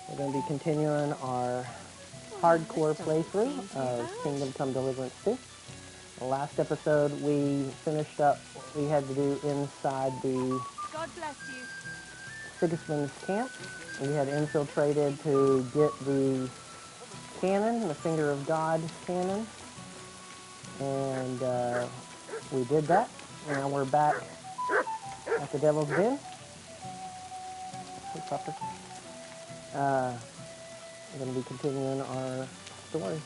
We're going to be continuing our hardcore playthrough of Kingdom Come Deliverance 2. The last episode we finished up what we had to do inside the God bless you. Sigismund's camp. We had infiltrated to get the cannon, the Finger of God cannon, and we did that. Now we're back at the Devil's Den. Hey, Pupper. We're going to be continuing our story.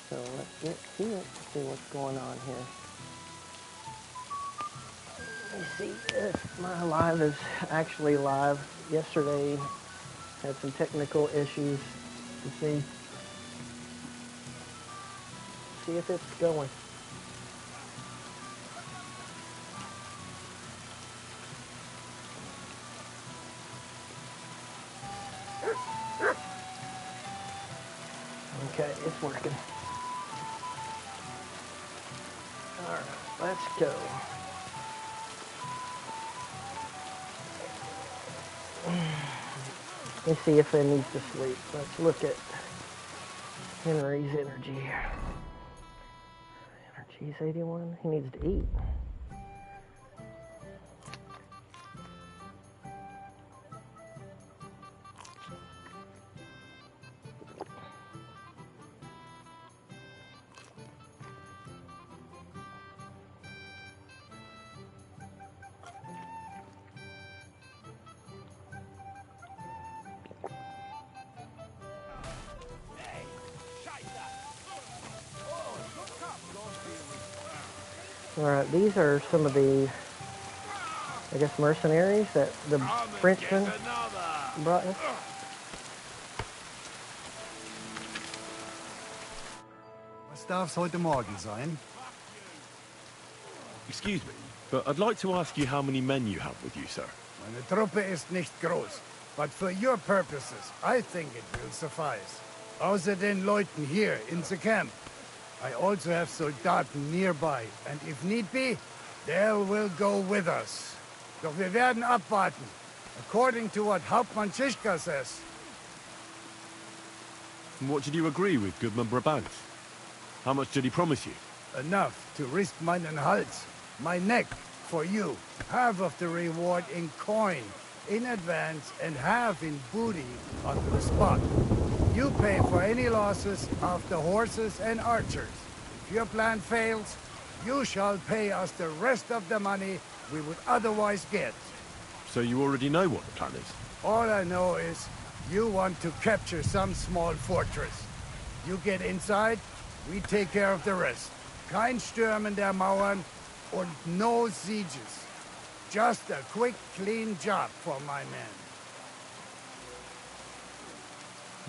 So let's get to it, see what's going on here. Let me see if my live is actually live. Yesterday had some technical issues to see if it's going. Okay, it's working. All right, let's go. Let's see if it needs to sleep. Let's look at Henry's energy here. Energy's 81. He needs to eat. Alright, these are some of the, I guess, mercenaries that the Frenchman brought in. Was darf's heute Morgen sein? Excuse me, but I'd like to ask you how many men you have with you, sir. Meine Truppe ist nicht groß, but for your purposes, I think it will suffice. Außer den Leuten here in the camp. I also have Soldaten nearby, and if need be, they will go with us. Doch wir werden abwarten, according to what Hauptmann Schischka says. And what did you agree with Goodman Brabant? How much did he promise you? Enough to risk meinen Hals, my neck, for you. Half of the reward in coin, in advance, and half in booty on the spot. You pay for any losses of the horses and archers. If your plan fails, you shall pay us the rest of the money we would otherwise get. So you already know what the plan is? All I know is you want to capture some small fortress. You get inside, we take care of the rest. Kein Stürmen der Mauern und no sieges. Just a quick, clean job for my men.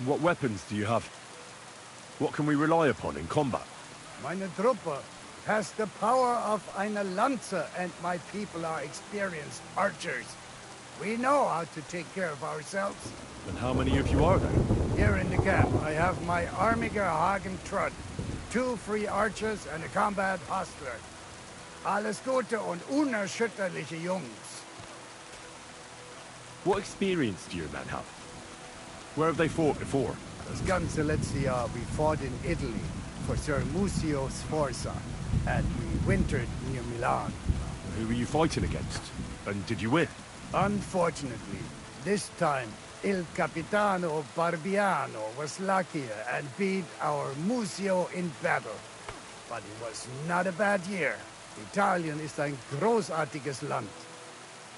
What weapons do you have? What can we rely upon in combat? Meine Truppe has the power of eine Lanze, and my people are experienced archers. We know how to take care of ourselves. And how many of you are there? Here in the camp, I have my Armiger Hagen Trud, 2 free archers and a combat hostler. Alles gute und unerschütterliche Jungs. What experience do your men have? Where have they fought before? Das ganze letzte Jahr we fought in Italy for Sir Musio Sforza, and we wintered near Milan. Who were you fighting against? And did you win? Unfortunately, this time Il Capitano Barbiano was luckier and beat our Musio in battle. But it was not a bad year. Italien ist ein großartiges Land.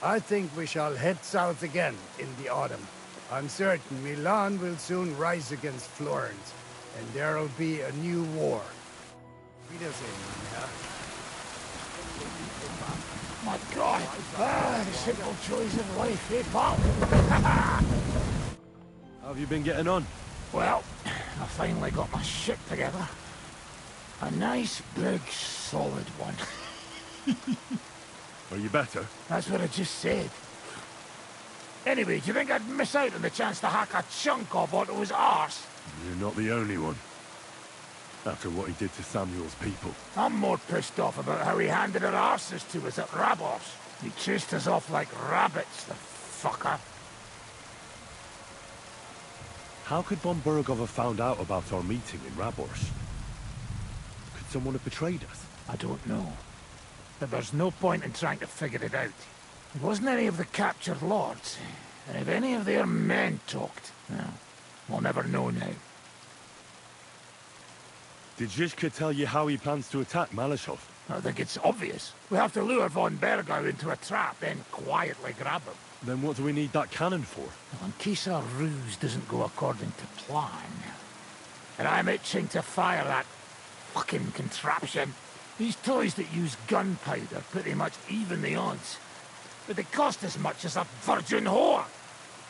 I think we shall head south again in the autumn. I'm certain Milan will soon rise against Florence, and there'll be a new war. Wiedersehen, Herr. My God! The simple joys of life, eh, pal? How have you been getting on? Well, I finally got my shit together. A nice, big, solid one. Are you better? That's what I just said. Anyway, do you think I'd miss out on the chance to hack a chunk off onto his arse? You're not the only one. After what he did to Samuel's people. I'm more pissed off about how he handed our arses to us at Rabos. He chased us off like rabbits, the fucker. How could von Bergov have found out about our meeting in Rabors? Could someone have betrayed us? I don't know. But there's no point in trying to figure it out. It wasn't any of the captured lords. And if any of their men talked, well, we'll never know now. Did Zizka tell you how he plans to attack Malashov? I think it's obvious. We have to lure von Bergau into a trap, then quietly grab him. Then what do we need that cannon for? Well, in case our ruse doesn't go according to plan. And I'm itching to fire that fucking contraption. These toys that use gunpowder pretty much even the odds. But they cost as much as a virgin whore.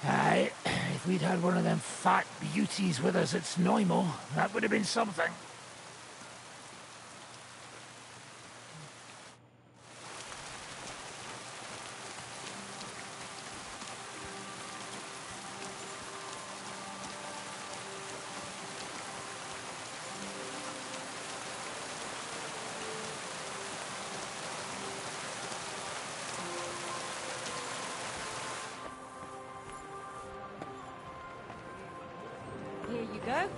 Aye, if we'd had one of them fat beauties with us at Snoimo, that would have been something. Here you go.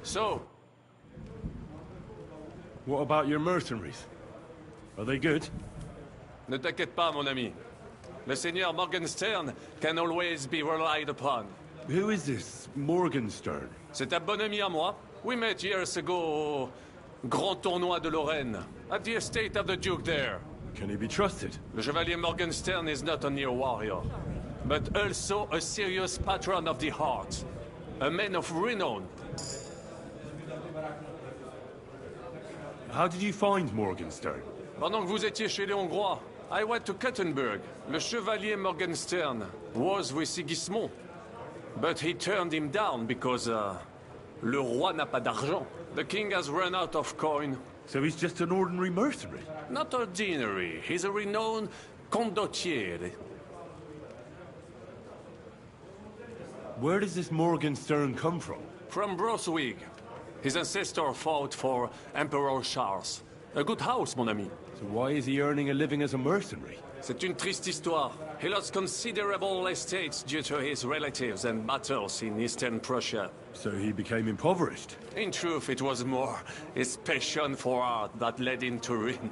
So, What about your mercenaries? Are they good? ne t'inquiète pas, mon ami. Le Seigneur Morgenstern can always be relied upon. Who is this Morgenstern? C'est un bon ami à moi. We met years ago au Grand Tournoi de Lorraine, at the estate of the Duke there. Can he be trusted? Le Chevalier Morgenstern is not only a warrior, but also a serious patron of the heart. A man of renown. How did you find Morgenstern? Pendant que vous étiez chez les Hongrois, I went to Kuttenberg. Le Chevalier Morgenstern was with Sigismund. But he turned him down because, le roi n'a pas d'argent. The king has run out of coin. So he's just an ordinary mercenary? Not ordinary. He's a renowned condottiere. Where does this Morgenstern come from? From Brunswick. His ancestor fought for Emperor Charles. A good house, mon ami. So why is he earning a living as a mercenary? C'est une triste histoire. He lost considerable estates due to his relatives and battles in Eastern Prussia. So he became impoverished? In truth, it was more his passion for art that led him to ruin.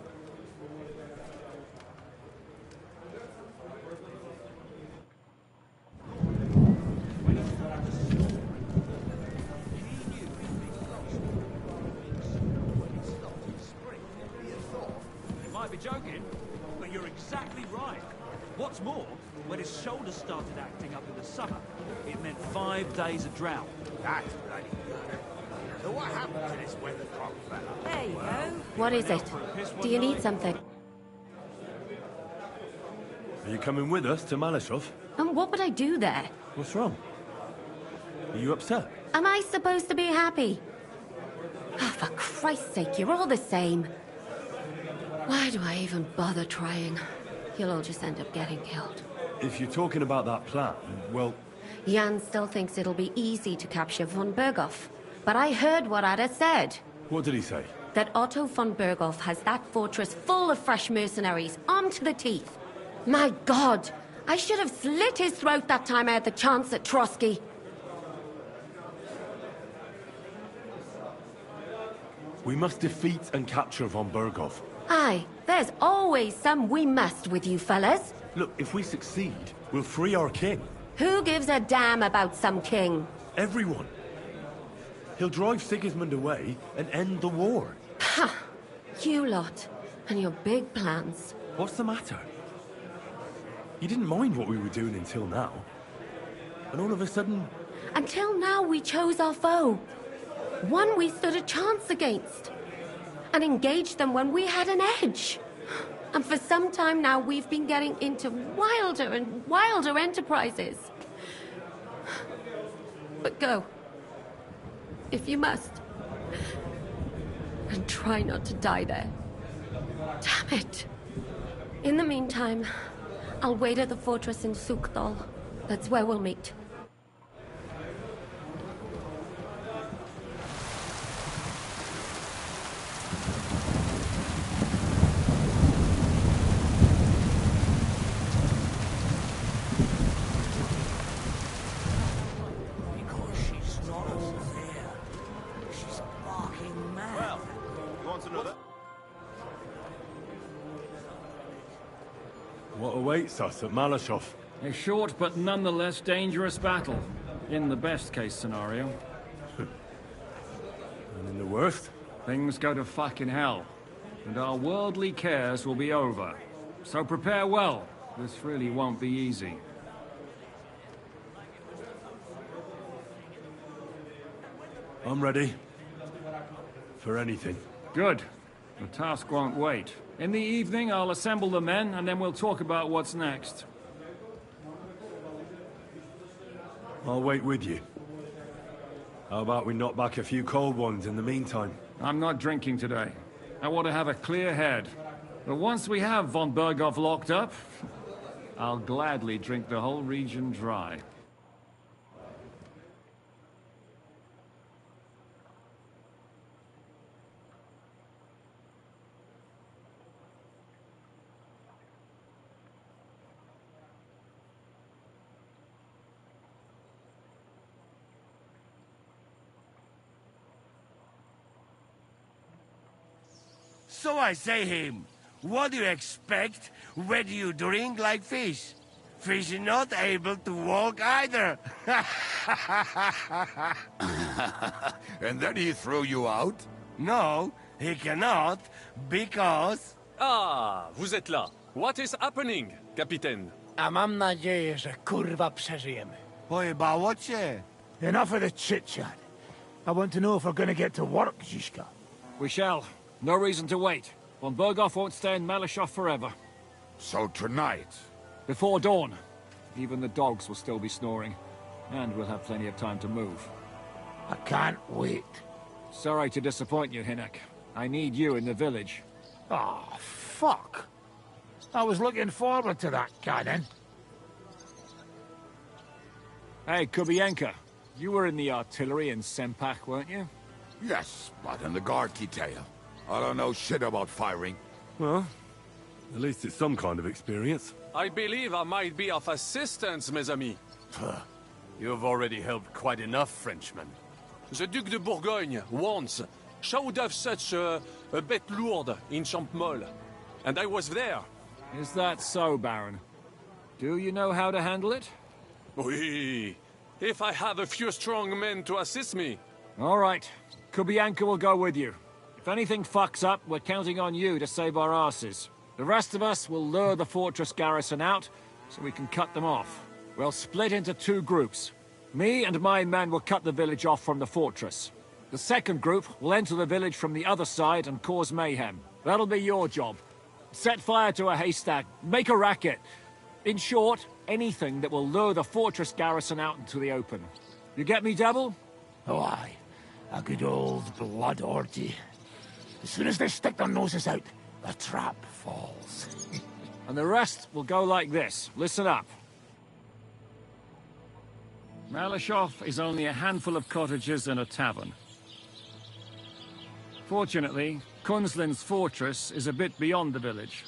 You might be joking, but you're exactly right. What's more, when his shoulders started acting up in the summer, it meant 5 days of drought. That's bloody good. So what happened to this weathercock fella? There you go. What is it? Do you need something? Are you coming with us to Malashov? And what would I do there? What's wrong? Are you upset? Am I supposed to be happy? Oh, for Christ's sake, you're all the same. Why do I even bother trying? You'll all just end up getting killed. If you're talking about that plan, well, Jan still thinks it'll be easy to capture von Berghoff. But I heard what Ada said. what did he say? That Otto von Berghoff has that fortress full of fresh mercenaries, armed to the teeth. My God! I should have slit his throat that time I had the chance at Trotsky. We must defeat and capture von Berghoff. Aye, there's always some we must with you fellas. Look, if we succeed, we'll free our king. Who gives a damn about some king? Everyone. He'll drive Sigismund away and end the war. Ha! You lot, and your big plans. What's the matter? You didn't mind what we were doing until now. And all of a sudden... Until now we chose our foe. One we stood a chance against. And engaged them when we had an edge. And for some time now we've been getting into wilder and wilder enterprises. But go. If you must. And try not to die there. Damn it. In the meantime, I'll wait at the fortress in Sukdal. That's where we'll meet. What awaits us at Malashov? A short but nonetheless dangerous battle, in the best case scenario. And in the worst? Things go to fucking hell, and our worldly cares will be over. So prepare well. This really won't be easy. I'm ready. For anything. Good. The task won't wait. In the evening, I'll assemble the men, and then we'll talk about what's next. I'll wait with you. How about we knock back a few cold ones in the meantime? I'm not drinking today. I want to have a clear head. But once we have von Berghoff locked up, I'll gladly drink the whole region dry. So I say him, what do you expect when you drink like fish? Fish is not able to walk either. And then he threw you out? No, he cannot, because... Ah, vous êtes là. What is happening, Capitaine? A mam nadzieję, że kurwa przeżyjemy. Pojebało cię. Enough of the chit-chat. I want to know if we're gonna get to work, Zizka. We shall. No reason to wait. Von Berghoff won't stay in Malashov forever. So tonight? Before dawn. Even the dogs will still be snoring. And we'll have plenty of time to move. I can't wait. Sorry to disappoint you, Hinek. I need you in the village. Oh, fuck. I was looking forward to that, cannon. Hey, Kubienka. You were in the artillery in Sempak, weren't you? Yes, but in the guard detail. I don't know shit about firing. Well, at least it's some kind of experience. I believe I might be of assistance, mes amis. You've already helped quite enough, Frenchmen. The Duc de Bourgogne, once, showed off such a bête lourde in Champmol. And I was there. Is that so, Baron? Do you know how to handle it? Oui. If I have a few strong men to assist me. All right. Kubianka will go with you. If anything fucks up, we're counting on you to save our asses. The rest of us will lure the fortress garrison out, so we can cut them off. We'll split into two groups. Me and my men will cut the village off from the fortress. The second group will enter the village from the other side and cause mayhem. That'll be your job. Set fire to a haystack, make a racket. In short, anything that will lure the fortress garrison out into the open. You get me, Devil? Oh, aye. A good old blood orgy. As soon as they stick their noses out, the trap falls. And the rest will go like this. Listen up. Malashov is only a handful of cottages and a tavern. Fortunately, Kunzlin's fortress is a bit beyond the village.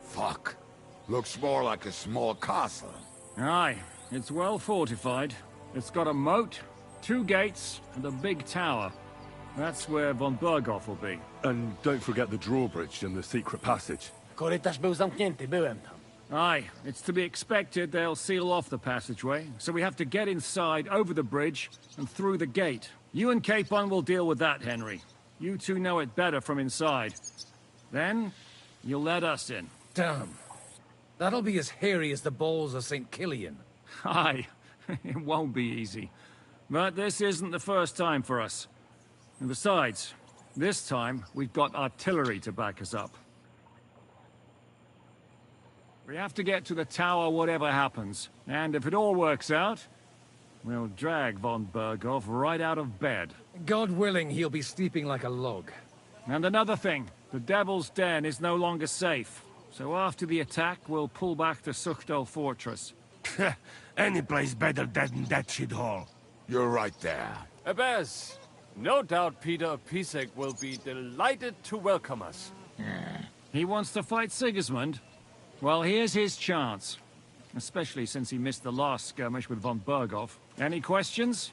Fuck. Looks more like a small castle. Aye, it's well fortified. It's got a moat, 2 gates, and a big tower. That's where von Berghoff will be. And don't forget the drawbridge and the secret passage. Korytarz był zamknięty, byłem tam. Aye, it's to be expected they'll seal off the passageway, so we have to get inside, over the bridge, and through the gate. You and Capon will deal with that, Henry. You two know it better from inside. Then, you'll let us in. Damn. That'll be as hairy as the balls of St. Killian. Aye, it won't be easy. But this isn't the first time for us. And besides, this time, we've got artillery to back us up. We have to get to the tower whatever happens. And if it all works out, we'll drag von Berghoff right out of bed. God willing, he'll be sleeping like a log. And another thing, the Devil's Den is no longer safe. So after the attack, we'll pull back to Suchdol Fortress. Any place better than that shithole. You're right there. Abez, no doubt Peter of Pisek will be delighted to welcome us. He wants to fight Sigismund? Well, here's his chance. Especially since he missed the last skirmish with von Berghoff. Any questions?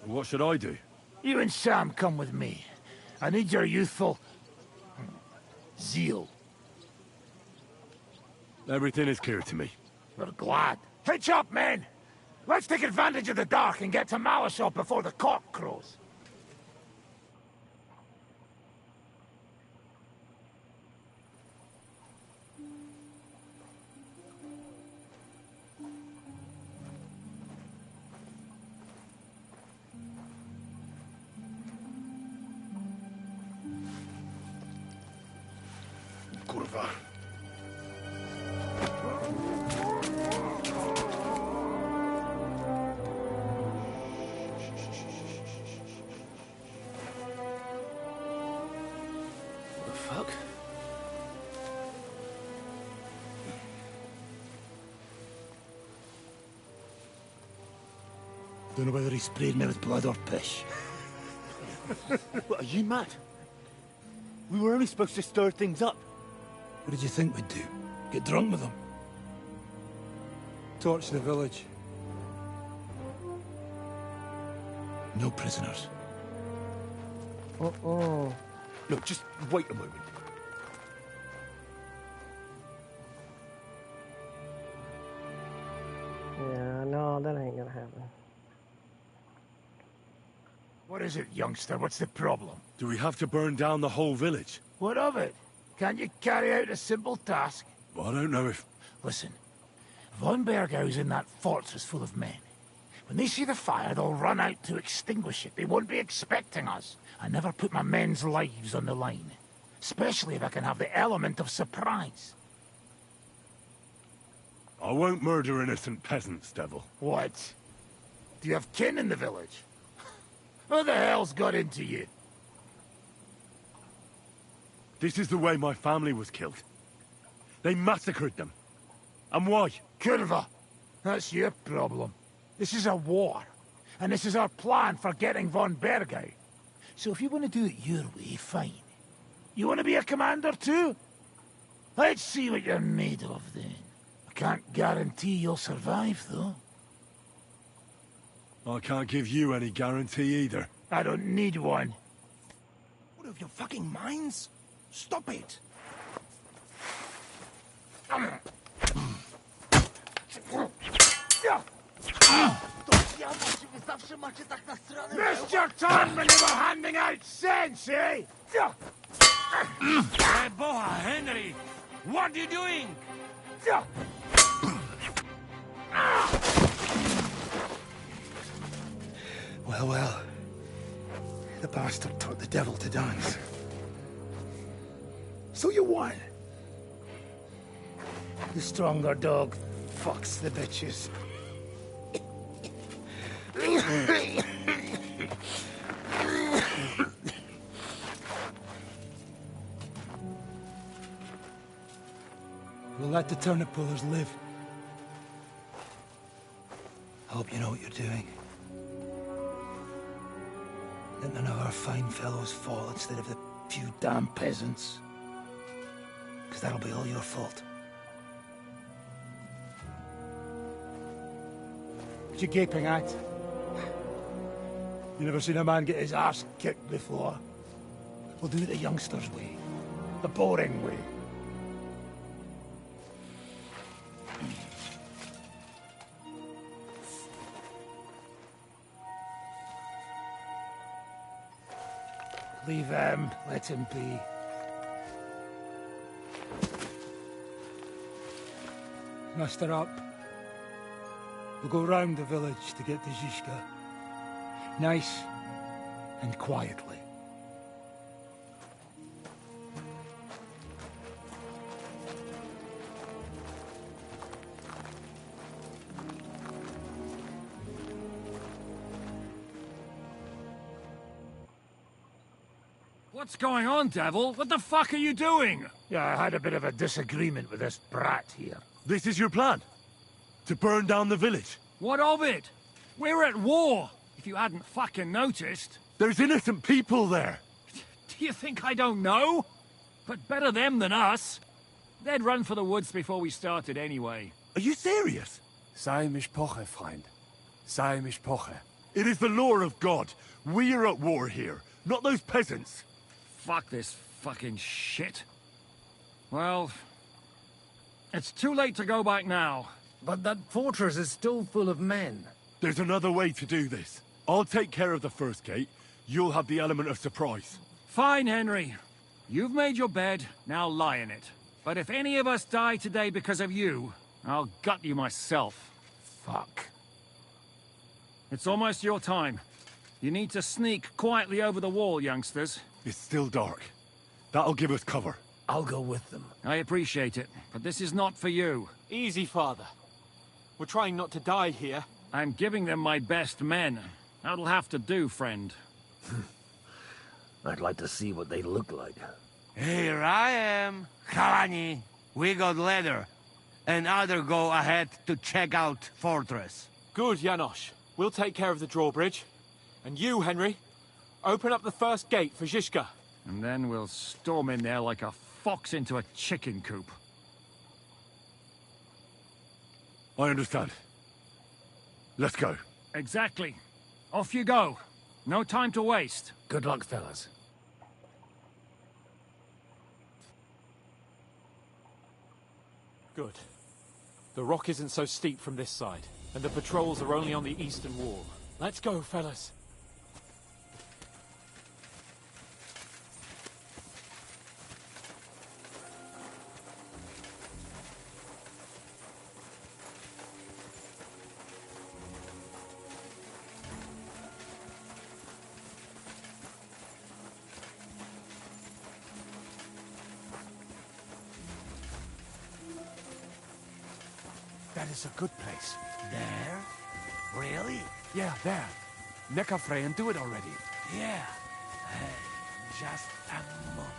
What should I do? You and Sam come with me. I need your youthful... zeal. Everything is clear to me. We're glad. Hitch up, men! Let's take advantage of the dark and get to Malishop before the cock crows. Kurwa. What the fuck? Don't know whether he sprayed me with blood or piss. What, are you mad? We were only supposed to stir things up. What did you think we'd do? Get drunk with them? Torch the village. No prisoners. Look, just wait a moment. Yeah, no, that ain't gonna happen. What is it, youngster? What's the problem? Do we have to burn down the whole village? What of it? Can't you carry out a simple task? Well, I don't know if... Listen, Von Bergau's in that fortress full of men. When they see the fire, they'll run out to extinguish it. They won't be expecting us. I never put my men's lives on the line. Especially if I can have the element of surprise. I won't murder innocent peasants, Devil. What? Do you have kin in the village? Who the hell's got into you? This is the way my family was killed. They massacred them. And why? Curva. That's your problem. This is a war. And this is our plan for getting Von Bergau. So if you want to do it your way, fine. You want to be a commander too? Let's see what you're made of then. I can't guarantee you'll survive, though. I can't give you any guarantee either. I don't need one. What of your fucking minds? Stop it! Missed your turn when you were handing out sense, eh? Hey, boy, Henry! What are you doing? Well, well. The bastard taught the devil to dance. So you won. The stronger dog fucks the bitches. We'll let the turnip pullers live. I hope you know what you're doing. Let none of our fine fellows fall instead of the few damn peasants. Because that'll be all your fault. What you gaping at? You never seen a man get his ass kicked before? We'll do it the youngsters' way. The boring way. Leave him. Let him be. Muster up. We'll go round the village to get to Zizka. Nice and quietly. What's going on, Devil? What the fuck are you doing? Yeah, I had a bit of a disagreement with this brat here. This is your plan? To burn down the village? What of it? We're at war, if you hadn't fucking noticed. There's innocent people there. Do you think I don't know? But better them than us. They'd run for the woods before we started anyway. Are you serious? Sei Mishpoche, Freund. Sei Mishpoche. It is the law of God. We are at war here, not those peasants. Fuck this fucking shit. Well, it's too late to go back now. But that fortress is still full of men. There's another way to do this. I'll take care of the first gate. You'll have the element of surprise. Fine, Henry. You've made your bed, now lie in it. But if any of us die today because of you, I'll gut you myself. Fuck. It's almost your time. You need to sneak quietly over the wall, youngsters. It's still dark. That'll give us cover. I'll go with them. I appreciate it, but this is not for you. Easy, Father. We're trying not to die here. I'm giving them my best men. That'll have to do, friend. I'd like to see what they look like. Here I am. Kalani, we got leather. And other go ahead to check out fortress. Good, Janosch. We'll take care of the drawbridge. And you, Henry, open up the first gate for Zizka. And then we'll storm in there like a fox into a chicken coop. I understand. Let's go. Exactly. Off you go. No time to waste. Good luck, fellas. Good. The rock isn't so steep from this side, and the patrols are only on the eastern wall. Let's go, fellas. That is a good place. There? Really? Yeah, there. Nekafre and do it already. Yeah. Just a moment.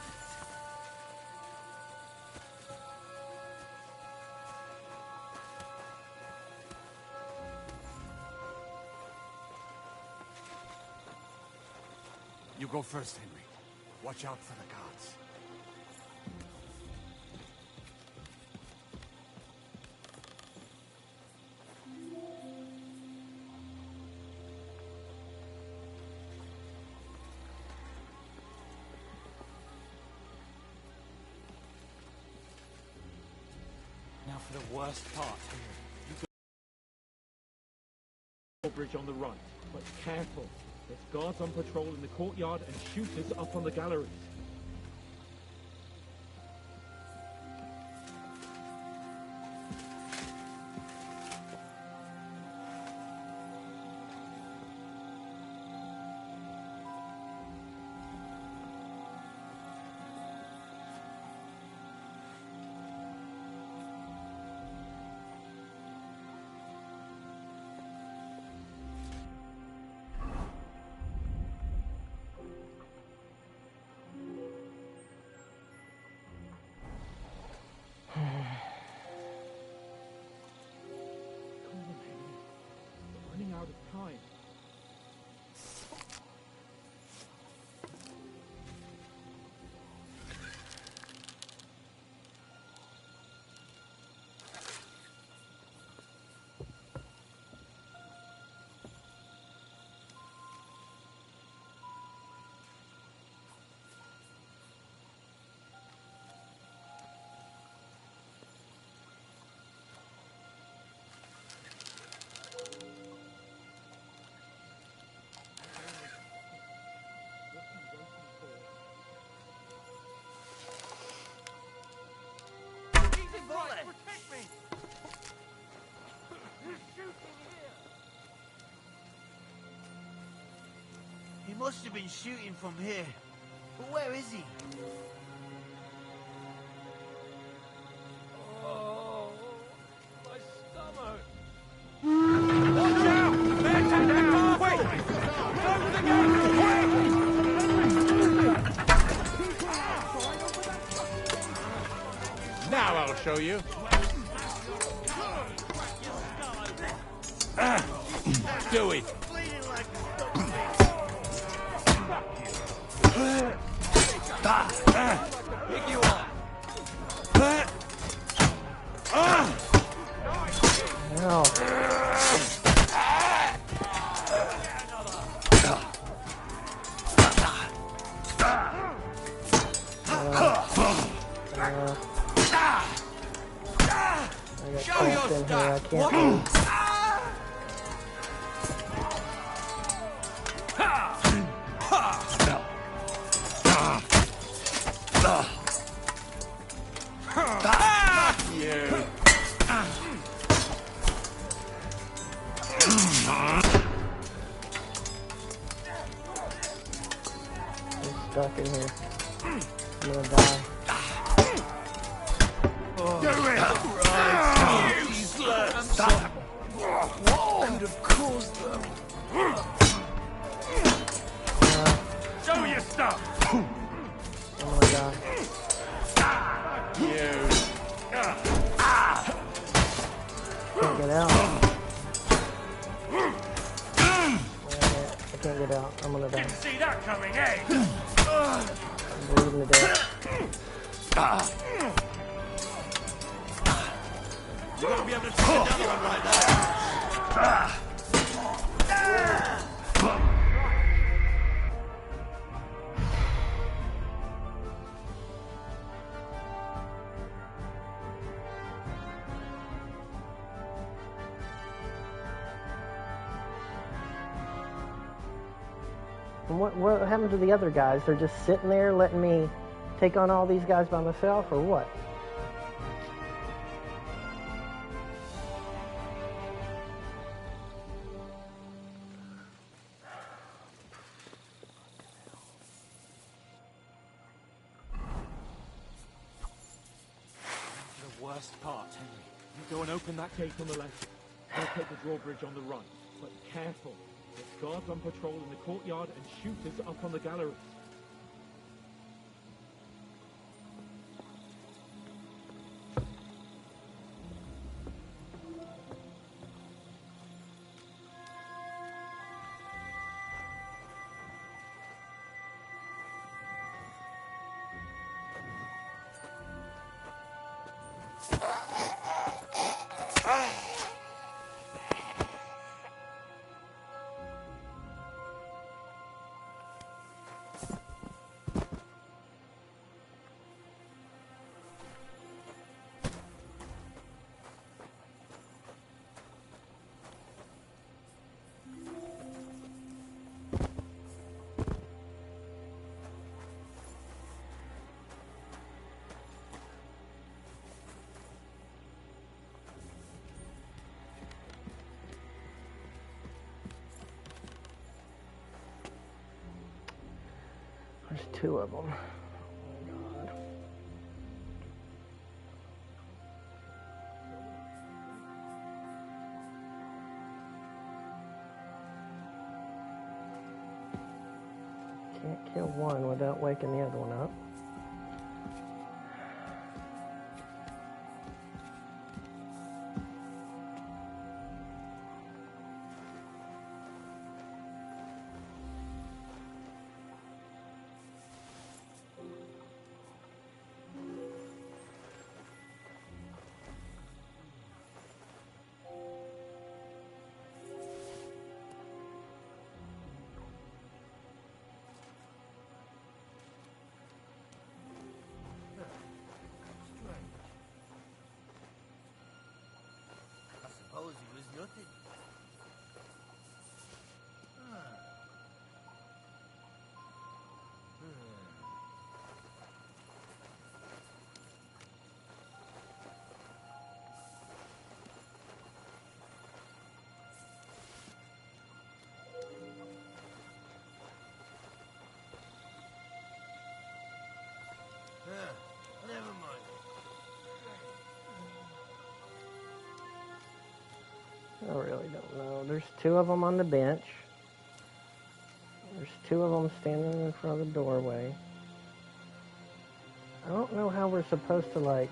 You go first, Henry. Watch out for the guards. Now for the worst part, Henry. You've got the bridge on the right, but careful. There's guards on patrol in the courtyard and shooters up on the galleries. Running out of time. Protect me! He must have been shooting from here. But where is he? Oh, my stomach! Watch out! There's a down! Wait! Over the gate! Now I'll show you. Do it. Pick you up. Ow. I got trapped in here. I can't move. Stuck in here. I'm gonna die. Could have caused them. Show your stuff! Oh my god. Can't get out. I can't get out. I'm gonna die. Didn't see that coming, eh? I'm bleeding to death. You gotta be able to take another one like that. And what happened to the other guys? They're just sitting there letting me take on all these guys by myself, or what? The worst part, Henry. You go and open that gate on the left. I'll take the drawbridge on the right. But careful. There's guards on patrol in the courtyard and shooters up on the gallery. There's two of them. Oh, God. Can't kill one without waking the other one up. Suppose he was nothing. Never mind. I really don't know. There's two of them on the bench. There's two of them standing in front of the doorway. I don't know how we're supposed to, like,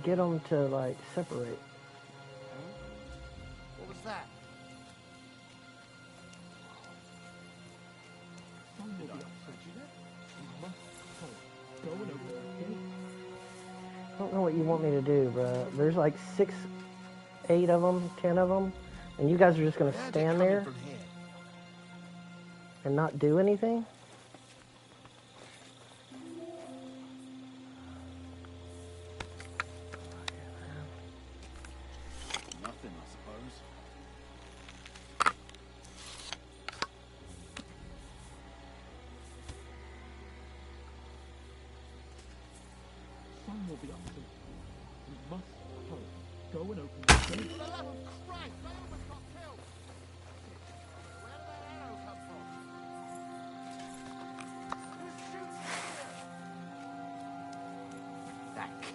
get them to, like, separate. What was that? I don't know what you want me to do, bro. There's like 6, 8 of them, 10 of them, and you guys are just going to stand there and not do anything?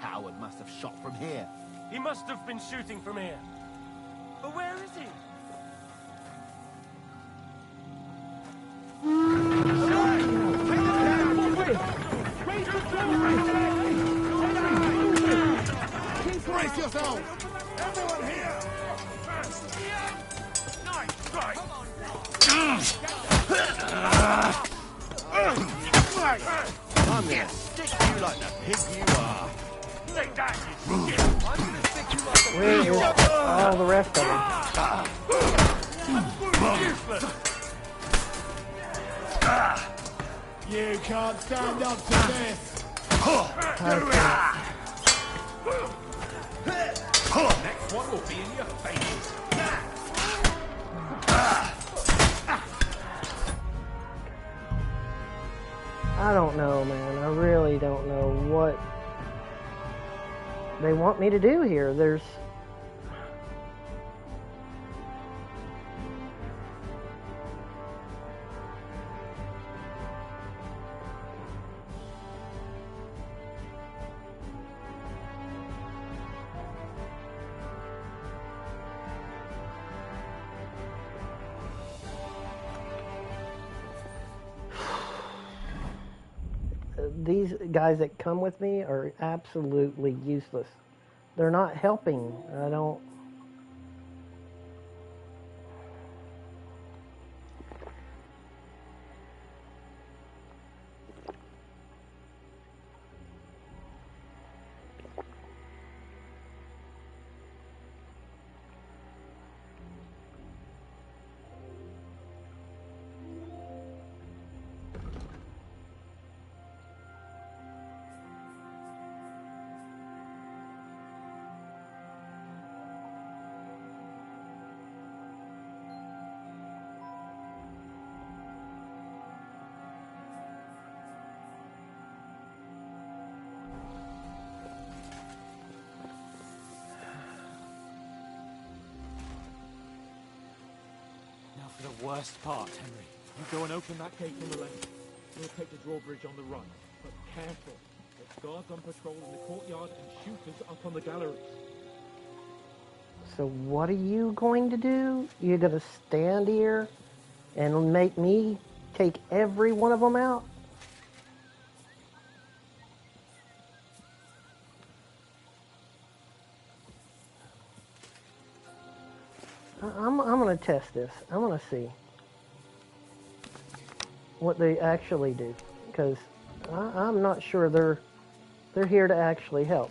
coward must have shot from here. He must have been shooting from here. But where is he? Brace yourself! Everyone here! Nice strike! I'm gonna stick you like the pig you are. Take that, you shit! I'm gonna stick you like a Where is all the rest of them? useless! You can't stand up to this! Next one will be in your face. I don't know, man. I really don't know what they want me to do here. There's... These guys that come with me are absolutely useless. They're not helping. I don't... Now for the worst part, Henry. You go and open that gate on the left. We'll take the drawbridge on the right. But careful. There's guards on patrol in the courtyard and shooters up on the galleries. So what are you going to do? You're going to stand here and make me take every one of them out? I'm going to test this. I'm going to see what they actually do, because I'm not sure they're here to actually help.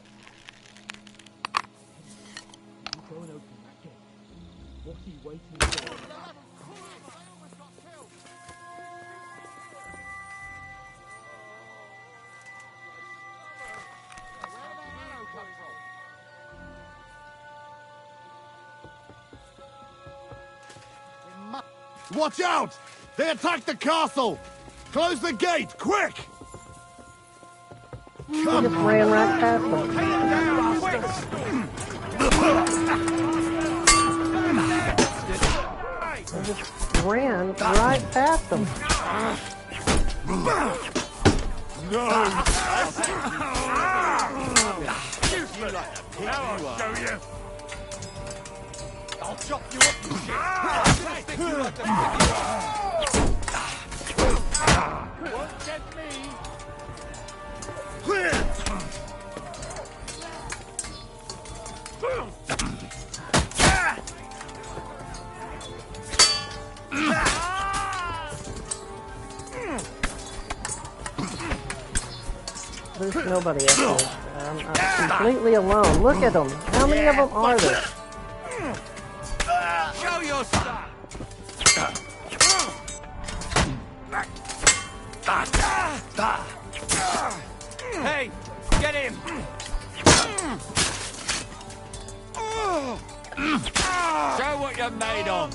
You go and open that gate. What are you waiting for? Watch out! They attacked the castle! Close the gate, quick! He just ran right past them. He just ran right past them. No! Now I'll show you! I'll chop you up, you shit! Stick you like the pig you are! Won't get me! There's nobody up there. I'm completely alone. Look at them. How many of them are there? Show your stuff! Hey, get him! Show what you're made of!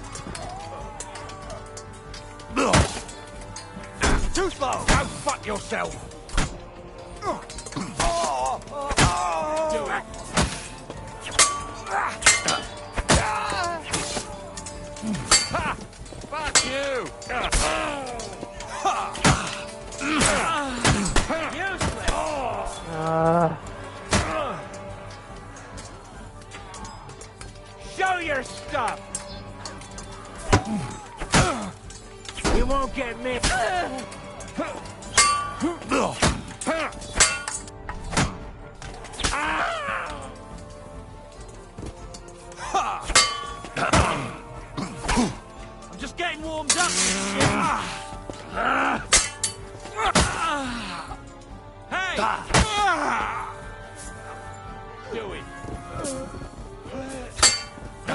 Too slow! Go fuck yourself! Do it! Ha! Fuck you! You won't get me. I'm just getting warmed up. Hey! Do it. The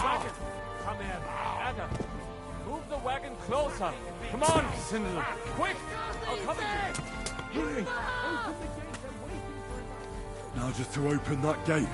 wagon. Come here. Anna. Move the wagon closer. Come on, Cassandra. Quick! I'll cover you. Henry! Now just to open that gate.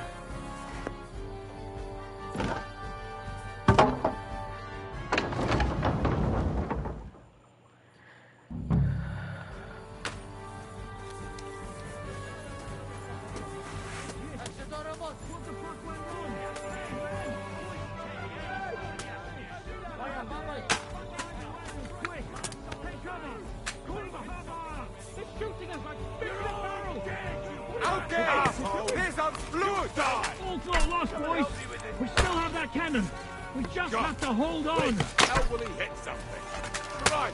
We still have that cannon. We just have to hold on. How will he hit something? Right,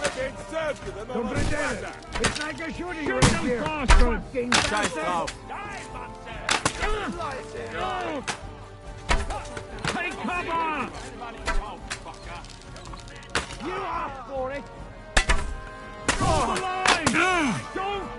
let it serve you then. It's like a shooting range here. Fucking Scheiß drauf. Take cover! You asked for it. Hold the line! Don't!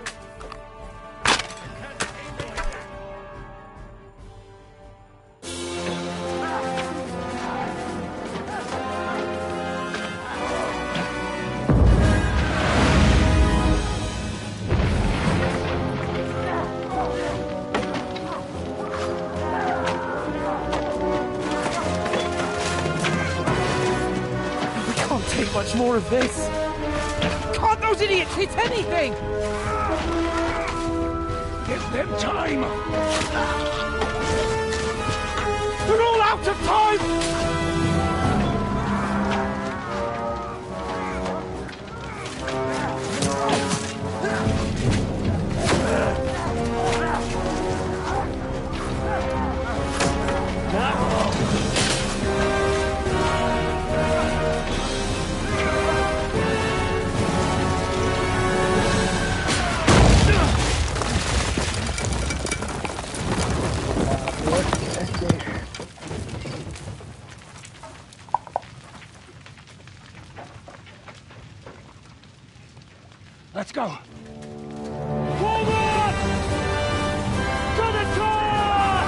Much more of this. Can't those idiots hit anything? Give them time! They're all out of time! Let's go. Forward! To the top!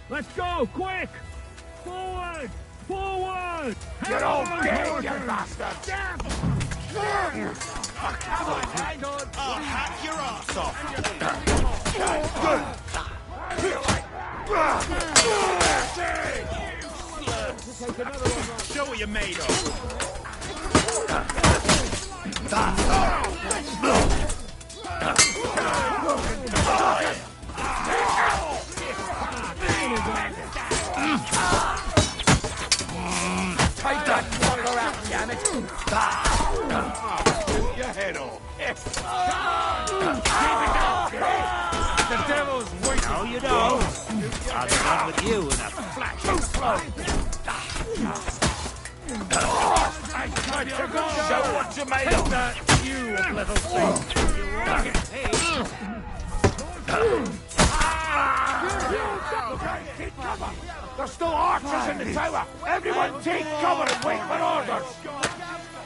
Let's go, quick! Forward! Forward! You're all dead, you bastard! Hang on, I'll hack your ass off. Show what you're made Take that fucker out, damn it! Shoot your head off. The devil's waiting. Oh, you know. I'll be done with you in a flash. Show what you made of! You little thing. Take cover! There's still archers in the tower! Everyone take cover and wait for orders!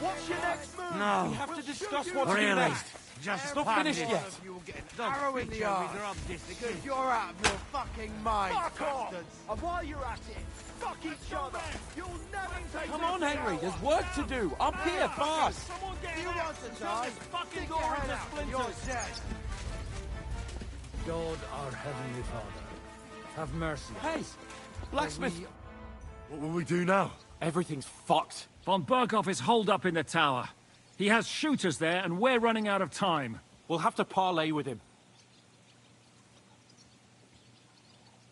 What's your next move? No. We have to discuss what to do Really? next. Just it's not finished yet. You will get an arrow in the arse because you're out of your fucking mind. Fuck off! And while you're at it, fuck each other. You'll never take Come on, Henry. There's work to do. Up here, fast. You want to die? Stick your head out. You're dead. God, our Heavenly Father, have mercy. Hey, blacksmith. What will we do now? Everything's fucked. Von Berghoff is holed up in the tower. He has shooters there, and we're running out of time. We'll have to parley with him.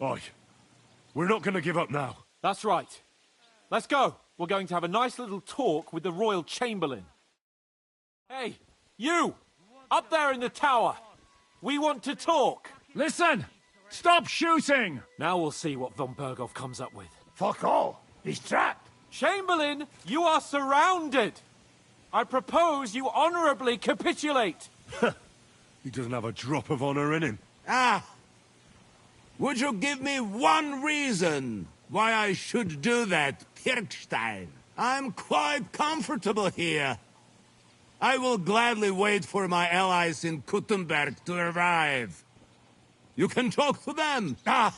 Oi, we're not going to give up now. That's right. Let's go. We're going to have a nice little talk with the Royal Chamberlain. Hey, you! Up there in the tower! We want to talk! Listen! Stop shooting! Now we'll see what von Berghoff comes up with. Fuck all! He's trapped! Chamberlain, you are surrounded! I propose you honorably capitulate! He doesn't have a drop of honor in him. Ah! Would you give me one reason why I should do that, Kirchstein? I'm quite comfortable here. I will gladly wait for my allies in Kuttenberg to arrive. You can talk to them. Ah!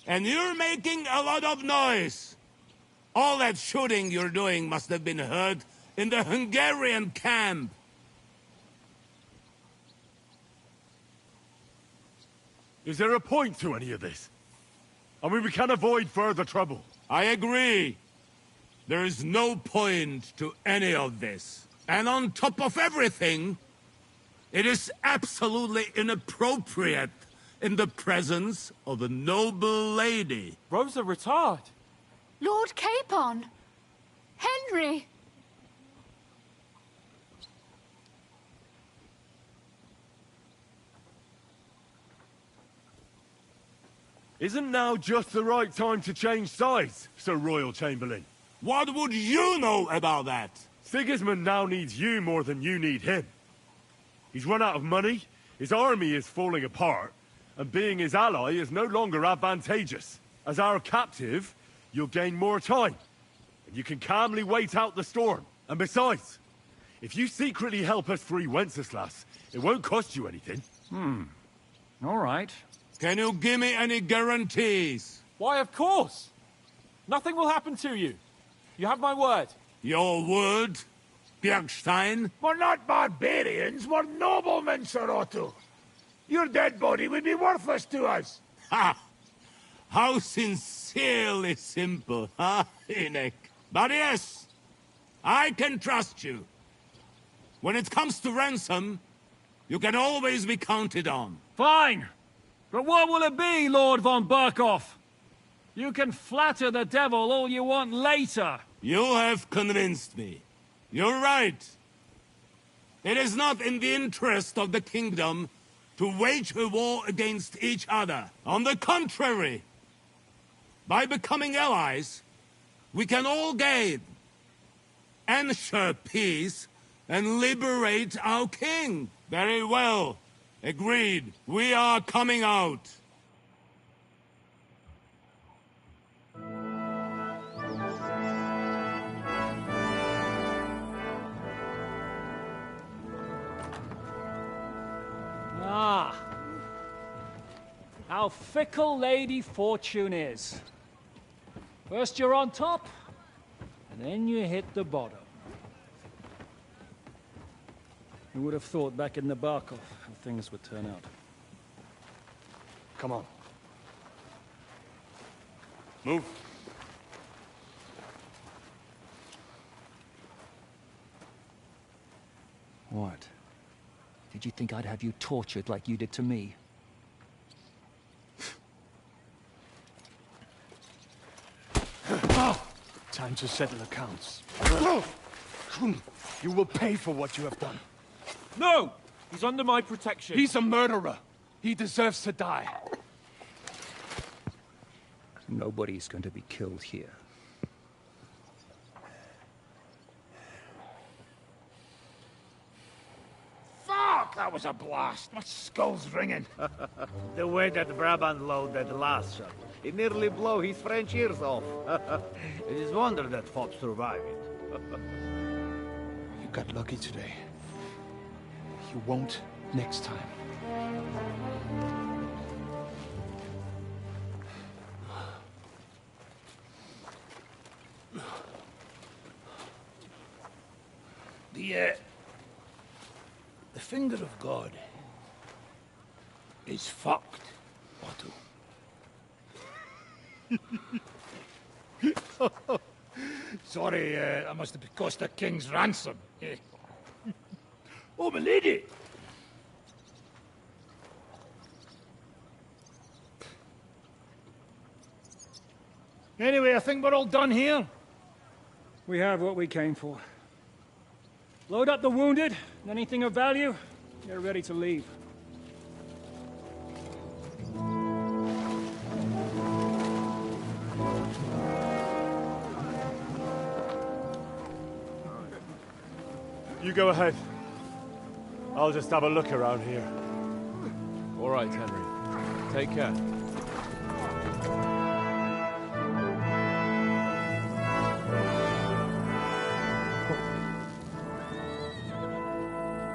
And you're making a lot of noise. All that shooting you're doing must have been heard in the Hungarian camp. Is there a point to any of this? I mean, we can avoid further trouble. I agree. There is no point to any of this. And on top of everything, it is absolutely inappropriate in the presence of a noble lady. Rosa Retard. Lord Capon! Henry! Isn't now just the right time to change sides, Sir Royal Chamberlain? What would you know about that? Sigismund now needs you more than you need him. He's run out of money, his army is falling apart, and being his ally is no longer advantageous. As our captive, you'll gain more time, and you can calmly wait out the storm. And besides, if you secretly help us free Wenceslas, it won't cost you anything. All right. Can you give me any guarantees? Why, of course! Nothing will happen to you. You have my word. Your word, Bjergstein? We're not barbarians, we're noblemen, Sir Otto. Your dead body would be worthless to us. Ha! How sincerely simple, huh, Enoch? But yes, I can trust you. When it comes to ransom, you can always be counted on. Fine. But what will it be, Lord von Berghoff? You can flatter the devil all you want later. You have convinced me. You're right. It is not in the interest of the kingdom to wage a war against each other. On the contrary, by becoming allies, we can all gain, ensure peace, and liberate our king. Very well. Agreed. We are coming out. Ah. How fickle Lady Fortune is. First you're on top, and then you hit the bottom. Who would have thought back in the Barkov how things would turn out? Come on. Move. What? Did you think I'd have you tortured like you did to me? Time to settle accounts. You will pay for what you have done. No! He's under my protection. He's a murderer. He deserves to die. Nobody's going to be killed here. Fuck! That was a blast. My skull's ringing. The way that Brabant loaded last shot, it nearly blew his French ears off. It is wonder that fop survived it. You got lucky today. You won't next time. The finger of God is fucked, Otto. Sorry, that must have cost the king's ransom. Oh, my lady! Anyway, I think we're all done here. We have what we came for. Load up the wounded, and anything of value, they're ready to leave. You go ahead. I'll just have a look around here. All right, Henry. Take care.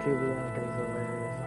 Bianca's hilarious.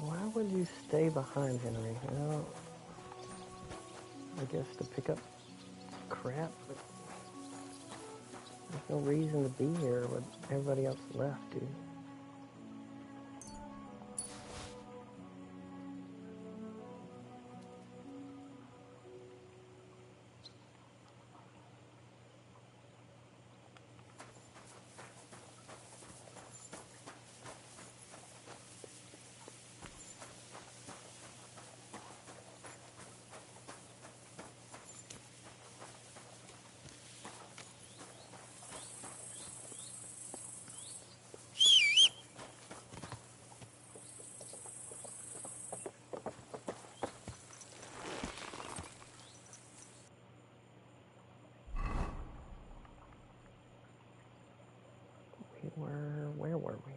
Why would you stay behind, Henry? Well, I guess to pick up crap, but there's no reason to be here with everybody else left, dude. Where were we?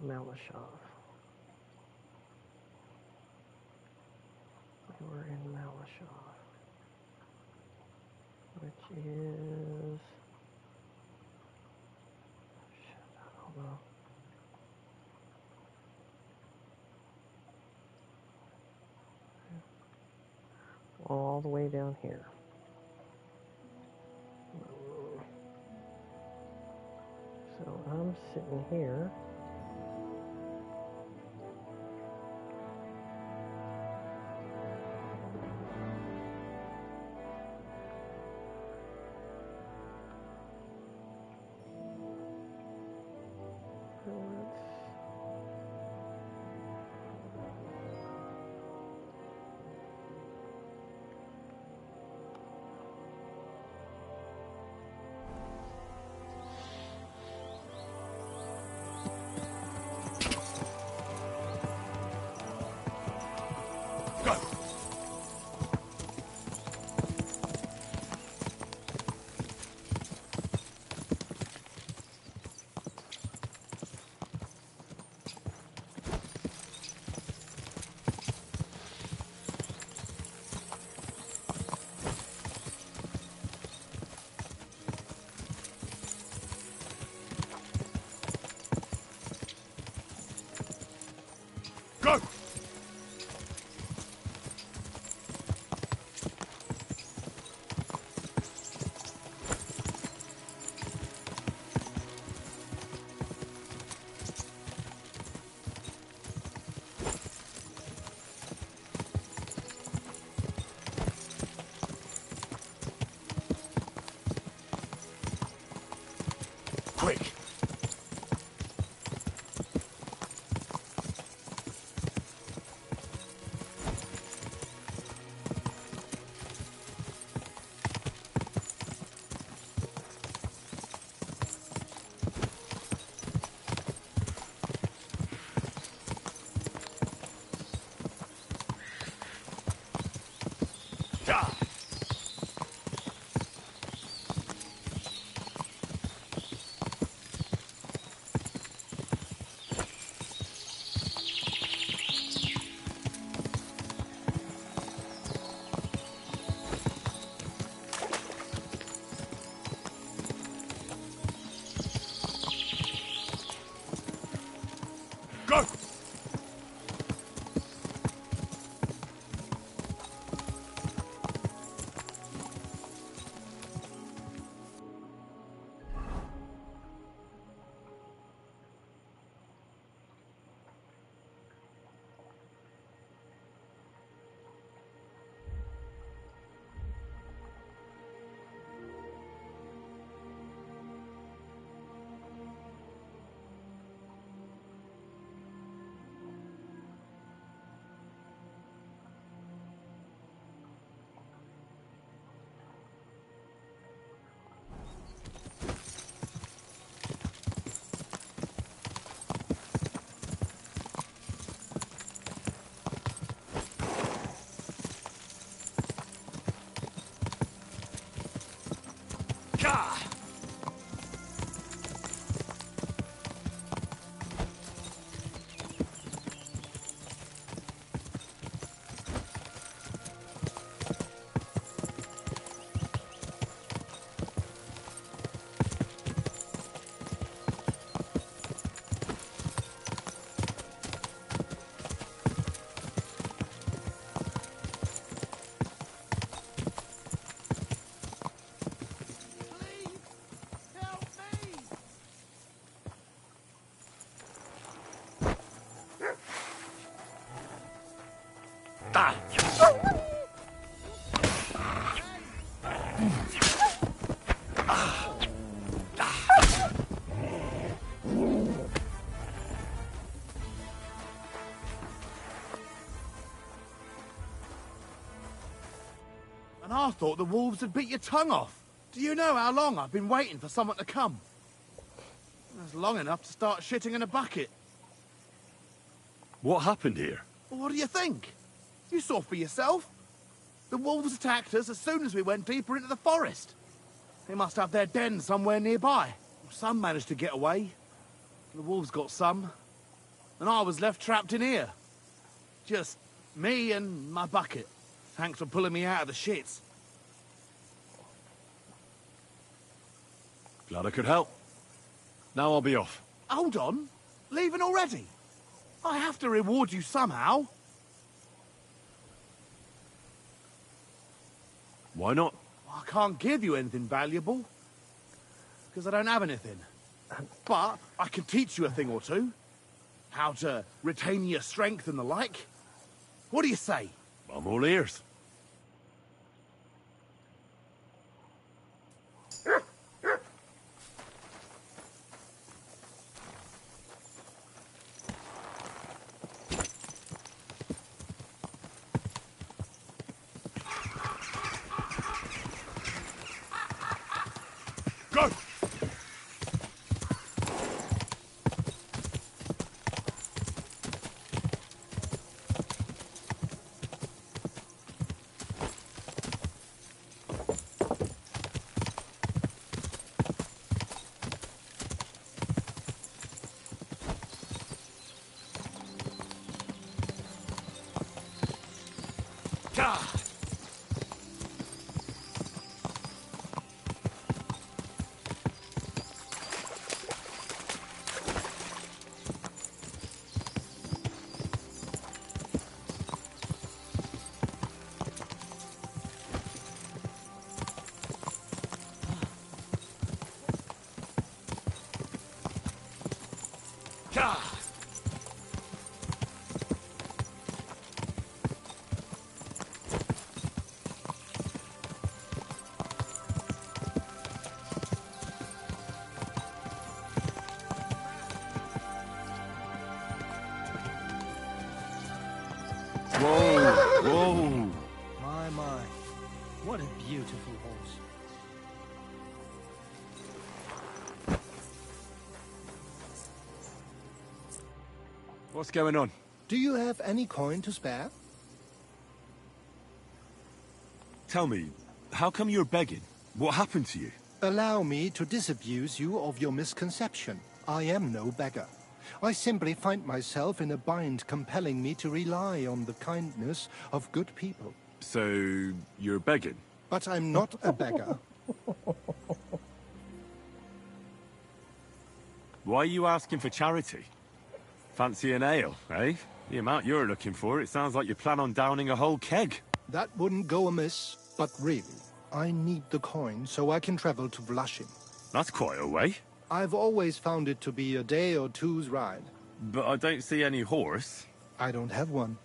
Malashov. We were in Malashov, which is... Shit, I don't know. All the way down here. So I'm sitting here. Go! Quick! Go! And I thought the wolves had bit your tongue off. Do you know how long I've been waiting for someone to come? That's long enough to start shitting in a bucket. What happened here? Well, what do you think? You saw for yourself. The wolves attacked us as soon as we went deeper into the forest. They must have their den somewhere nearby. Some managed to get away. The wolves got some. And I was left trapped in here. Just me and my bucket. Thanks for pulling me out of the shits. Glad I could help. Now I'll be off. Hold on. Leaving already? I have to reward you somehow. Why not? I can't give you anything valuable. Because I don't have anything. But I can teach you a thing or two. How to retain your strength and the like. What do you say? I'm all ears. Go! Gah! Whoa! Whoa! My. What a beautiful horse. What's going on? Do you have any coin to spare? Tell me, how come you're begging? What happened to you? Allow me to disabuse you of your misconception. I am no beggar. I simply find myself in a bind compelling me to rely on the kindness of good people. So, you're begging? But I'm not a beggar. Why are you asking for charity? Fancy an ale, eh? The amount you're looking for, it sounds like you plan on downing a whole keg. That wouldn't go amiss, but really, I need the coin so I can travel to Vlašim. That's quite a way. I've always found it to be a day or two's ride. But I don't see any horse. I don't have one.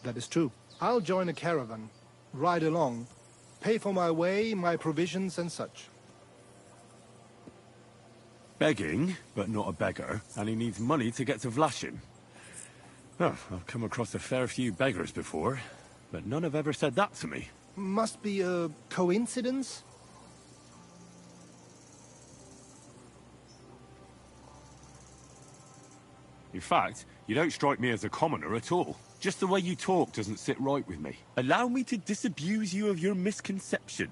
That is true. I'll join a caravan, ride along, pay for my way, my provisions and such. Begging, but not a beggar, and he needs money to get to Vlašim. Oh, I've come across a fair few beggars before, but none have ever said that to me. Must be a coincidence? In fact, you don't strike me as a commoner at all. Just the way you talk doesn't sit right with me. Allow me to disabuse you of your misconception.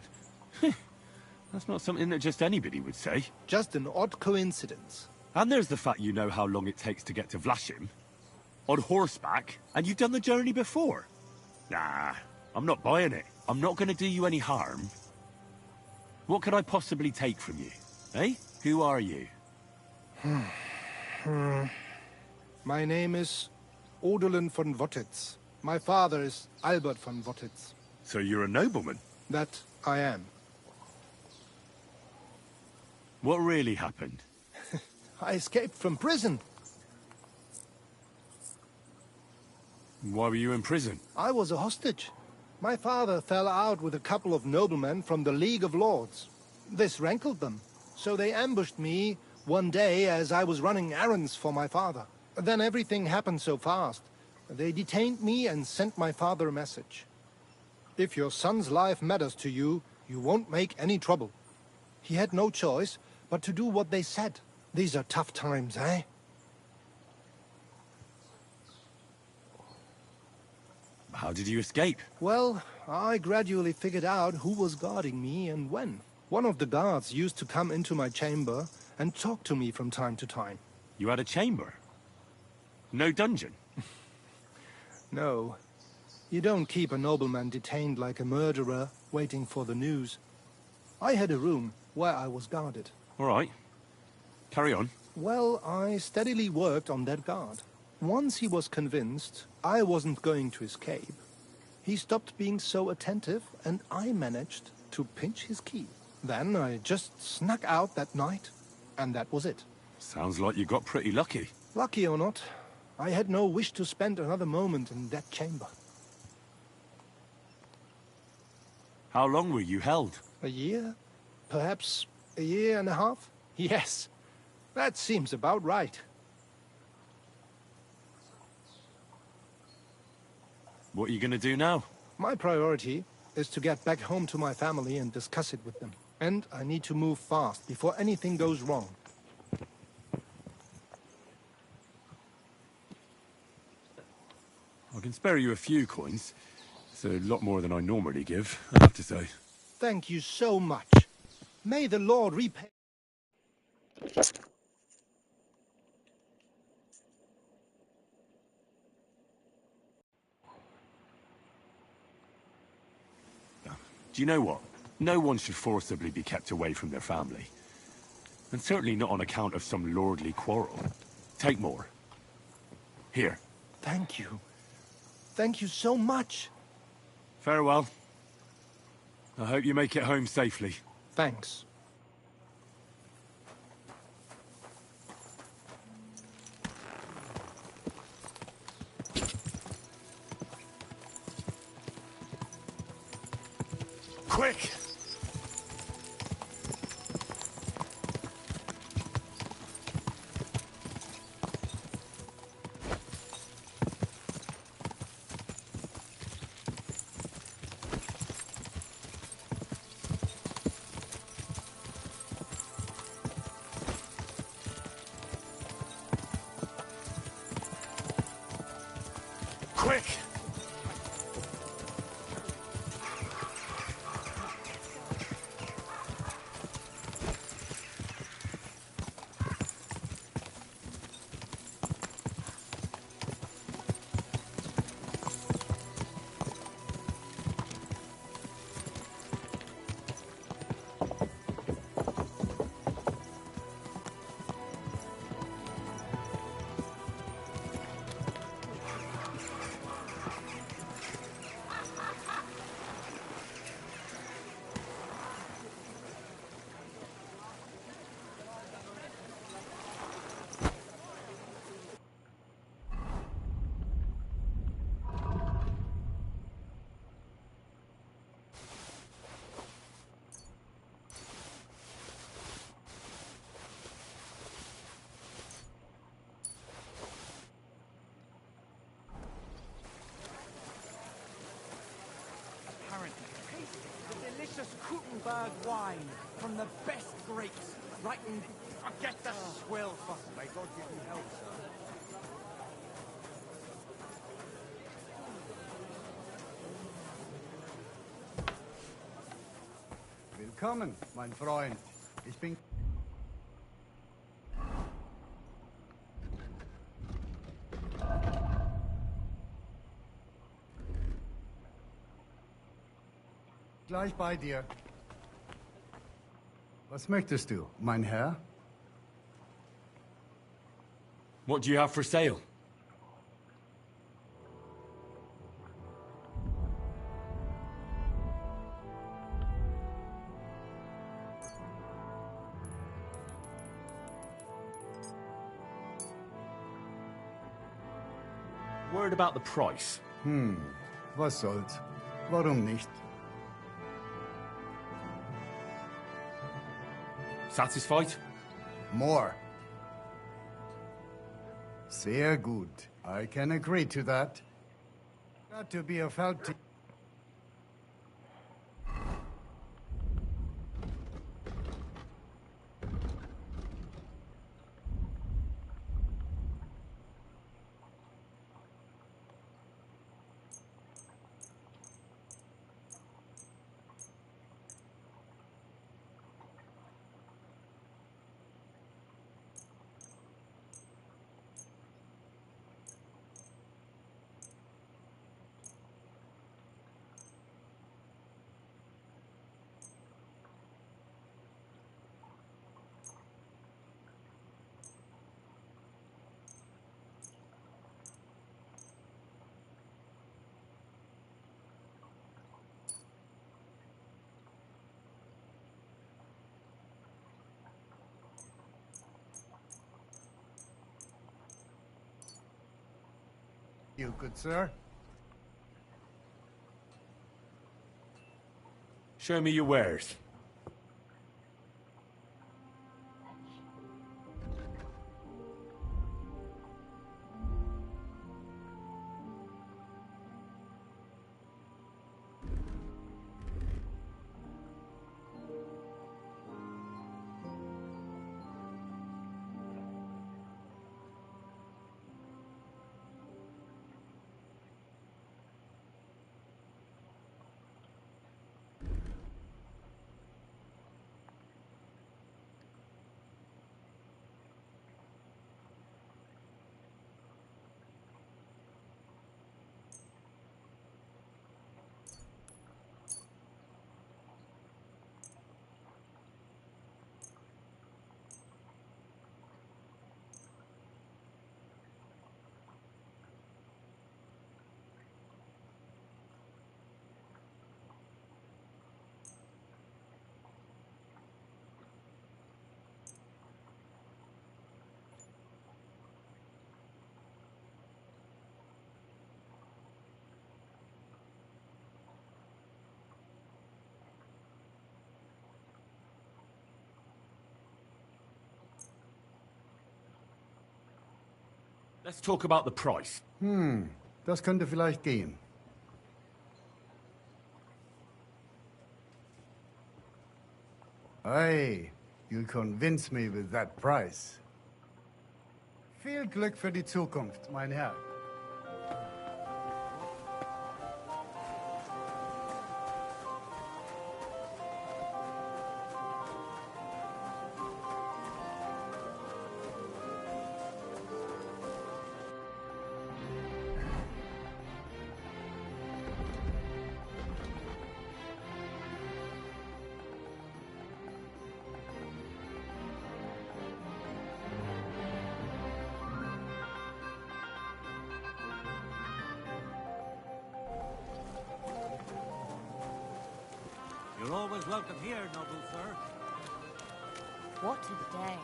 That's not something that just anybody would say. Just an odd coincidence. And there's the fact you know how long it takes to get to Vlašim. On horseback, and you've done the journey before. Nah, I'm not buying it. I'm not going to do you any harm. What could I possibly take from you? Eh? Who are you? My name is Odolin von Wottitz. My father is Albert von Wottitz. So you're a nobleman? That I am. What really happened? I escaped from prison. Why were you in prison? I was a hostage. My father fell out with a couple of noblemen from the League of Lords. This rankled them, so they ambushed me one day as I was running errands for my father. Then everything happened so fast. They detained me and sent my father a message. If your son's life matters to you, you won't make any trouble. He had no choice but to do what they said. These are tough times, eh? How did you escape? Well, I gradually figured out who was guarding me and when. One of the guards used to come into my chamber and talk to me from time to time. You had a chamber? No dungeon? No. You don't keep a nobleman detained like a murderer, waiting for the news. I had a room where I was guarded. All right. Carry on. Well, I steadily worked on that guard. Once he was convinced I wasn't going to escape, he stopped being so attentive, and I managed to pinch his key. Then I just snuck out that night, and that was it. Sounds like you got pretty lucky. Lucky or not, I had no wish to spend another moment in that chamber. How long were you held? A year? Perhaps a year and a half? Yes, that seems about right. What are you going to do now? My priority is to get back home to my family and discuss it with them. And I need to move fast before anything goes wrong. I can spare you a few coins. It's a lot more than I normally give, I have to say. Thank you so much. May the Lord repay... Do you know what? No one should forcibly be kept away from their family. And certainly not on account of some lordly quarrel. Take more. Here. Thank you. Thank you so much. Farewell. I hope you make it home safely. Thanks. Quick! Quick! The delicious Krutenberg wine from the best grapes. Right in... Forget the swill, fuck. May God give you help, sir. Willkommen, mein Freund. Ich bin... Gleich bei dir. Was möchtest du, mein Herr? What do you have for sale? Word about the price. Was soll's? Warum nicht? Satisfied? More. Sehr gut. I can agree to that. Got to be a felt... You good, sir? Show me your wares. Let's talk about the price. Das könnte vielleicht gehen. Hey, you convince me with that price. Viel Glück für die Zukunft, mein Herr. You're always welcome here, noble sir. What a day.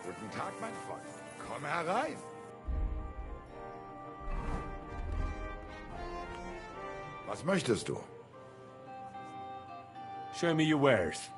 Guten Tag, mein Freund. Komm herein. Was möchtest du? Show me your wares.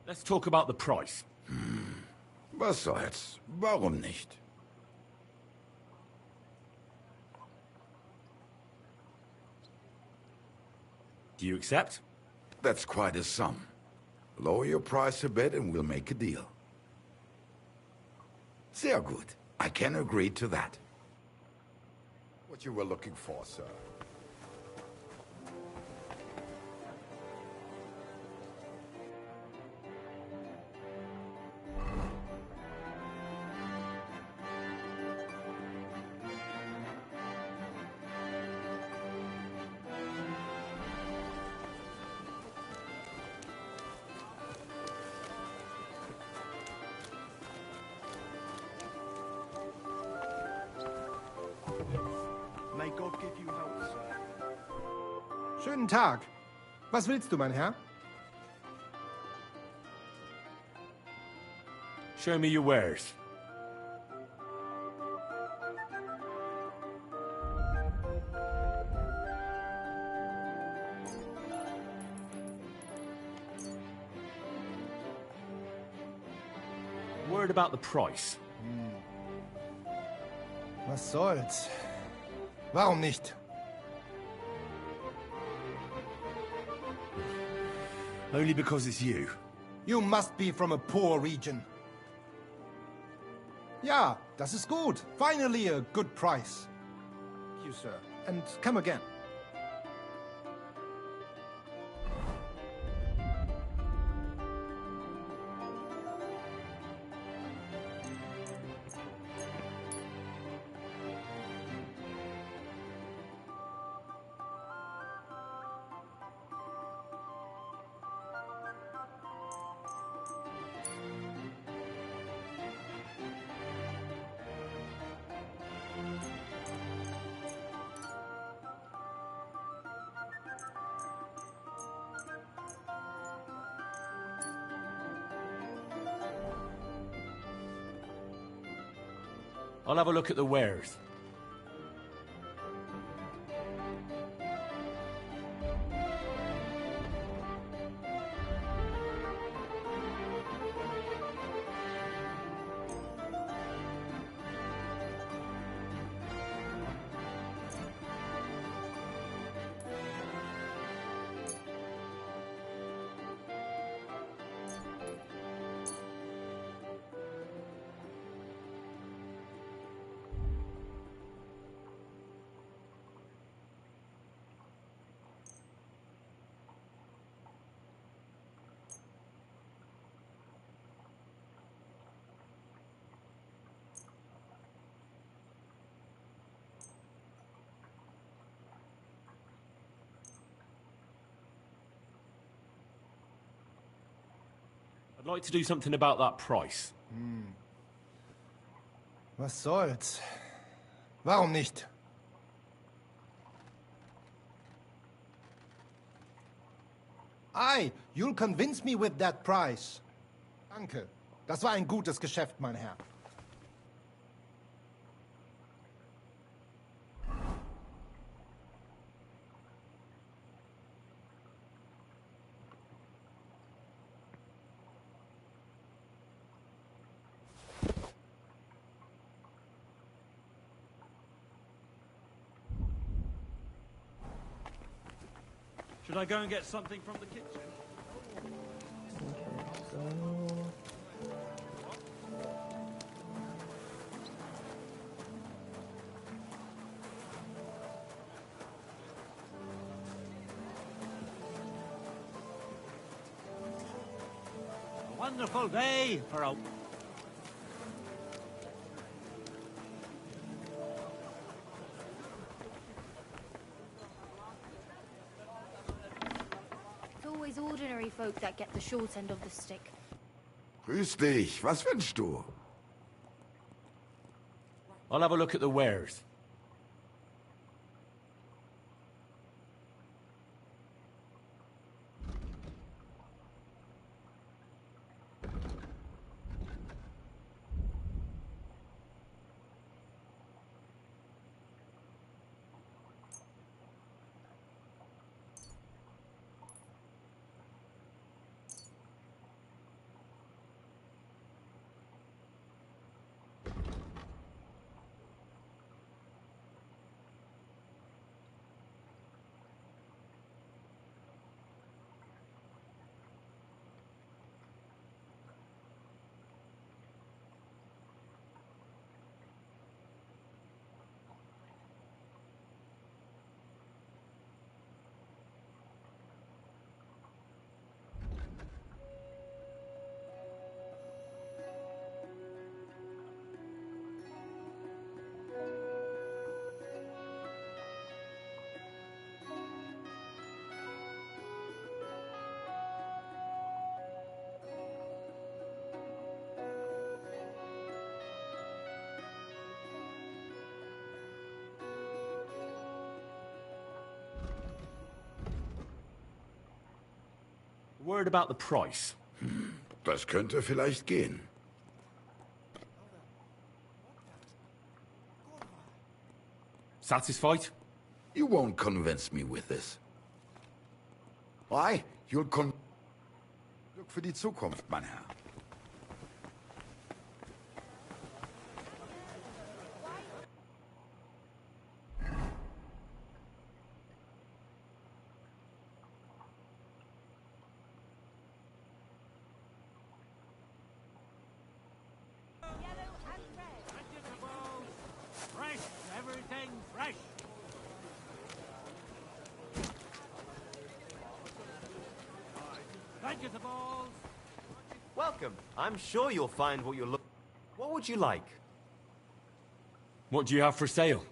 Let's talk about the price. Was soll's? Warum nicht? Do you accept? That's quite a sum. Lower your price a bit and we'll make a deal. Sehr gut. I can agree to that. What you were looking for, sir? May God give you help, sir. Schönen Tag. Was willst du, mein Herr? Show me your wares. Word about the price. Was soll's? Warum nicht? Only because it's you. You must be from a poor region. Ja, das ist gut. Finally a good price. Thank you, sir. And come again. I'll have a look at the wares. I'd like to do something about that price. Was soll's? Warum nicht? Aye, you'll convince me with that price. Danke. Das war ein gutes Geschäft, mein Herr. Should I go and get something from the kitchen? A wonderful day for a... It's always ordinary folk that get the short end of the stick. Grüß dich. Was wünschst du? I'll have a look at the wares. Word about the price. Das könnte vielleicht gehen. Satisfied? You won't convince me with this. Why? You'll Glück für die Zukunft, mein Herr. Fresh. Thank you, the balls. Welcome. I'm sure you'll find what you're looking. What would you like? What do you have for sale?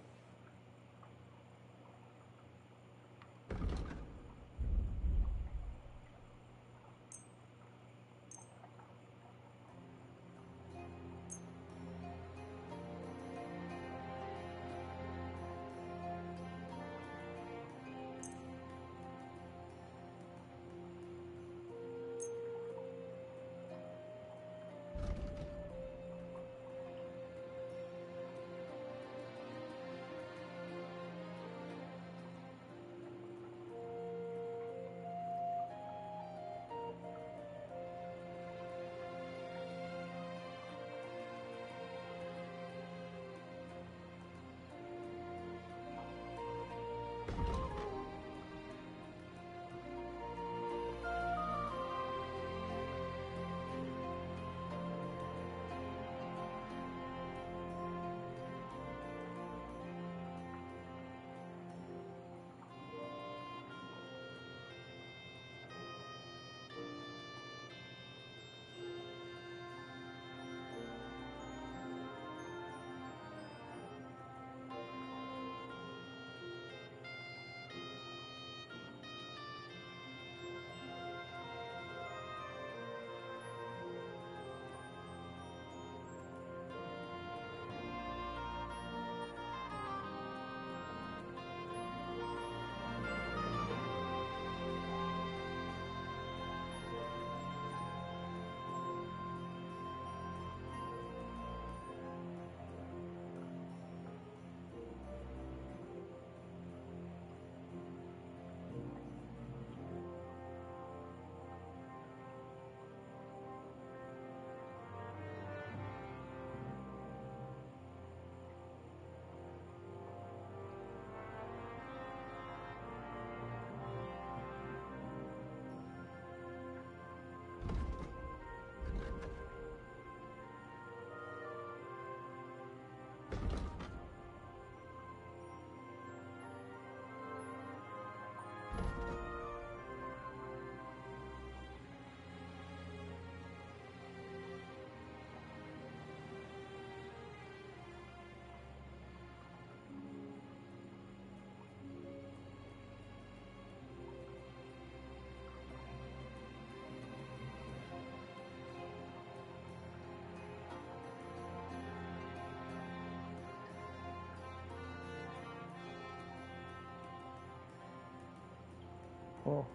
Oh.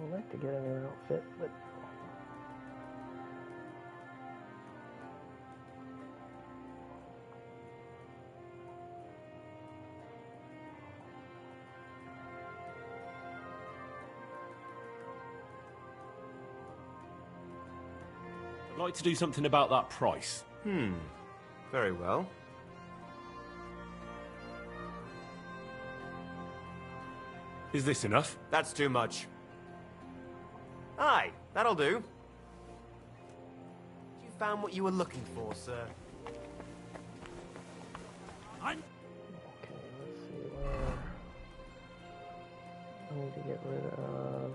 I'd like to get a new outfit, but I'd like to do something about that price. Very well. Is this enough? That's too much. Aye, that'll do. You found what you were looking for, sir. okay, let's see where I need to get rid of.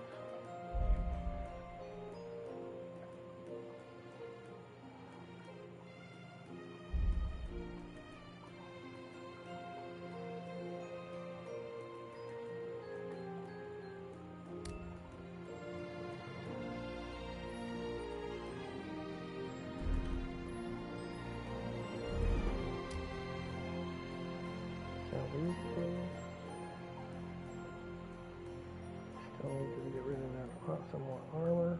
Still need to get rid of that, some more armor.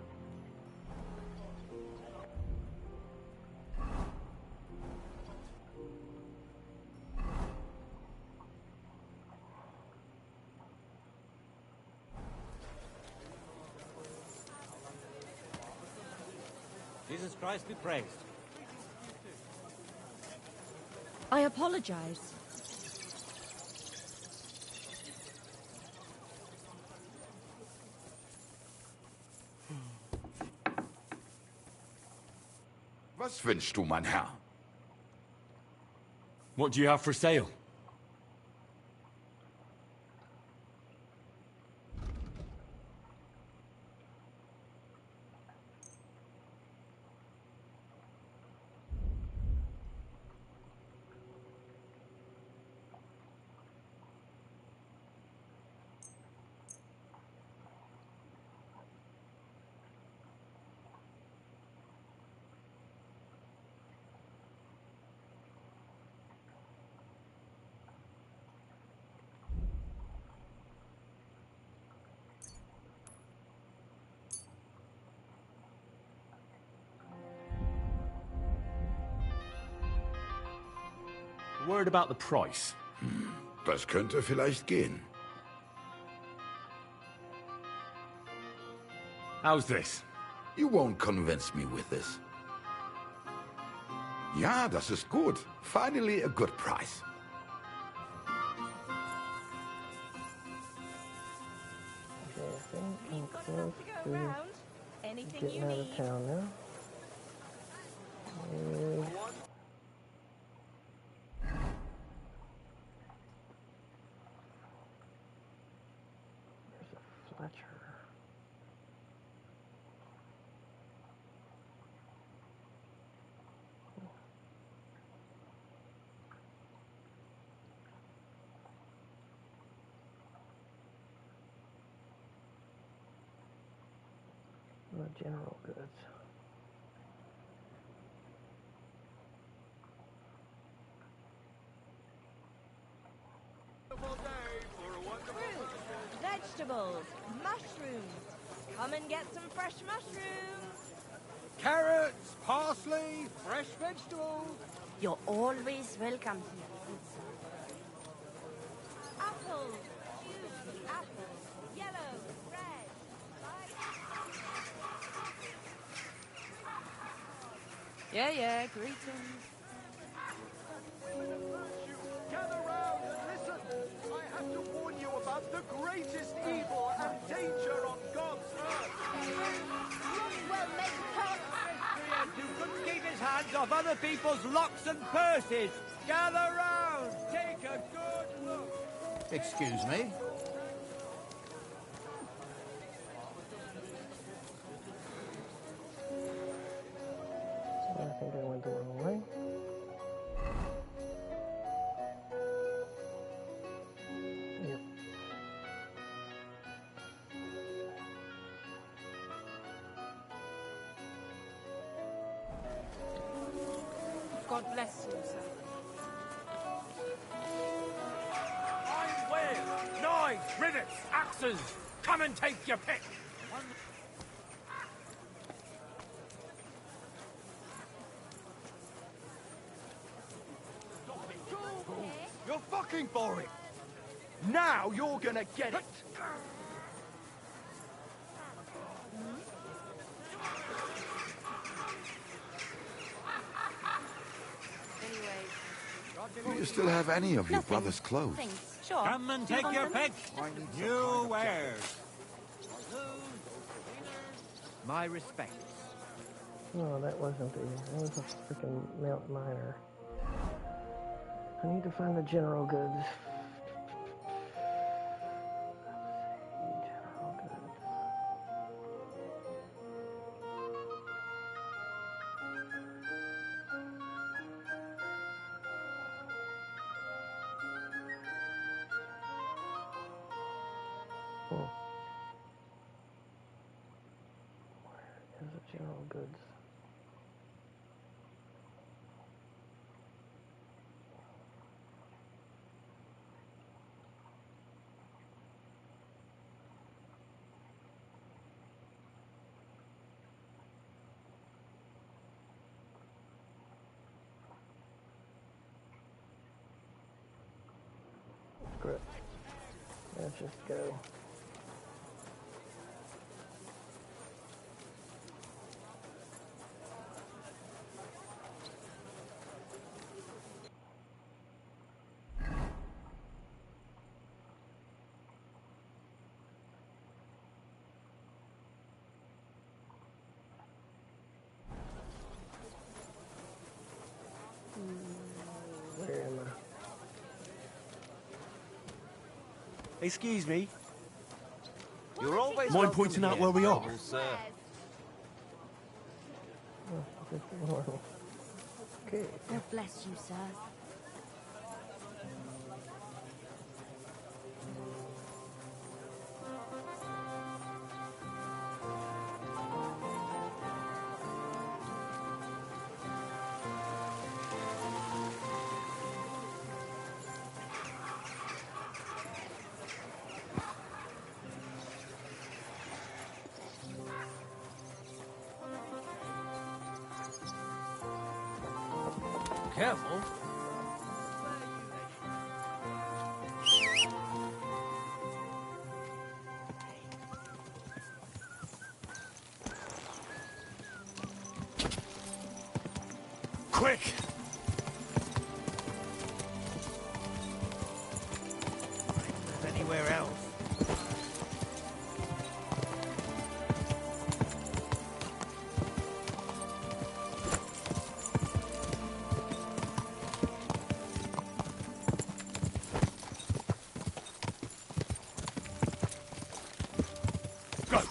Jesus Christ be praised. I apologize. Was wünschst du, mein Herr? What do you have for sale? Word about the price. Das könnte vielleicht gehen. How's this? You won't convince me with this. Ja, das ist gut. Finally a good price. Okay, I think I'm close to getting out of town now. There's a Fletcher. The general goods. Vegetables, mushrooms. Come and get some fresh mushrooms. Carrots, parsley, fresh vegetables. You're always welcome here. Apples, juicy apples, yellow, red, Yeah, greetings. Gather round and listen. I have to warn you about the greatest evil and danger on God's earth. Well, make Who couldn't keep his hands off other people's locks and purses. Gather round. Take a good look. Excuse me? I think I went the wrong way. Yep. God bless you, sir. Iron wheel, knives, rivets, axes. Come and take your pick. You're fucking for it. Now you're gonna get it. Do you still have any of your brother's clothes? Sure. Come and take your pick. New wares. My respects. No, that wasn't the. That was a freaking Mount Minor. I need to find the general goods. General goods. Where is the general goods? Screw it. Let's just go. Where am I? Excuse me. You're always Mind welcome pointing out here, where we are? noble sir. Okay. God bless you, sir. Careful. Quick! Anywhere else? Go!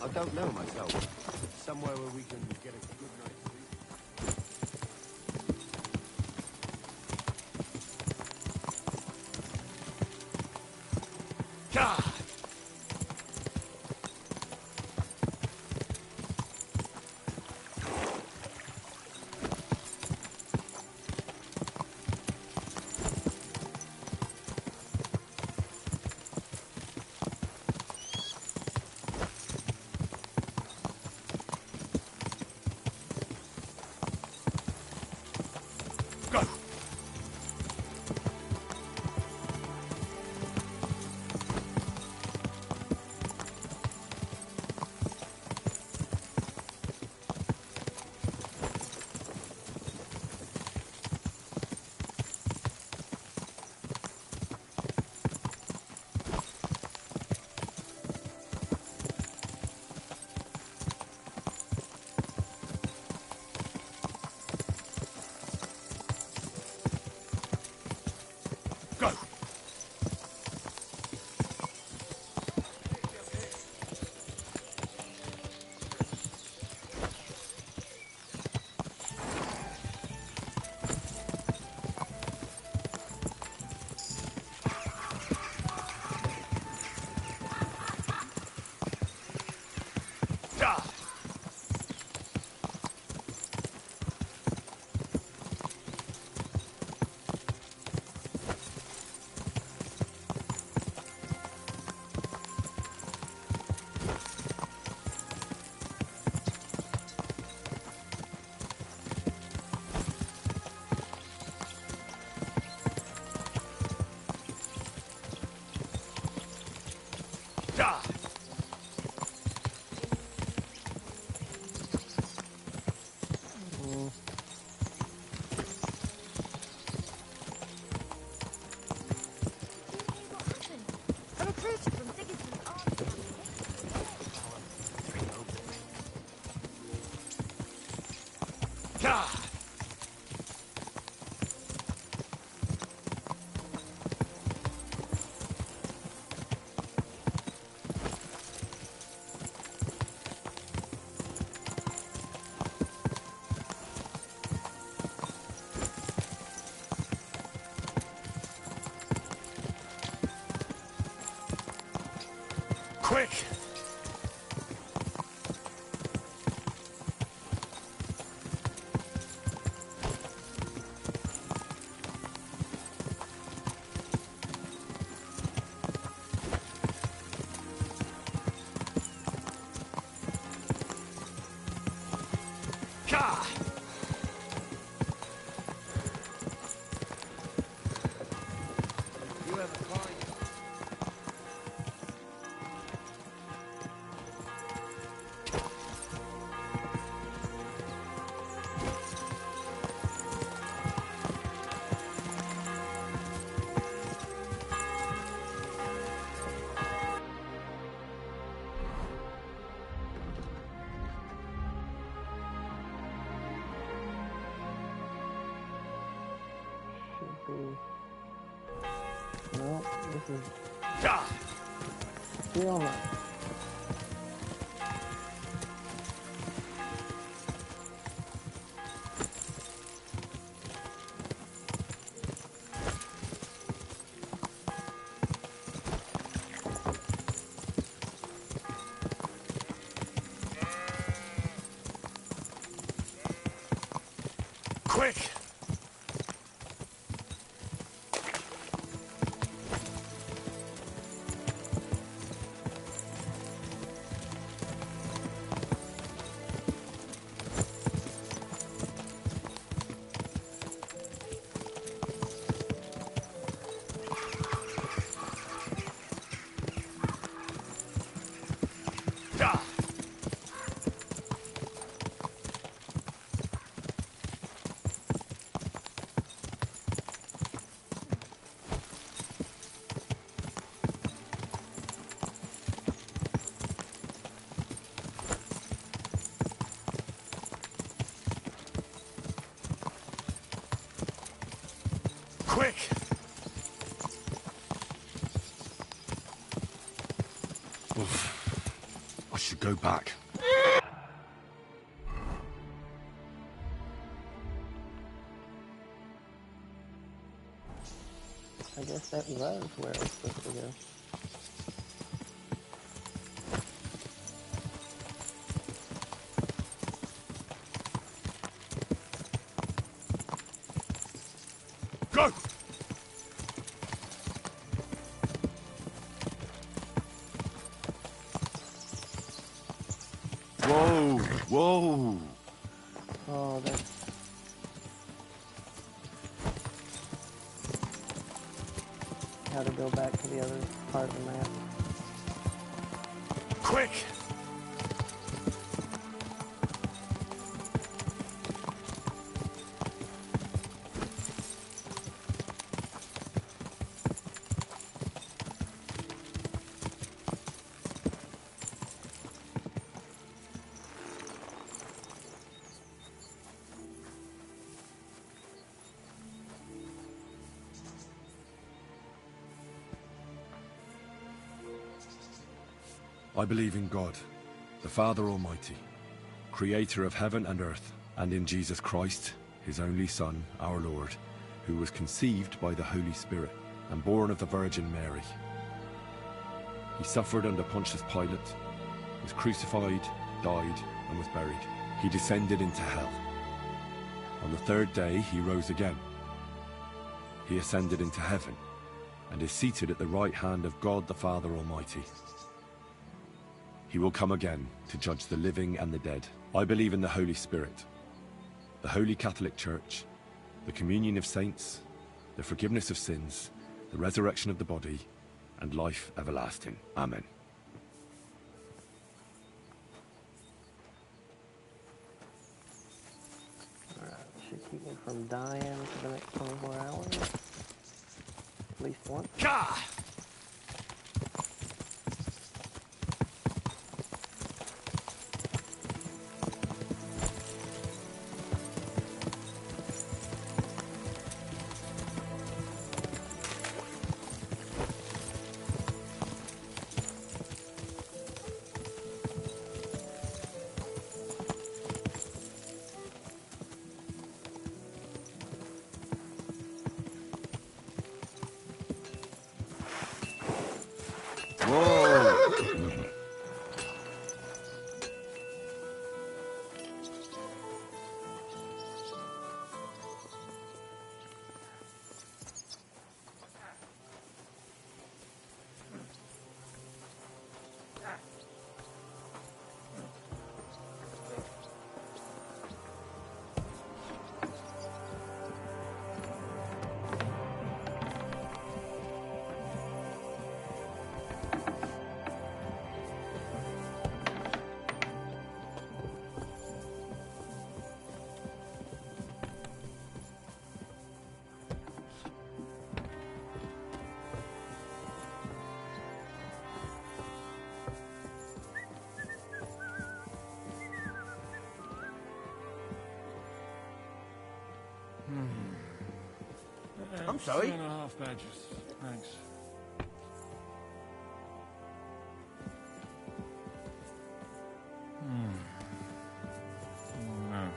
I don't know myself. Somewhere where we can get a good night's sleep. God! Go! Go! Ah! Ah! A recruiter from Sigismund's army. God! Quick! Gah! You have a fine. Should be. No, this is. Still not. Quick! Quick! Oof. I should go back. I guess that was where I was supposed to go. Go! Whoa! Whoa! Oh, that's... How to go back to the other part of the map. Quick! I believe in God, the Father Almighty, creator of heaven and earth, and in Jesus Christ, his only Son, our Lord, who was conceived by the Holy Spirit and born of the Virgin Mary. He suffered under Pontius Pilate, was crucified, died, and was buried. He descended into hell. On the third day, he rose again. He ascended into heaven and is seated at the right hand of God the Father Almighty. He will come again to judge the living and the dead. I believe in the Holy Spirit, the Holy Catholic Church, the communion of saints, the forgiveness of sins, the resurrection of the body, and life everlasting. Amen. Alright, should keep me from dying for the next 24 hours. At least once. Gah! I'm sorry. 2.5 badges. Thanks. Oh, no.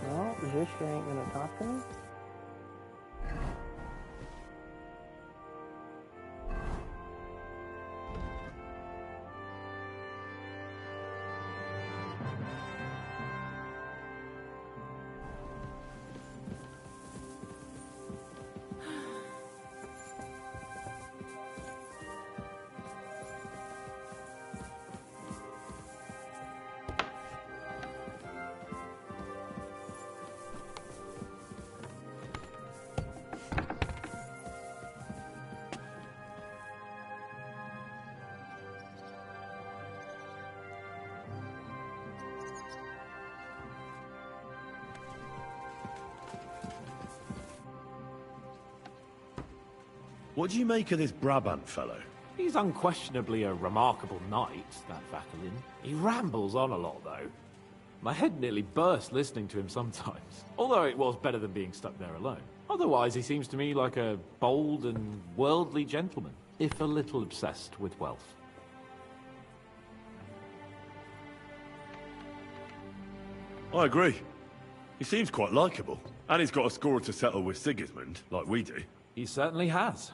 Well, Zishka ain't gonna talk to me. What do you make of this Brabant fellow? He's unquestionably a remarkable knight, that Vakelin. He rambles on a lot, though. My head nearly burst listening to him sometimes, although it was better than being stuck there alone. Otherwise, he seems to me like a bold and worldly gentleman, if a little obsessed with wealth. I agree. He seems quite likeable. And he's got a score to settle with Sigismund, like we do. He certainly has.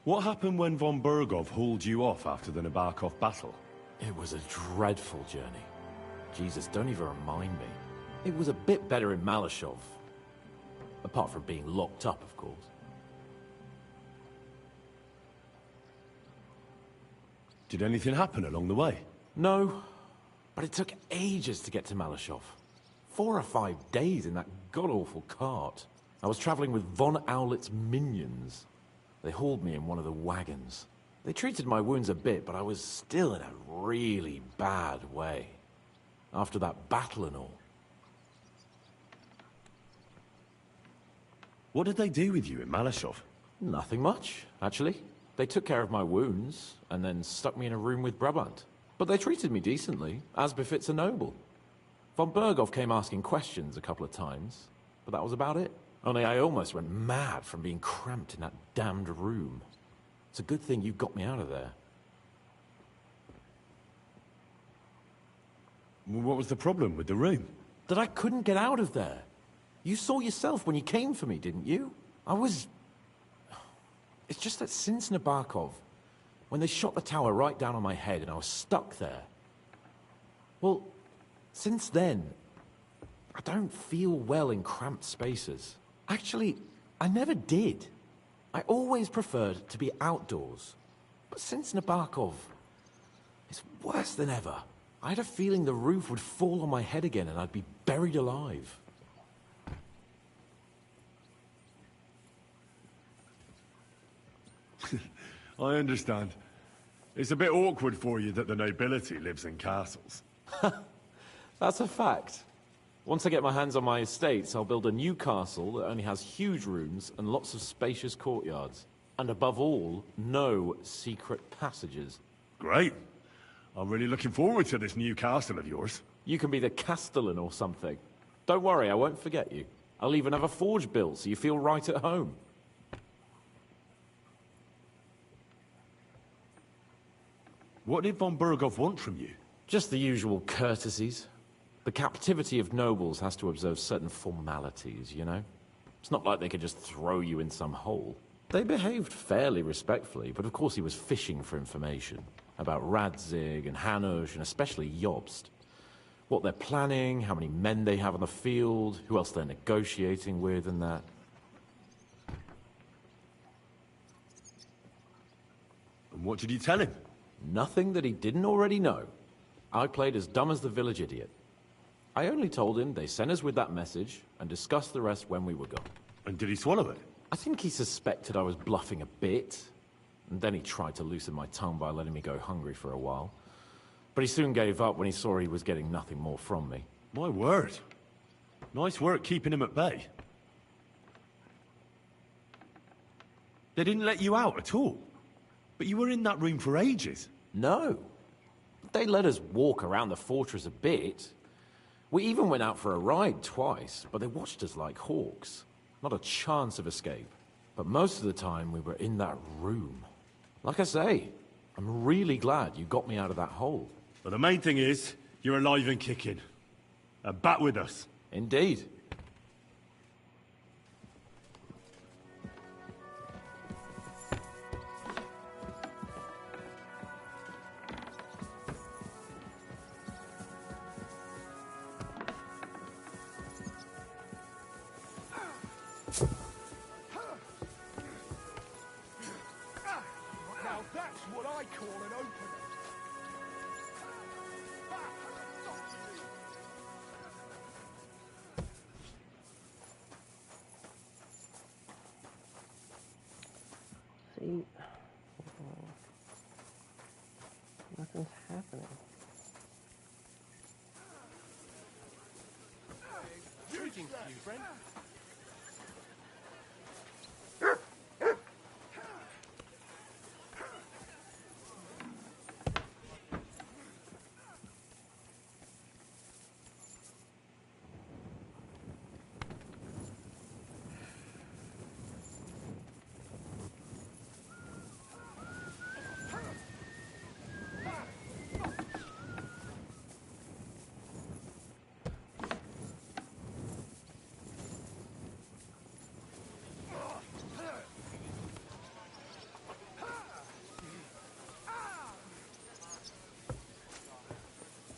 What happened when von Bergov hauled you off after the Nabokov battle? It was a dreadful journey. Jesus, don't even remind me. It was a bit better in Malashov. Apart from being locked up, of course. Did anything happen along the way? No, but it took ages to get to Malashov. 4 or 5 days in that god-awful cart. I was traveling with von Owlet's minions. They hauled me in one of the wagons. They treated my wounds a bit, but I was still in a really bad way. After that battle and all. What did they do with you in Malashov? Nothing much, actually. They took care of my wounds, and then stuck me in a room with Brabant. But they treated me decently, as befits a noble. Von Bergov came asking questions a couple of times, but that was about it. Only I almost went mad from being cramped in that damned room. It's a good thing you got me out of there. What was the problem with the room? That I couldn't get out of there. You saw yourself when you came for me, didn't you? It's just that since Nabokov, when they shot the tower right down on my head and I was stuck there. Well, since then, I don't feel well in cramped spaces. Actually, I never did. I always preferred to be outdoors. But since Nabokov, it's worse than ever. I had a feeling the roof would fall on my head again and I'd be buried alive. I understand. It's a bit awkward for you that the nobility lives in castles. That's a fact. Once I get my hands on my estates, I'll build a new castle that only has huge rooms and lots of spacious courtyards. And above all, no secret passages. Great. I'm really looking forward to this new castle of yours. You can be the castellan or something. Don't worry, I won't forget you. I'll even have a forge built so you feel right at home. What did von Bergov want from you? Just the usual courtesies. The captivity of nobles has to observe certain formalities, you know? It's not like they could just throw you in some hole. They behaved fairly respectfully, but of course he was fishing for information. About Radzig and Hanush, and especially Jobst. What they're planning, how many men they have on the field, who else they're negotiating with and that. And what did you tell him? Nothing that he didn't already know. I played as dumb as the village idiot. I only told him they sent us with that message and discussed the rest when we were gone. And did he swallow it? I think he suspected I was bluffing a bit. And then he tried to loosen my tongue by letting me go hungry for a while. But he soon gave up when he saw he was getting nothing more from me. My word. Nice work keeping him at bay. They didn't let you out at all? But you were in that room for ages. No. They let us walk around the fortress a bit. We even went out for a ride twice, but they watched us like hawks. Not a chance of escape. But most of the time we were in that room. Like I say, I'm really glad you got me out of that hole. But the main thing is, you're alive and kicking. And back with us. Indeed. Now that's what I call an opener. See, nothing's happening. Greetings to you, friend.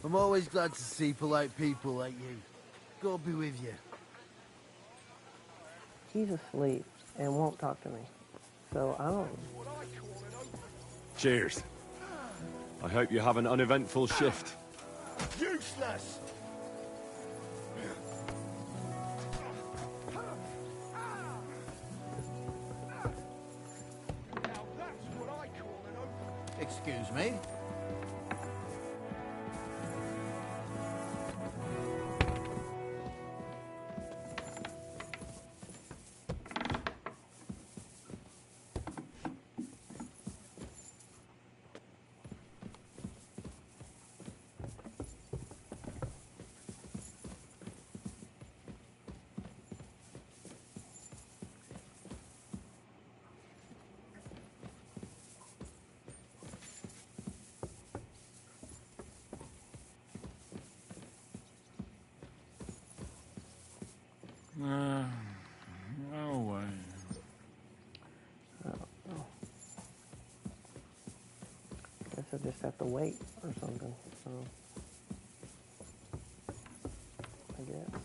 I'm always glad to see polite people like you. God be with you. He's asleep and won't talk to me. So I don't... Cheers. I hope you have an uneventful shift. Useless! Now that's what I call an opener. Excuse me? No way. Guess I just have to wait or something. So I guess.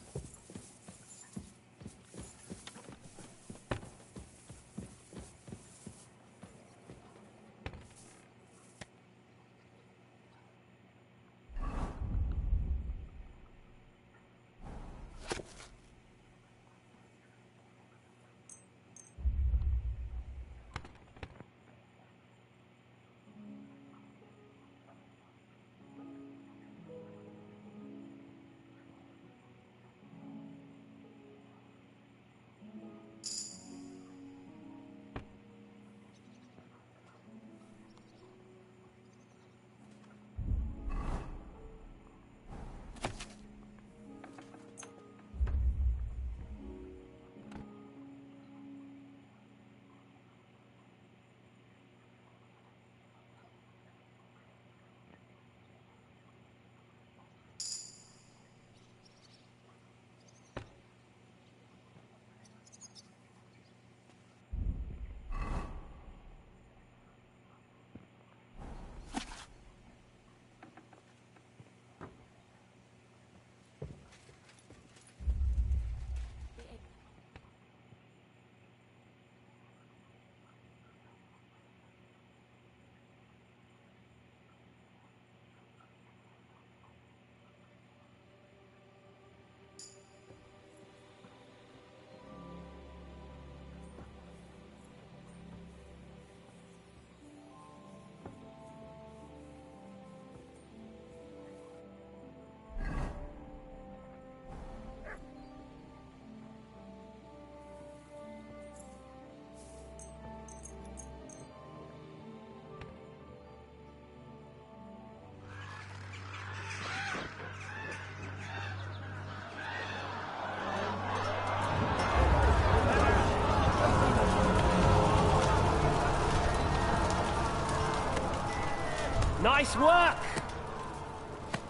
Nice work!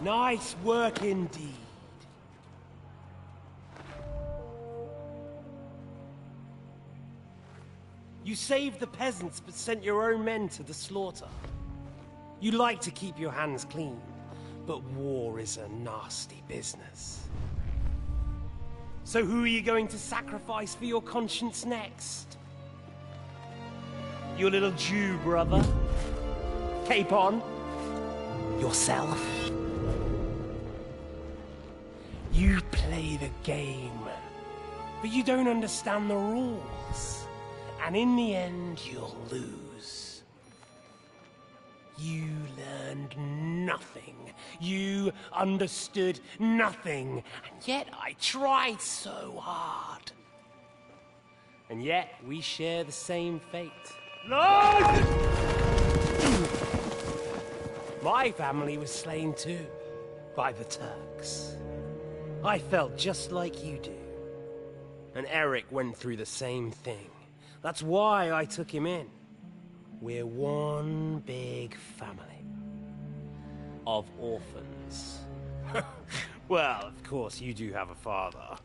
Nice work indeed. You saved the peasants, but sent your own men to the slaughter. You like to keep your hands clean, but war is a nasty business. So who are you going to sacrifice for your conscience next? Your little Jew brother? Cape on? Yourself? You play the game, but you don't understand the rules. And in the end, you'll lose. You learned nothing. You understood nothing. And yet I tried so hard. And yet we share the same fate. Lord! My family was slain too, by the Turks. I felt just like you do. And Eric went through the same thing. That's why I took him in. We're one big family. Of orphans. Well, of course, you do have a father.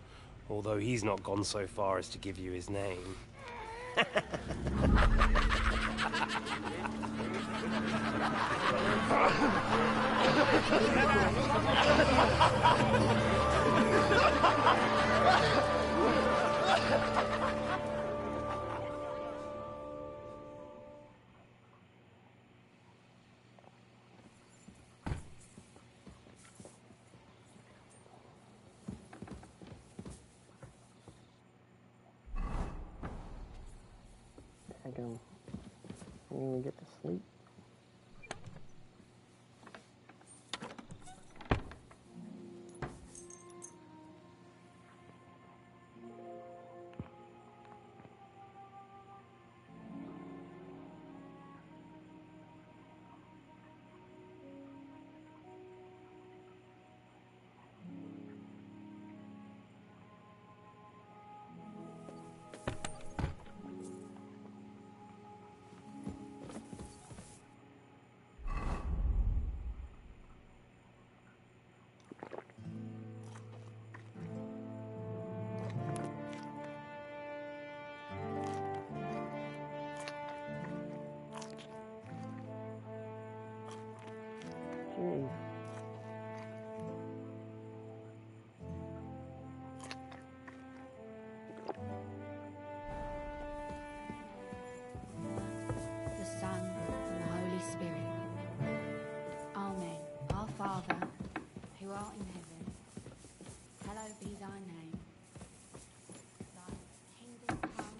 Although he's not gone so far as to give you his name. I can really get to sleep. Jeez. The Son and the Holy Spirit. Amen. Our Father, who art in heaven, hallowed be thy name. Thy kingdom come,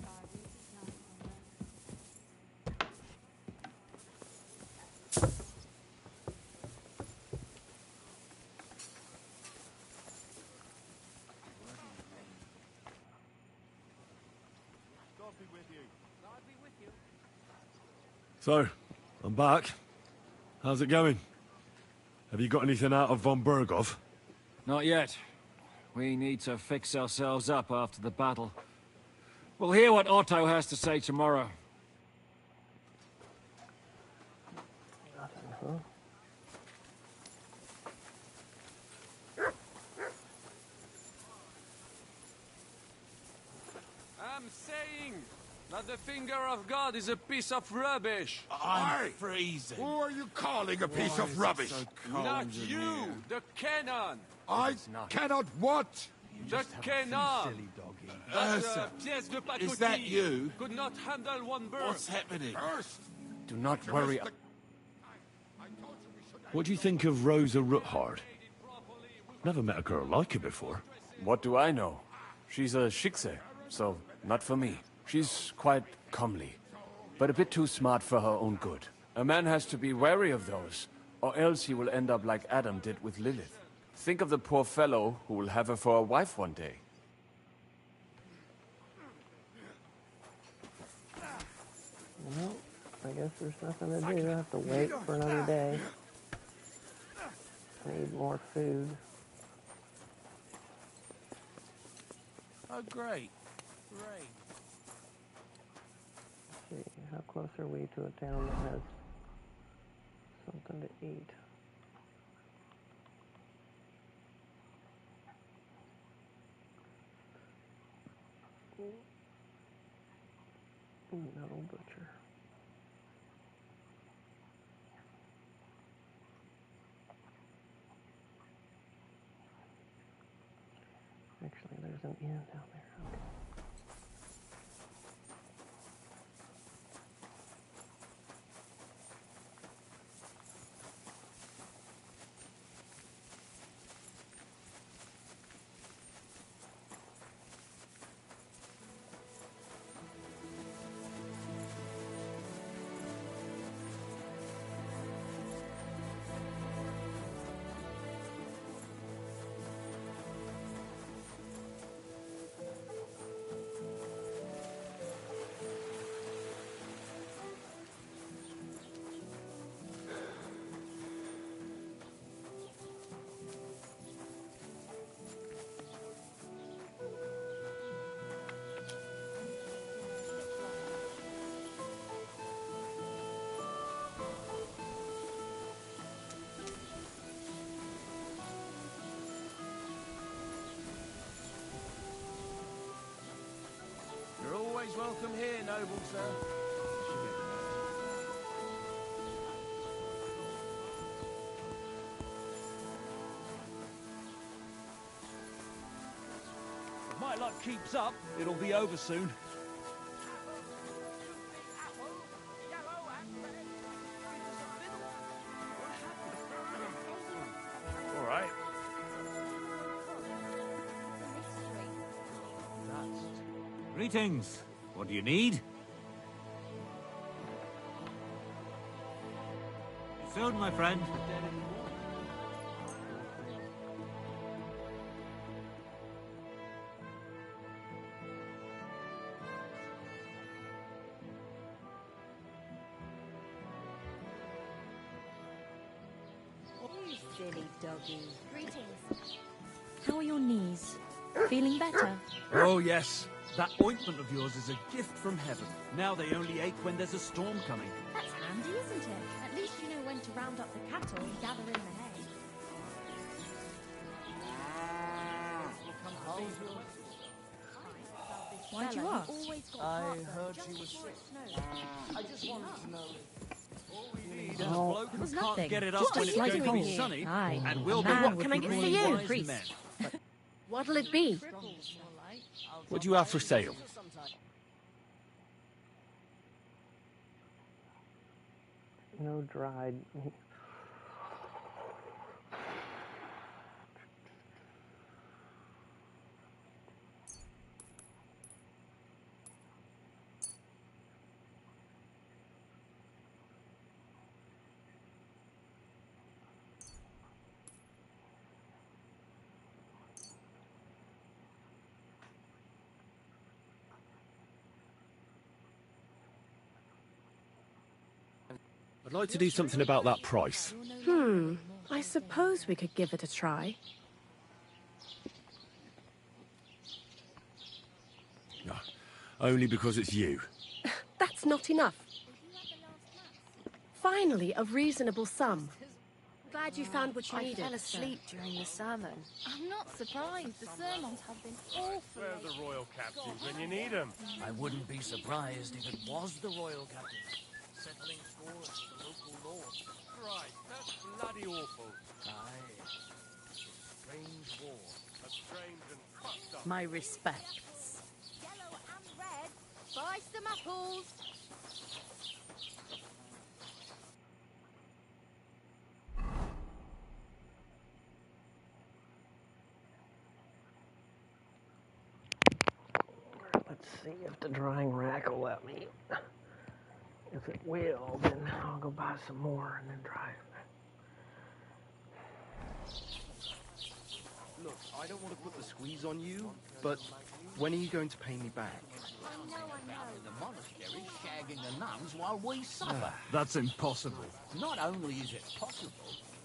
thy will be done on earth. So, I'm back. How's it going? Have you got anything out of von Bergov? Not yet. We need to fix ourselves up after the battle. We'll hear what Otto has to say tomorrow. I'm saying that the finger of God is a piece of rubbish. I'm freezing. Who are you calling a piece of rubbish? Not you, the cannon. I cannot what? The cannon. Pièce de pacotille is that you? Could not handle one bird. What's happening? Do not worry. What do you think of Rosa Ruthard? Never met a girl like her before. What do I know? She's a Schickse, so not for me. She's quite comely, but a bit too smart for her own good. A man has to be wary of those, or else he will end up like Adam did with Lilith. Think of the poor fellow who will have her for a wife one day. Well, I guess there's nothing to do. I have to wait for another day. I need more food. Oh, great. Great. Let's see, how close are we to a town that has Something to eat. Metal butcher. Actually, there's an inn down there. Okay. You're always welcome here, noble sir. If my luck keeps up, it'll be over soon. All right. Greetings. What do you need? Filled, my friend. You silly doggy. Greetings. How are your knees? Feeling better? Oh, yes. That ointment of yours is a gift from heaven. Now they only ache when there's a storm coming. That's handy, isn't it? At least you know when to round up the cattle and gather in the hay. Why'd you ask? I heard she was sick. I just wanted to know. Bloke who can't nothing. get it up Just when a it's slight going to be cold. sunny, Aye. and will be Man what with can I the get for really you, wise priest? men. What'll it be? What do you have for sale? No dried. I'd like to do something about that price. I suppose we could give it a try. No, only because it's you. That's not enough. Finally, a reasonable sum. Glad you found what you needed. I fell asleep during the sermon. I'm not surprised. The sermons have been awful. Where's the royal captives when you need them? I wouldn't be surprised if it was the royal captain. Settling scores with the local lords. Right, that's bloody awful. Aye. Strange war. A strange and fucked up. My respects. Yellow and red. Buy some apples. Let's see if the drying rack will let me. If it will, then I'll go buy some more and then dry it. Look, I don't want to put the squeeze on you, but when are you going to pay me back? I know. The monastery shagging the nuns while we suffer. That's impossible. Not only is it possible,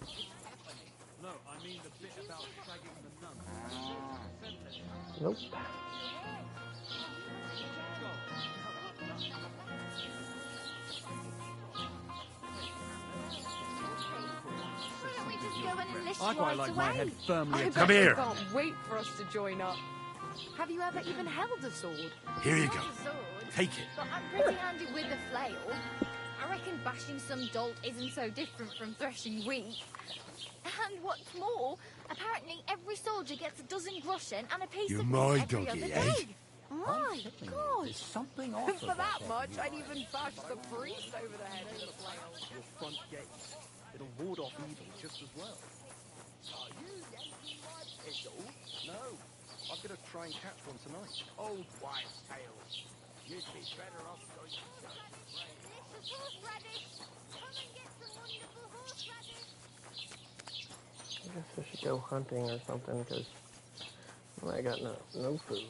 it's happening. No, I mean the bit about shagging the nuns. Nope. I quite like my head firmly I attached. bet Come here. you can't wait for us to join up. Have you ever even held a sword? Here you Not go. a sword, Take it. but I'm pretty handy with a flail. I reckon bashing some dolt isn't so different from threshing wheat. And what's more, apparently every soldier gets a dozen groschen and a piece You're of my meat every doggy, other eh? day. My God! There's something For off that about much, I'd even bash the priest over the head with a flail. Your front gate. It'll ward off evil just as well. Are you yanking my pedal? No, I'm gonna try and catch one tonight. Old wives' tales. You'd be better off going to Delicious horseradish! Come and get some wonderful horseradish! I guess I should go hunting or something, because I got no food.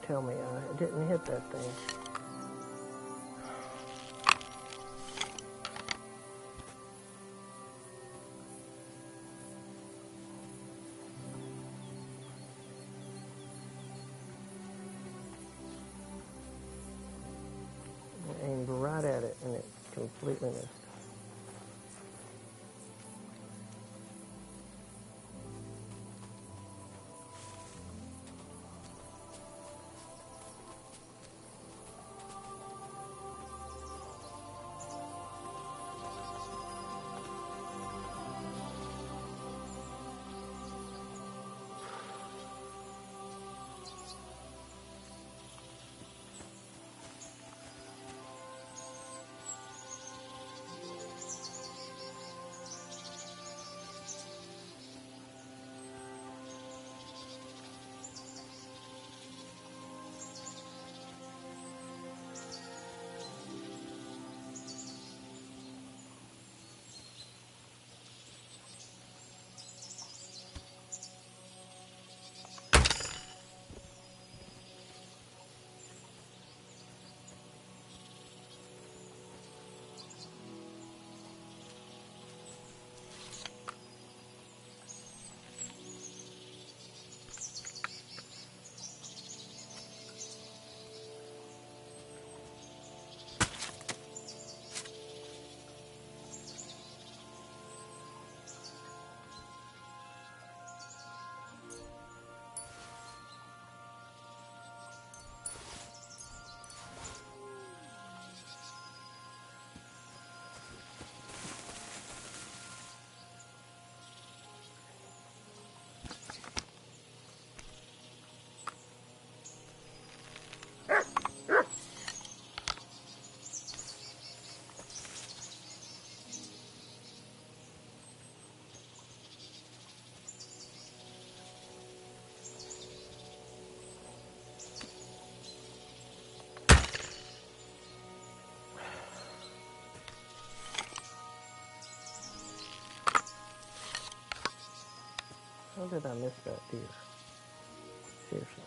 Tell me I didn't hit that thing. I aimed right at it and it completely missed. did I miss that deer? Seriously.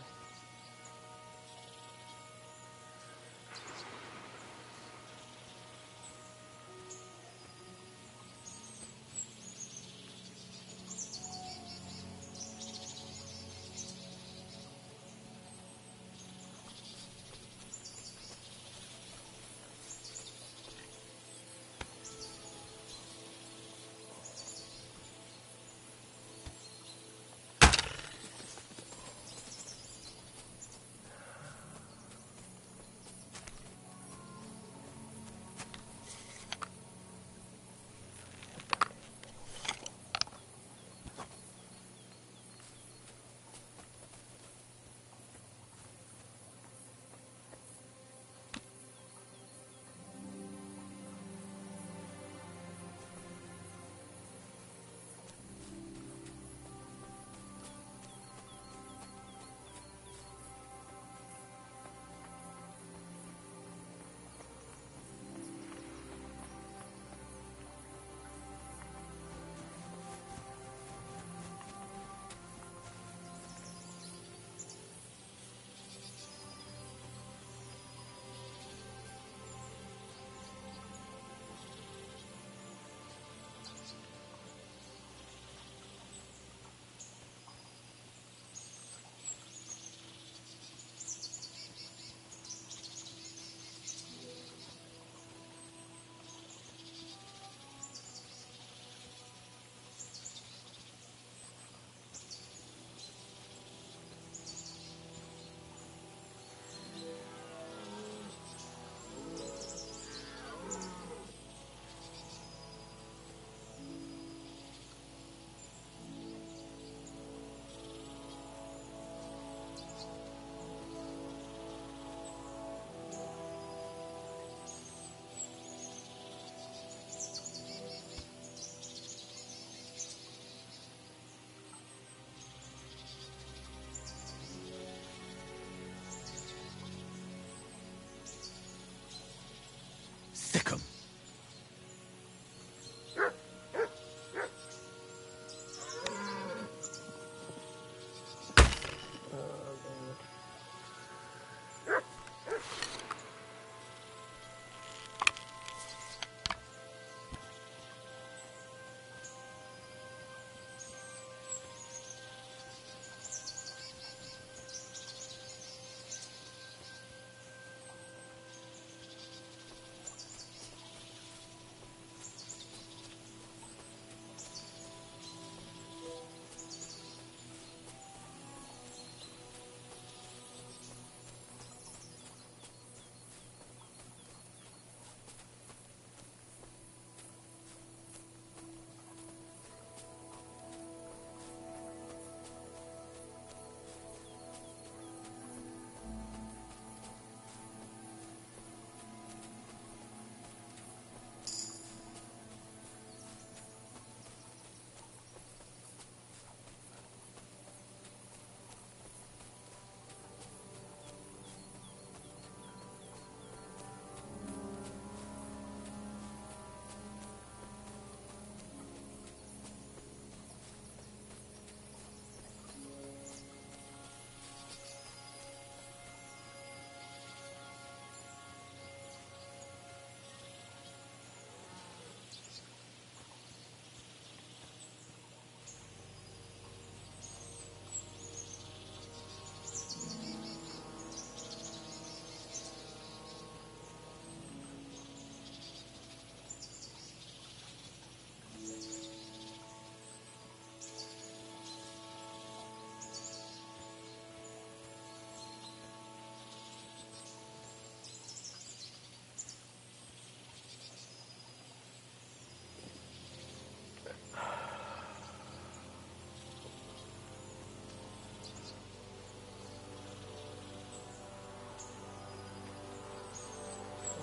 Sick 'em.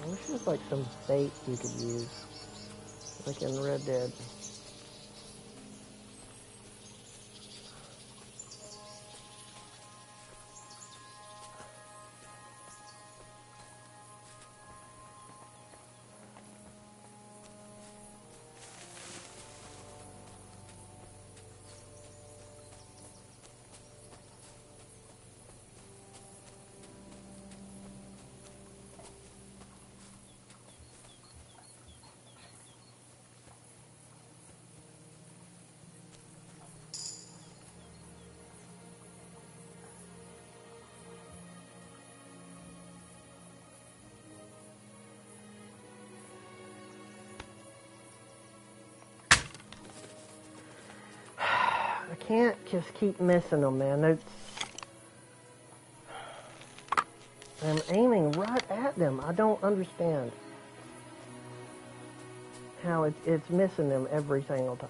I wish there was like some bait you could use, like in Red Dead. can't just keep missing them, man. I'm aiming right at them. I don't understand how it's missing them every single time.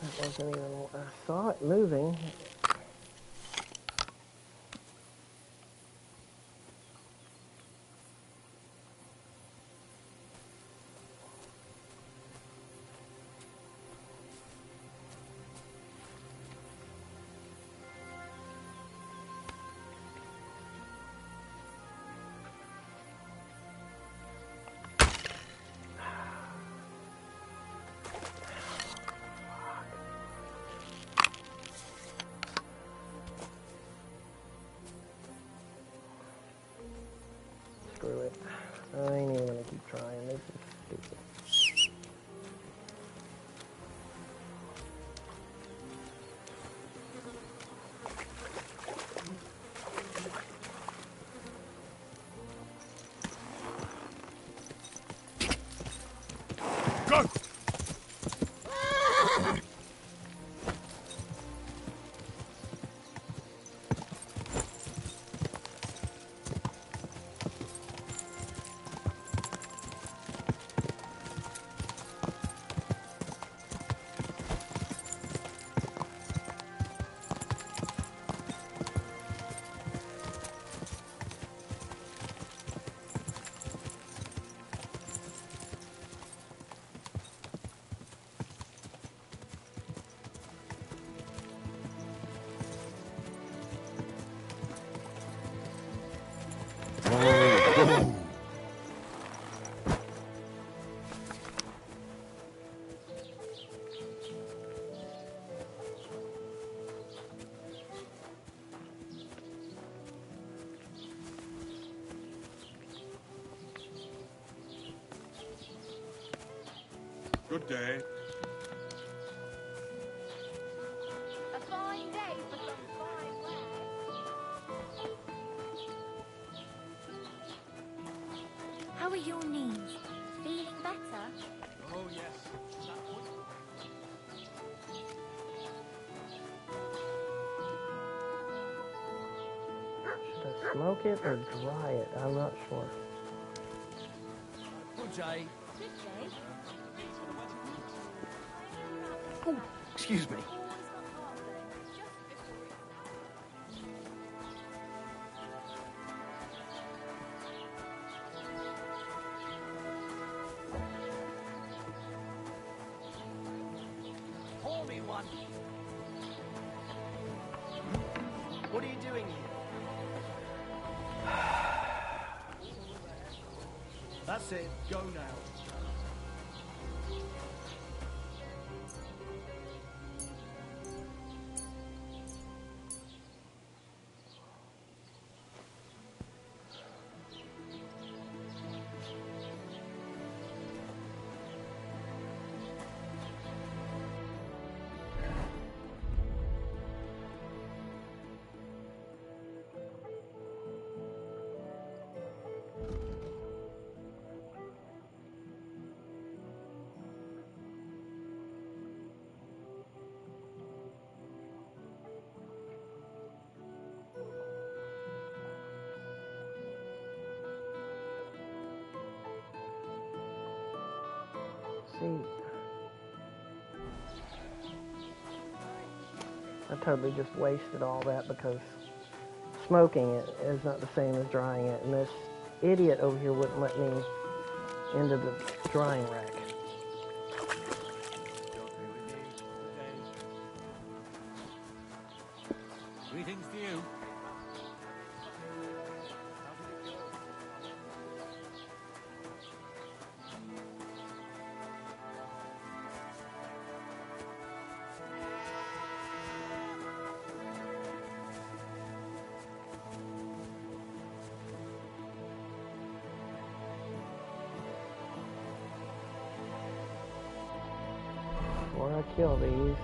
That wasn't even, I saw it moving. Screw it. I ain't even gonna keep trying. This is stupid. Go! Good day. A fine day for some fine weather. How are your knees? Feeling better? Oh, yes. Should I smoke it or dry it? I'm not sure. Good day. Good day. Oh, excuse me. Pour me one. What are you doing here? That's it. Go now. See, I totally just wasted all that because smoking it is not the same as drying it, and this idiot over here wouldn't let me into the drying rack. kill these.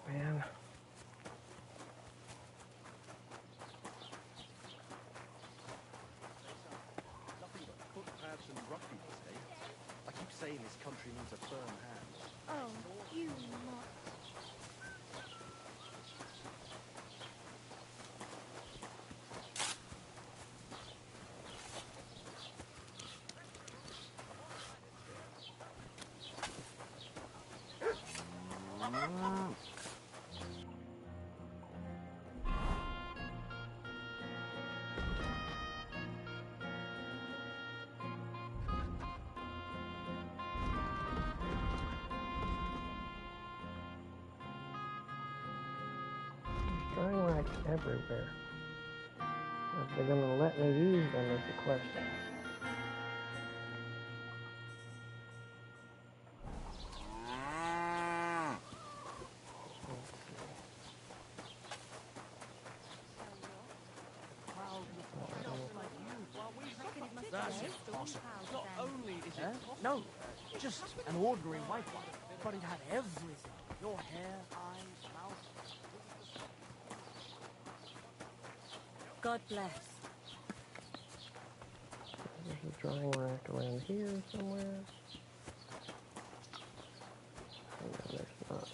Man. Nothing but footpaths and rugby today. I keep saying this country needs a firm hand. Oh, you not. Drying racks everywhere. If they're gonna let me use them is the question. That's impossible. Not only is it no, just an ordinary white one, but it had everything. Your hair, eyes, mouth. God bless. There's a drying rack around here somewhere. Oh, no, there's not.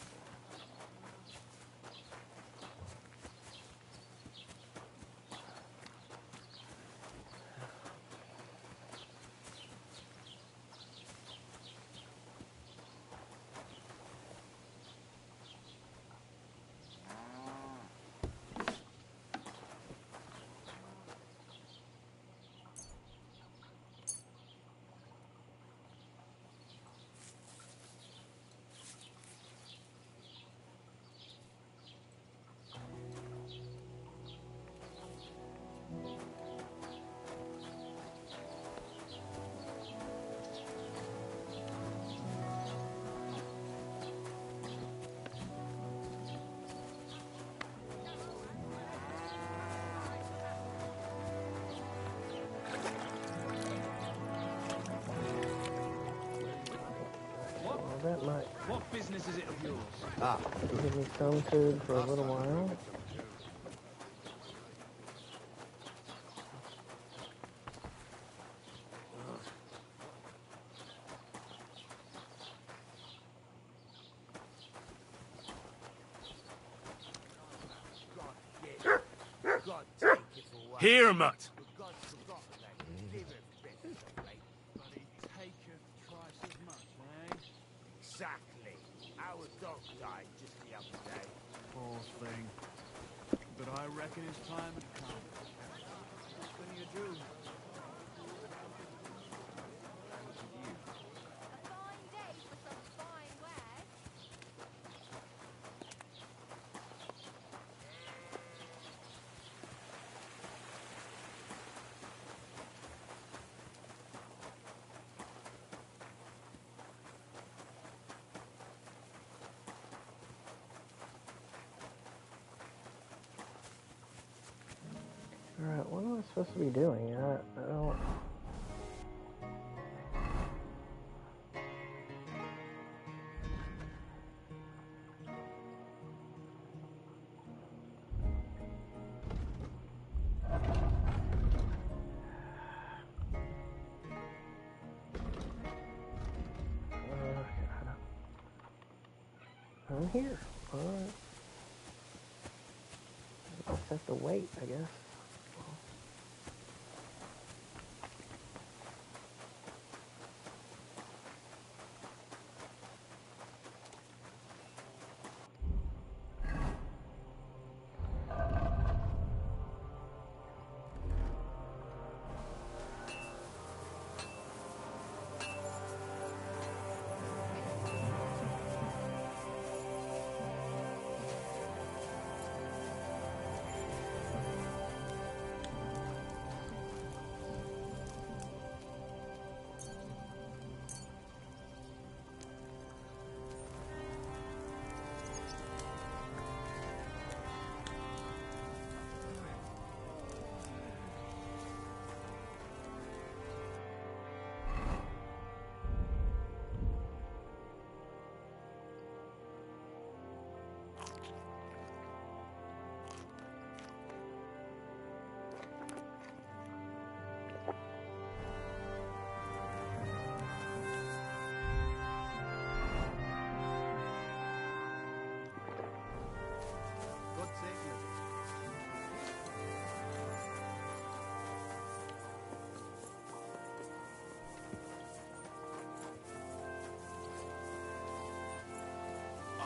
That might What business is it of yours? give me some food for a little while. Here, mutt! Exactly. Our dog died just the other day. Poor thing. But I reckon his time had come. What can you do? Alright, what am I supposed to be doing? I don't... I'm here. Alright. I just have to wait, I guess.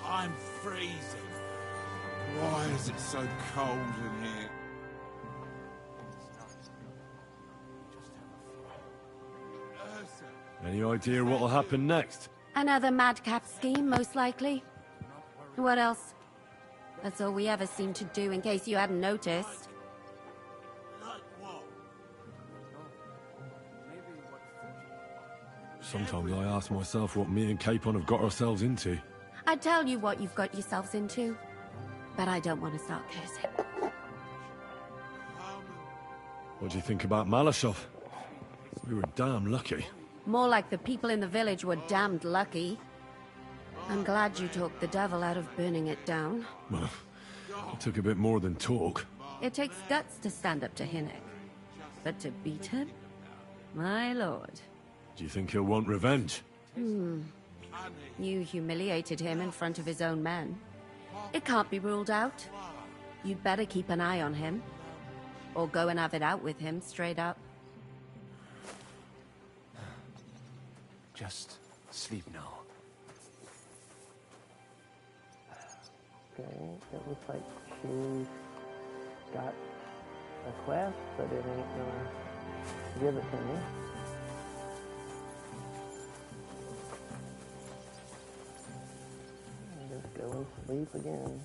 I'm freezing. Why is it so cold in here? Any idea what'll happen next? Another madcap scheme, most likely. What else? That's all we ever seem to do, in case you hadn't noticed. Sometimes I ask myself what me and Capon have got ourselves into. I'd tell you what you've got yourselves into, but I don't want to start cursing. What do you think about Malashov? We were damn lucky. More like the people in the village were damned lucky. I'm glad you talked the devil out of burning it down. Well, it took a bit more than talk. It takes guts to stand up to Hinnick. But to beat him? My lord. Do you think he'll want revenge? You humiliated him in front of his own men. It can't be ruled out. You'd better keep an eye on him. Or go and have it out with him, straight up. Just sleep now. Okay, it looks like she's got a quest, but it ain't gonna give it to me. Just go and sleep again.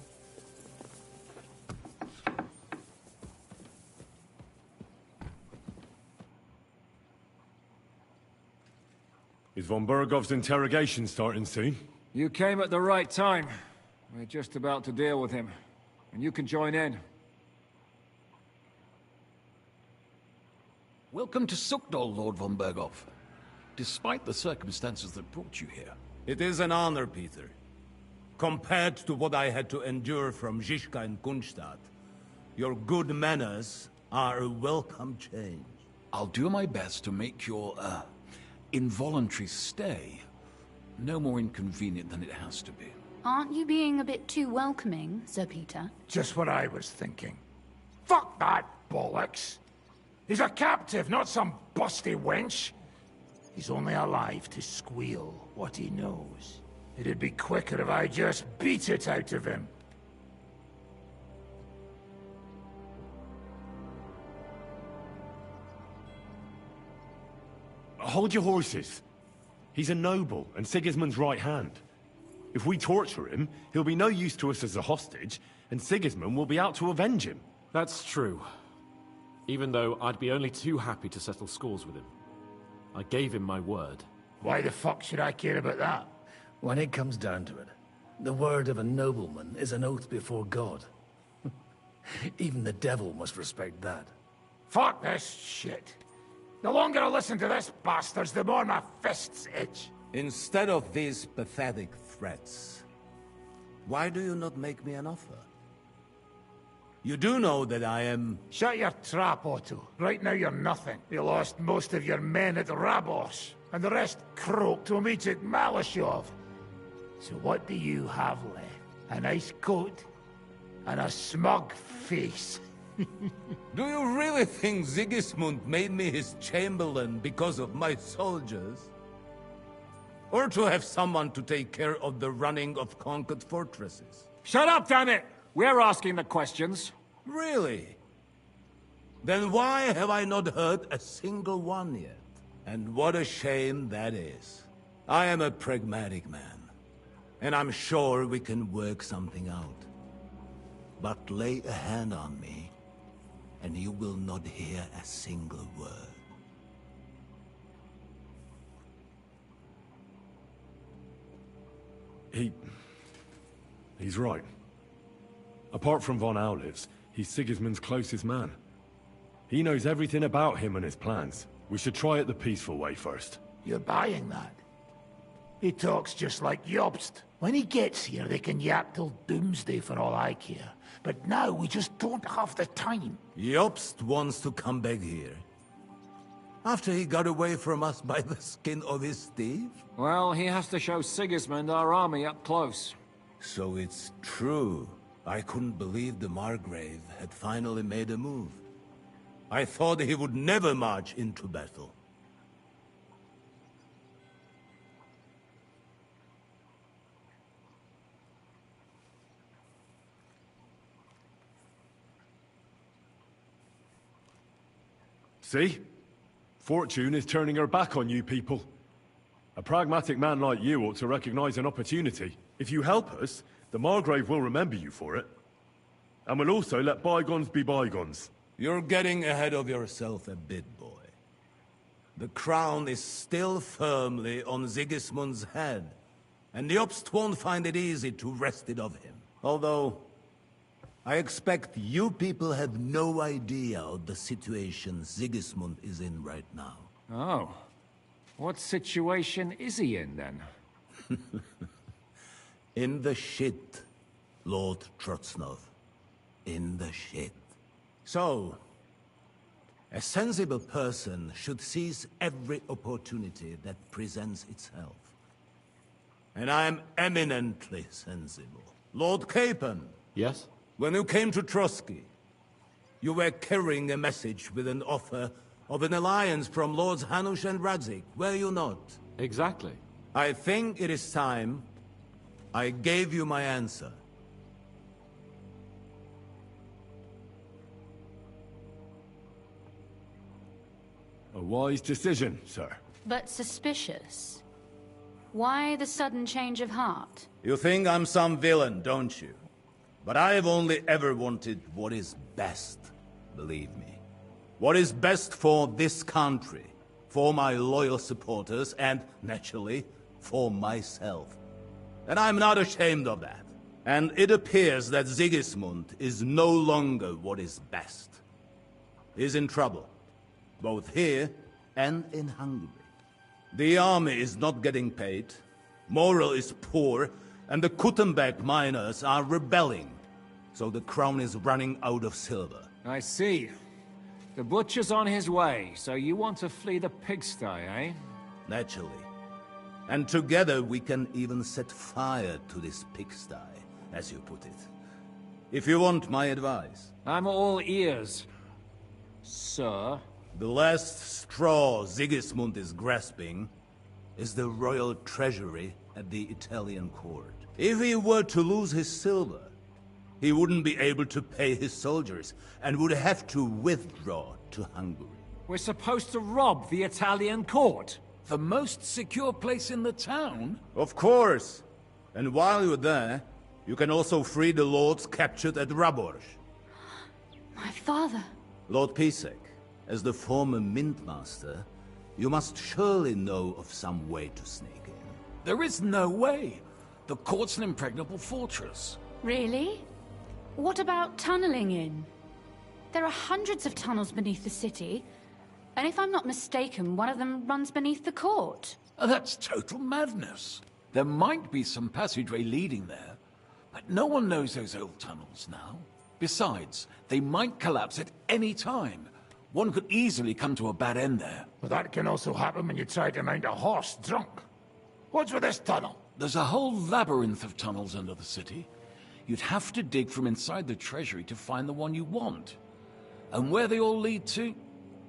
Is von Bergov's interrogation starting soon? You came at the right time. We're just about to deal with him. And you can join in. Welcome to Sukdal, Lord von Bergov. Despite the circumstances that brought you here. It is an honor, Peter. Compared to what I had to endure from Zizka and Kunstadt, your good manners are a welcome change. I'll do my best to make your, involuntary stay no more inconvenient than it has to be. Aren't you being a bit too welcoming, Sir Peter? Just what I was thinking. Fuck that bollocks! He's a captive, not some busty wench. He's only alive to squeal what he knows. It'd be quicker if I just beat it out of him. hold your horses. He's a noble and Sigismund's right hand. If we torture him, he'll be no use to us as a hostage, and Sigismund will be out to avenge him. That's true. Even though I'd be only too happy to settle scores with him. I gave him my word. Why the fuck should I care about that? When it comes down to it, the word of a nobleman is an oath before God. Even the devil must respect that. Fuck this shit. The longer I listen to this bastards, the more my fists itch. Instead of these pathetic threats, why do you not make me an offer? You do know that I am... Shut your trap, Otto. Right now you're nothing. You lost most of your men at Rabos, and the rest croaked to meet at Malashov. So what do you have left? A nice coat? And a smug face? Do you really think Sigismund made me his chamberlain because of my soldiers? Or to have someone to take care of the running of conquered fortresses? Shut up, damn it! We're asking the questions. Really? Then why have I not heard a single one yet? And what a shame that is. I am a pragmatic man, and I'm sure we can work something out. But lay a hand on me, and you will not hear a single word. He's right. Apart from von Auliv's, he's Sigismund's closest man. He knows everything about him and his plans. We should try it the peaceful way first. You're buying that? He talks just like Jobst. When he gets here, they can yap till doomsday for all I care. But now we just don't have the time. Jobst wants to come back here. After he got away from us by the skin of his teeth? Well, he has to show Sigismund our army up close. So it's true. I couldn't believe the Margrave had finally made a move. I thought he would never march into battle. See? Fortune is turning her back on you people. A pragmatic man like you ought to recognize an opportunity. If you help us, the Margrave will remember you for it. And will also let bygones be bygones. You're getting ahead of yourself a bit, boy. The crown is still firmly on Sigismund's head, and Jobst won't find it easy to wrest it of him. Although, I expect you people have no idea of the situation Sigismund is in right now. Oh. What situation is he in, then? In the shit, Lord Trotsnov. In the shit. So, a sensible person should seize every opportunity that presents itself. And I am eminently sensible. Lord Capon. Yes? When you came to Trotsky, you were carrying a message with an offer of an alliance from Lords Hanush and Radzik, were you not? Exactly. I think it is time I gave you my answer. A wise decision, sir. But suspicious. Why the sudden change of heart? You think I'm some villain, don't you? But I have only ever wanted what is best, believe me. What is best for this country, for my loyal supporters, and, naturally, for myself. And I'm not ashamed of that. And it appears that Sigismund is no longer what is best. He's in trouble, both here and in Hungary. The army is not getting paid, morale is poor, and the Kuttenberg miners are rebelling. So the crown is running out of silver. I see. The butcher's on his way, so you want to flee the pigsty, eh? Naturally. And together we can even set fire to this pigsty, as you put it. If you want my advice. I'm all ears, sir. The last straw Sigismund is grasping is the royal treasury at the Italian court. If he were to lose his silver, he wouldn't be able to pay his soldiers and would have to withdraw to Hungary. We're supposed to rob the Italian court. The most secure place in the town? Of course. And while you're there, you can also free the lords captured at Raborj. My father. Lord Pisek, as the former Mintmaster, you must surely know of some way to sneak in. There is no way. The court's an impregnable fortress. Really? What about tunneling in? There are hundreds of tunnels beneath the city, and if I'm not mistaken, one of them runs beneath the court. That's total madness. There might be some passageway leading there, but no one knows those old tunnels now. Besides, they might collapse at any time. One could easily come to a bad end there. But that can also happen when you try to mount a horse drunk. What's with this tunnel? There's a whole labyrinth of tunnels under the city. You'd have to dig from inside the treasury to find the one you want. And where they all lead to,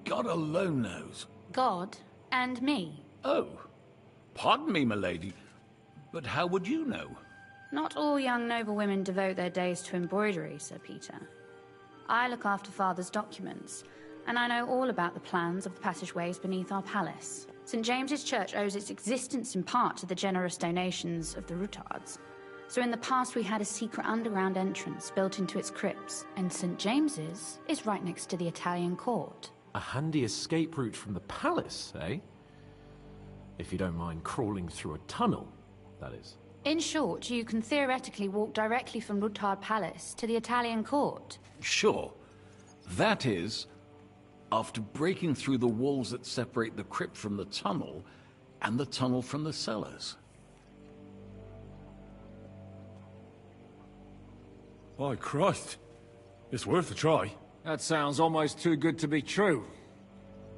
God alone knows. God and me. Oh, pardon me, milady, but how would you know? Not all young noblewomen devote their days to embroidery, Sir Peter. I look after Father's documents, and I know all about the plans of the passageways beneath our palace. St. James's Church owes its existence in part to the generous donations of the Routards. So in the past we had a secret underground entrance built into its crypts, and St. James's is right next to the Italian court. A handy escape route from the palace, eh? If you don't mind crawling through a tunnel, that is. In short, you can theoretically walk directly from Routard Palace to the Italian court. Sure. That is, after breaking through the walls that separate the crypt from the tunnel, and the tunnel from the cellars. By Christ. It's worth a try. That sounds almost too good to be true.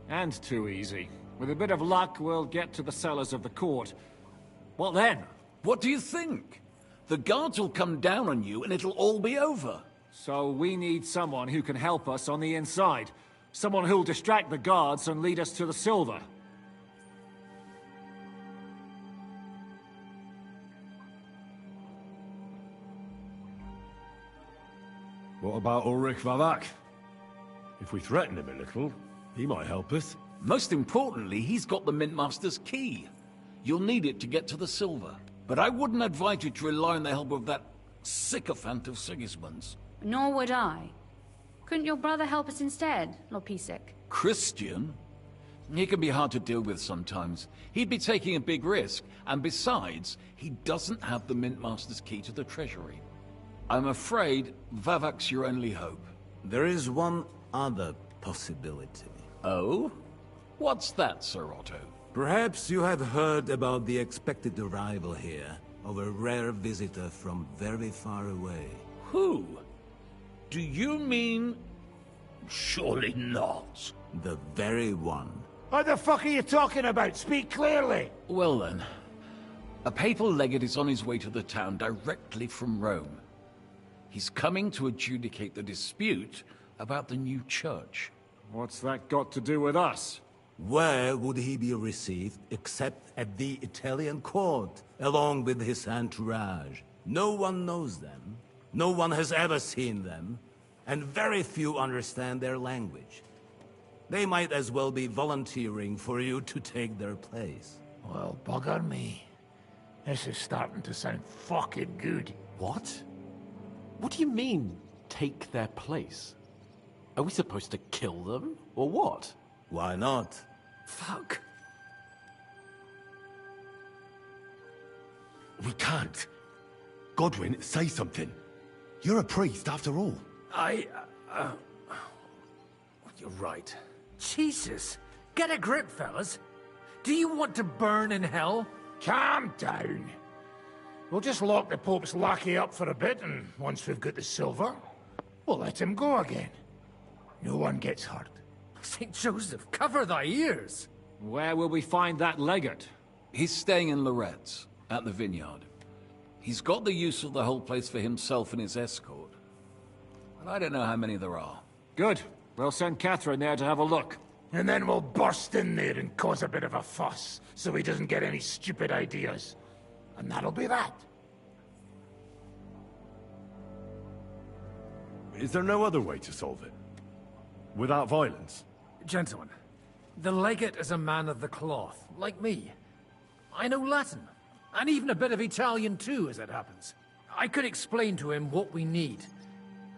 And too easy. With a bit of luck, we'll get to the cellars of the court. What then? What do you think? The guards will come down on you and it'll all be over. So we need someone who can help us on the inside. Someone who'll distract the guards and lead us to the silver. What about Ulrich Vavak? If we threaten him a little, he might help us. Most importantly, he's got the Mintmaster's key. You'll need it to get to the silver. But I wouldn't advise you to rely on the help of that sycophant of Sigismund's. Nor would I. Couldn't your brother help us instead, Lord Pisek? Christian? He can be hard to deal with sometimes. He'd be taking a big risk, and besides, he doesn't have the Mintmaster's key to the treasury. I'm afraid Vavak's your only hope. There is one other possibility. Oh? What's that, Sir Otto? Perhaps you have heard about the expected arrival here of a rare visitor from very far away. Who? Do you mean... Surely not. The very one. What the fuck are you talking about? Speak clearly! Well then, a papal legate is on his way to the town directly from Rome. He's coming to adjudicate the dispute about the new church. What's that got to do with us? Where would he be received except at the Italian court, along with his entourage? No one knows them, no one has ever seen them, and very few understand their language. They might as well be volunteering for you to take their place. Well, bugger me. This is starting to sound fucking good. What? What do you mean, take their place? Are we supposed to kill them, or what? Why not? Fuck. We can't. Godwin, say something. You're a priest, after all. You're right. Jesus! Get a grip, fellas. Do you want to burn in hell? Calm down. We'll just lock the Pope's lackey up for a bit, and once we've got the silver, we'll let him go again. No one gets hurt. St. Joseph, cover thy ears! Where will we find that legate? He's staying in Loretz, at the vineyard. He's got the use of the whole place for himself and his escort. But I don't know how many there are. Good. We'll send Catherine there to have a look. And then we'll burst in there and cause a bit of a fuss, so he doesn't get any stupid ideas. And that'll be that. Is there no other way to solve it? Without violence? Gentlemen, The legate is a man of the cloth, like me. I know Latin, and even a bit of Italian too, as it happens. I could explain to him what we need.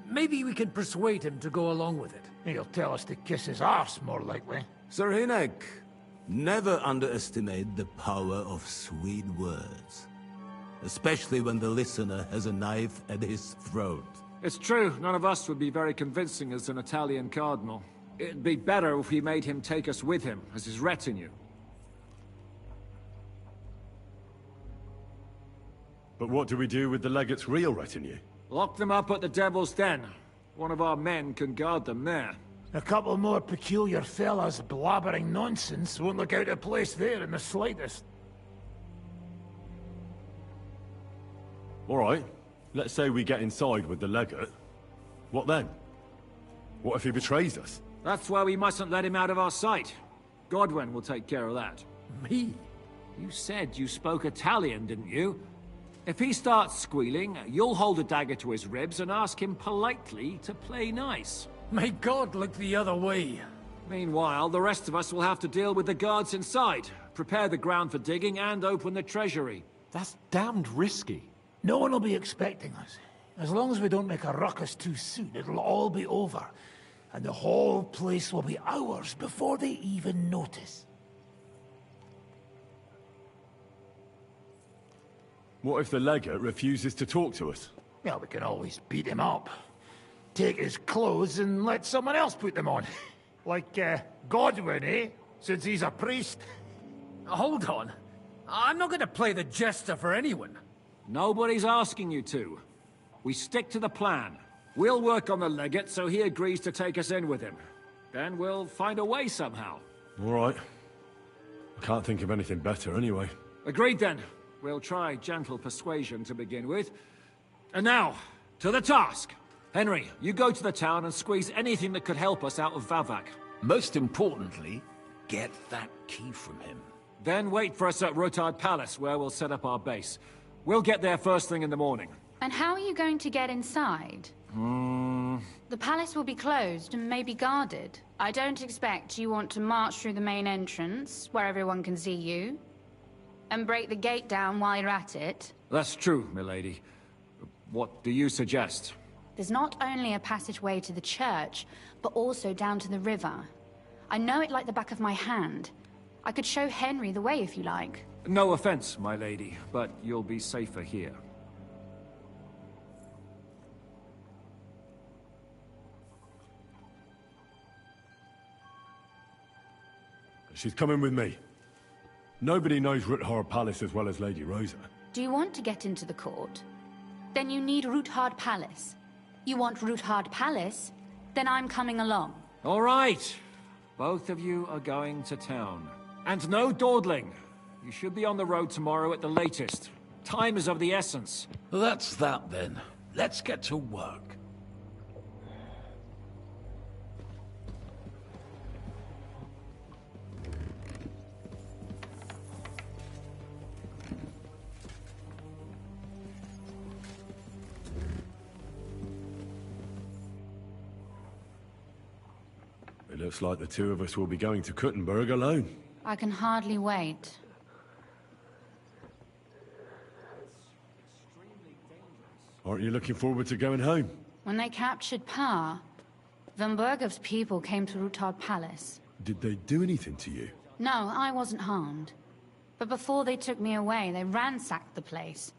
Maybe we can persuade him to go along with it. He'll tell us to kiss his arse, more likely. Sir Hinek, never underestimate the power of sweet words. Especially when the listener has a knife at his throat. It's true, none of us would be very convincing as an Italian cardinal. It'd be better if we made him take us with him, as his retinue. But what do we do with the legate's real retinue? Lock them up at the Devil's Den. One of our men can guard them there. A couple more peculiar fellas blabbering nonsense won't look out of place there in the slightest. All right. Let's say we get inside with the legate. What then? What if he betrays us? That's why we mustn't let him out of our sight. Godwin will take care of that. Me? You said you spoke Italian, didn't you? If he starts squealing, you'll hold a dagger to his ribs and ask him politely to play nice. May God look the other way. Meanwhile, the rest of us will have to deal with the guards inside, prepare the ground for digging, and open the treasury. That's damned risky. No one will be expecting us. As long as we don't make a ruckus too soon, it'll all be over. And the whole place will be ours before they even notice. What if the legate refuses to talk to us? Well, we can always beat him up. Take his clothes and let someone else put them on. Like, Godwin, eh? Since he's a priest. Hold on. I'm not gonna play the jester for anyone. Nobody's asking you to. We stick to the plan. We'll work on the legate so he agrees to take us in with him. Then we'll find a way somehow. All right. I can't think of anything better anyway. Agreed then. We'll try gentle persuasion to begin with. And now, to the task! Henry, you go to the town and squeeze anything that could help us out of Vavak. Most importantly, get that key from him. Then wait for us at Rutard Palace, where we'll set up our base. We'll get there first thing in the morning. And how are you going to get inside? The palace will be closed and maybe guarded. I don't expect you want to march through the main entrance, where everyone can see you, and break the gate down while you're at it. That's true, milady. What do you suggest? There's not only a passageway to the church, but also down to the river. I know it like the back of my hand. I could show Henry the way if you like. No offense, my lady, but you'll be safer here. She's coming with me. Nobody knows Rutard Palace as well as Lady Rosa. Do you want to get into the court? Then you need Rutard Palace. You want Rutard Palace? Then I'm coming along. All right. Both of you are going to town. And no dawdling. You should be on the road tomorrow at the latest. Time is of the essence. That's that then. Let's get to work. It looks like the two of us will be going to Kuttenberg alone. I can hardly wait. Aren't you looking forward to going home? When they captured Pa, Von Bergov's people came to Rutard Palace. Did they do anything to you? No, I wasn't harmed. But before they took me away, they ransacked the place.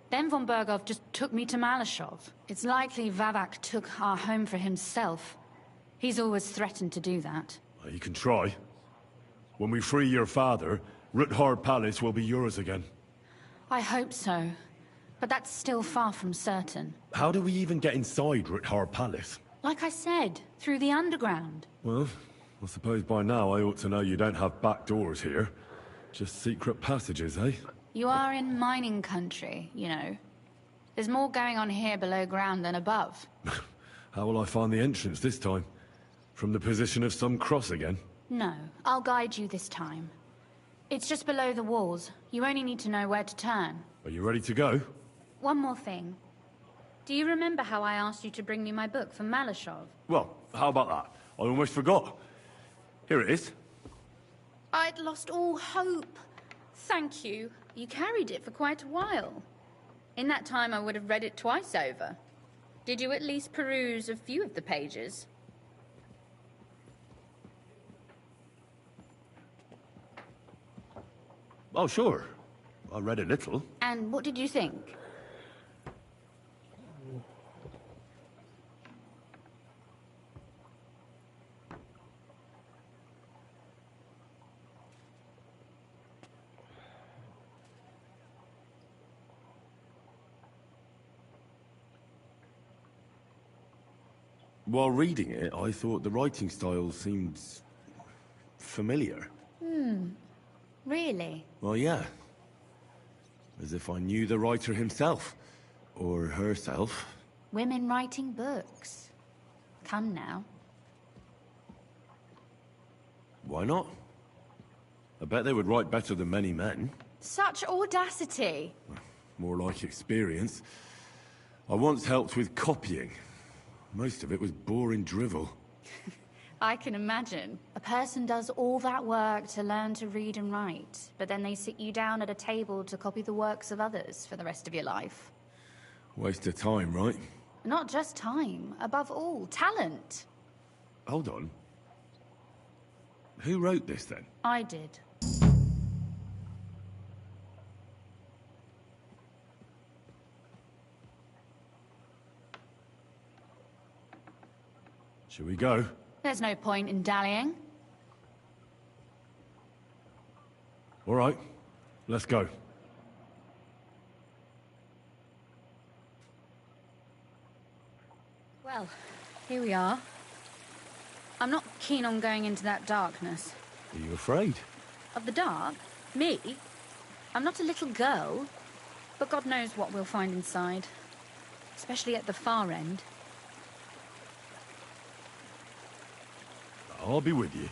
Then Von Bergov just took me to Malashov. It's likely Vavak took our home for himself. He's always threatened to do that. Well, you can try. When we free your father, Rutard Palace will be yours again. I hope so. But that's still far from certain. How do we even get inside Rutard Palace? Like I said, through the underground. Well, I suppose by now I ought to know you don't have back doors here. Just secret passages, eh? You are in mining country, you know. There's more going on here below ground than above. How will I find the entrance this time? From the position of some cross again? No, I'll guide you this time. It's just below the walls. You only need to know where to turn. Are you ready to go? One more thing. Do you remember how I asked you to bring me my book from Malashov? Well, how about that? I almost forgot. Here it is. I'd lost all hope. Thank you. You carried it for quite a while. In that time, I would have read it twice over. Did you at least peruse a few of the pages? Oh, sure. I read a little. And what did you think? While reading it, I thought the writing style seemed familiar. Really? Well, yeah. As if I knew the writer himself. Or herself. Women writing books. Come now. Why not? I bet they would write better than many men. Such audacity. More like experience. I once helped with copying. Most of it was boring drivel. I can imagine. A person does all that work to learn to read and write, but then they sit you down at a table to copy the works of others for the rest of your life. Waste of time, right? Not just time, above all, talent. Hold on. Who wrote this, then? I did. Shall we go? There's no point in dallying. All right. Let's go. Well, here we are. I'm not keen on going into that darkness. Are you afraid? Of the dark? Me? I'm not a little girl, but God knows what we'll find inside. Especially at the far end. I'll be with you.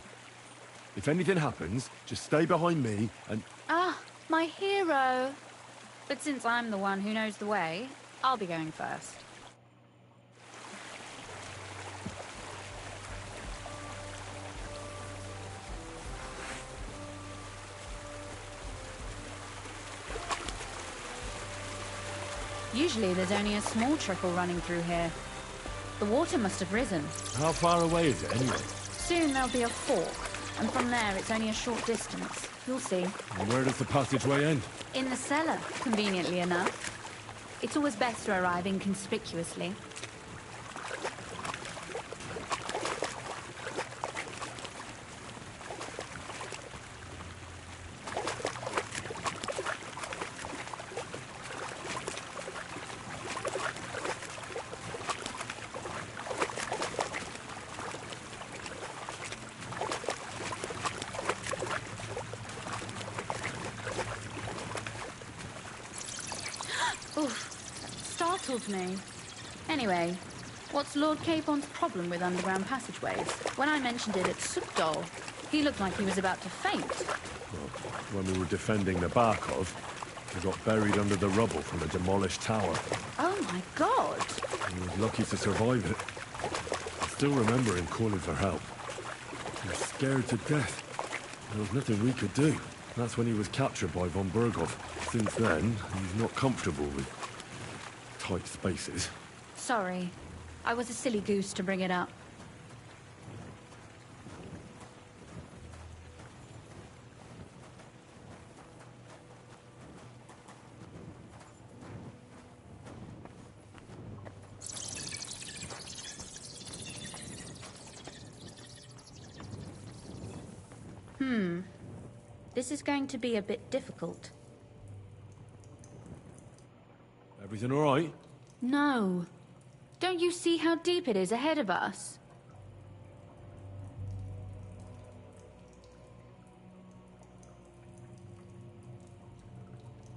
If anything happens, just stay behind me and... Ah, my hero! But since I'm the one who knows the way, I'll be going first. Usually there's only a small trickle running through here. The water must have risen. How far away is it, anyway? Soon there'll be a fork, and from there it's only a short distance. You'll see. And where does the passageway end? In the cellar, conveniently enough. It's always best to arrive inconspicuously. Oof, startled me. Anyway, what's Lord Capon's problem with underground passageways? When I mentioned it at Sukdol, he looked like he was about to faint. Well, when we were defending the Barkov, we got buried under the rubble from a demolished tower. Oh my god! He was lucky to survive it. I still remember him calling for help. He was scared to death. There was nothing we could do. That's when he was captured by von Berghoff. Since then, he's not comfortable with tight spaces. Sorry. I was a silly goose to bring it up. This is going to be a bit difficult. Everything all right? No. Don't you see how deep it is ahead of us?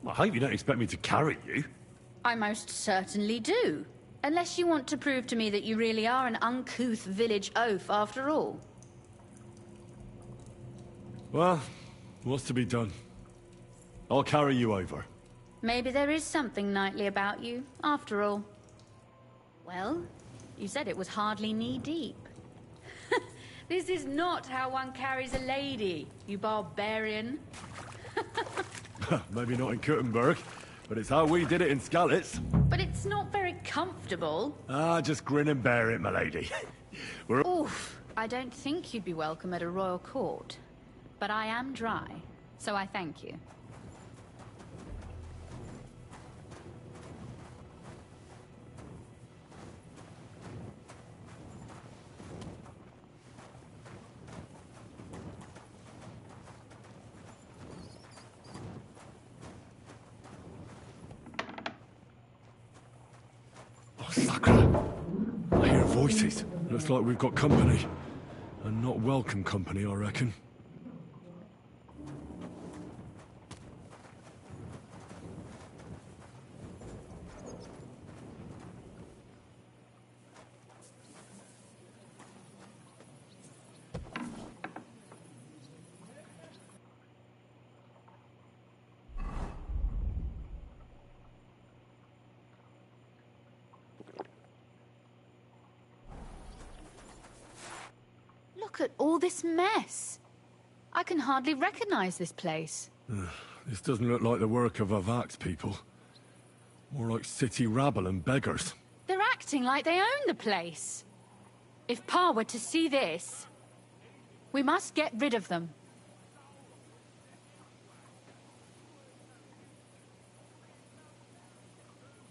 I hope you don't expect me to carry you. I most certainly do. Unless you want to prove to me that you really are an uncouth village oaf after all. Well, what's to be done? I'll carry you over. Maybe there is something knightly about you, after all. Well, you said it was hardly knee-deep. This is not how one carries a lady, you barbarian. Maybe not in Kuttenberg, but it's how we did it in Sckalitz. But it's not very comfortable. Just grin and bear it, my lady. We're... Oof, I don't think you'd be welcome at a royal court. But I am dry, so I thank you. I hear voices. Looks like we've got company. And not welcome company, I reckon. Look at all this mess. I can hardly recognize this place. This doesn't look like the work of Avak's people. More like city rabble and beggars. They're acting like they own the place. If Pa were to see this, we must get rid of them.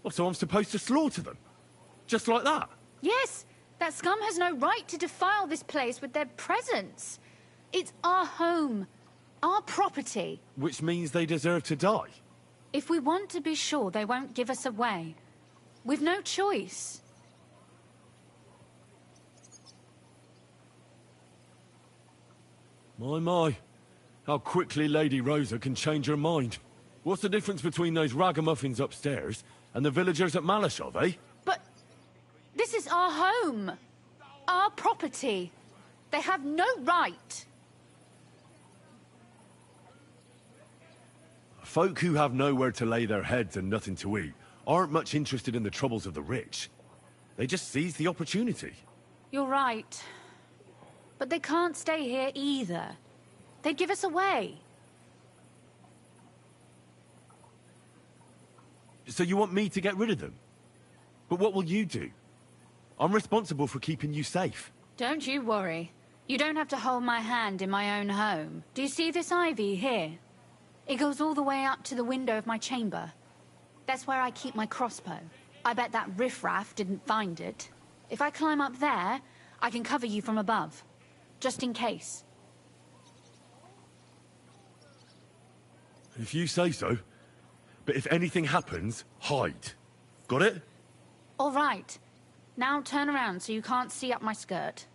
Oh, so I'm supposed to slaughter them? Just like that? Yes, that scum has no right to defile this place with their presence. It's our home, our property. Which means they deserve to die? If we want to be sure they won't give us away, we've no choice. My. How quickly Lady Rosa can change her mind. What's the difference between those ragamuffins upstairs and the villagers at Malashov, eh? This is our home, our property. They have no right. Folk who have nowhere to lay their heads and nothing to eat aren't much interested in the troubles of the rich. They just seize the opportunity. You're right. But they can't stay here either. They'd give us away. So you want me to get rid of them? But what will you do? I'm responsible for keeping you safe. Don't you worry. You don't have to hold my hand in my own home. Do you see this ivy here? It goes all the way up to the window of my chamber. That's where I keep my crossbow. I bet that riffraff didn't find it. If I climb up there, I can cover you from above. Just in case. If you say so. But if anything happens, hide. Got it? All right. Now turn around so you can't see up my skirt.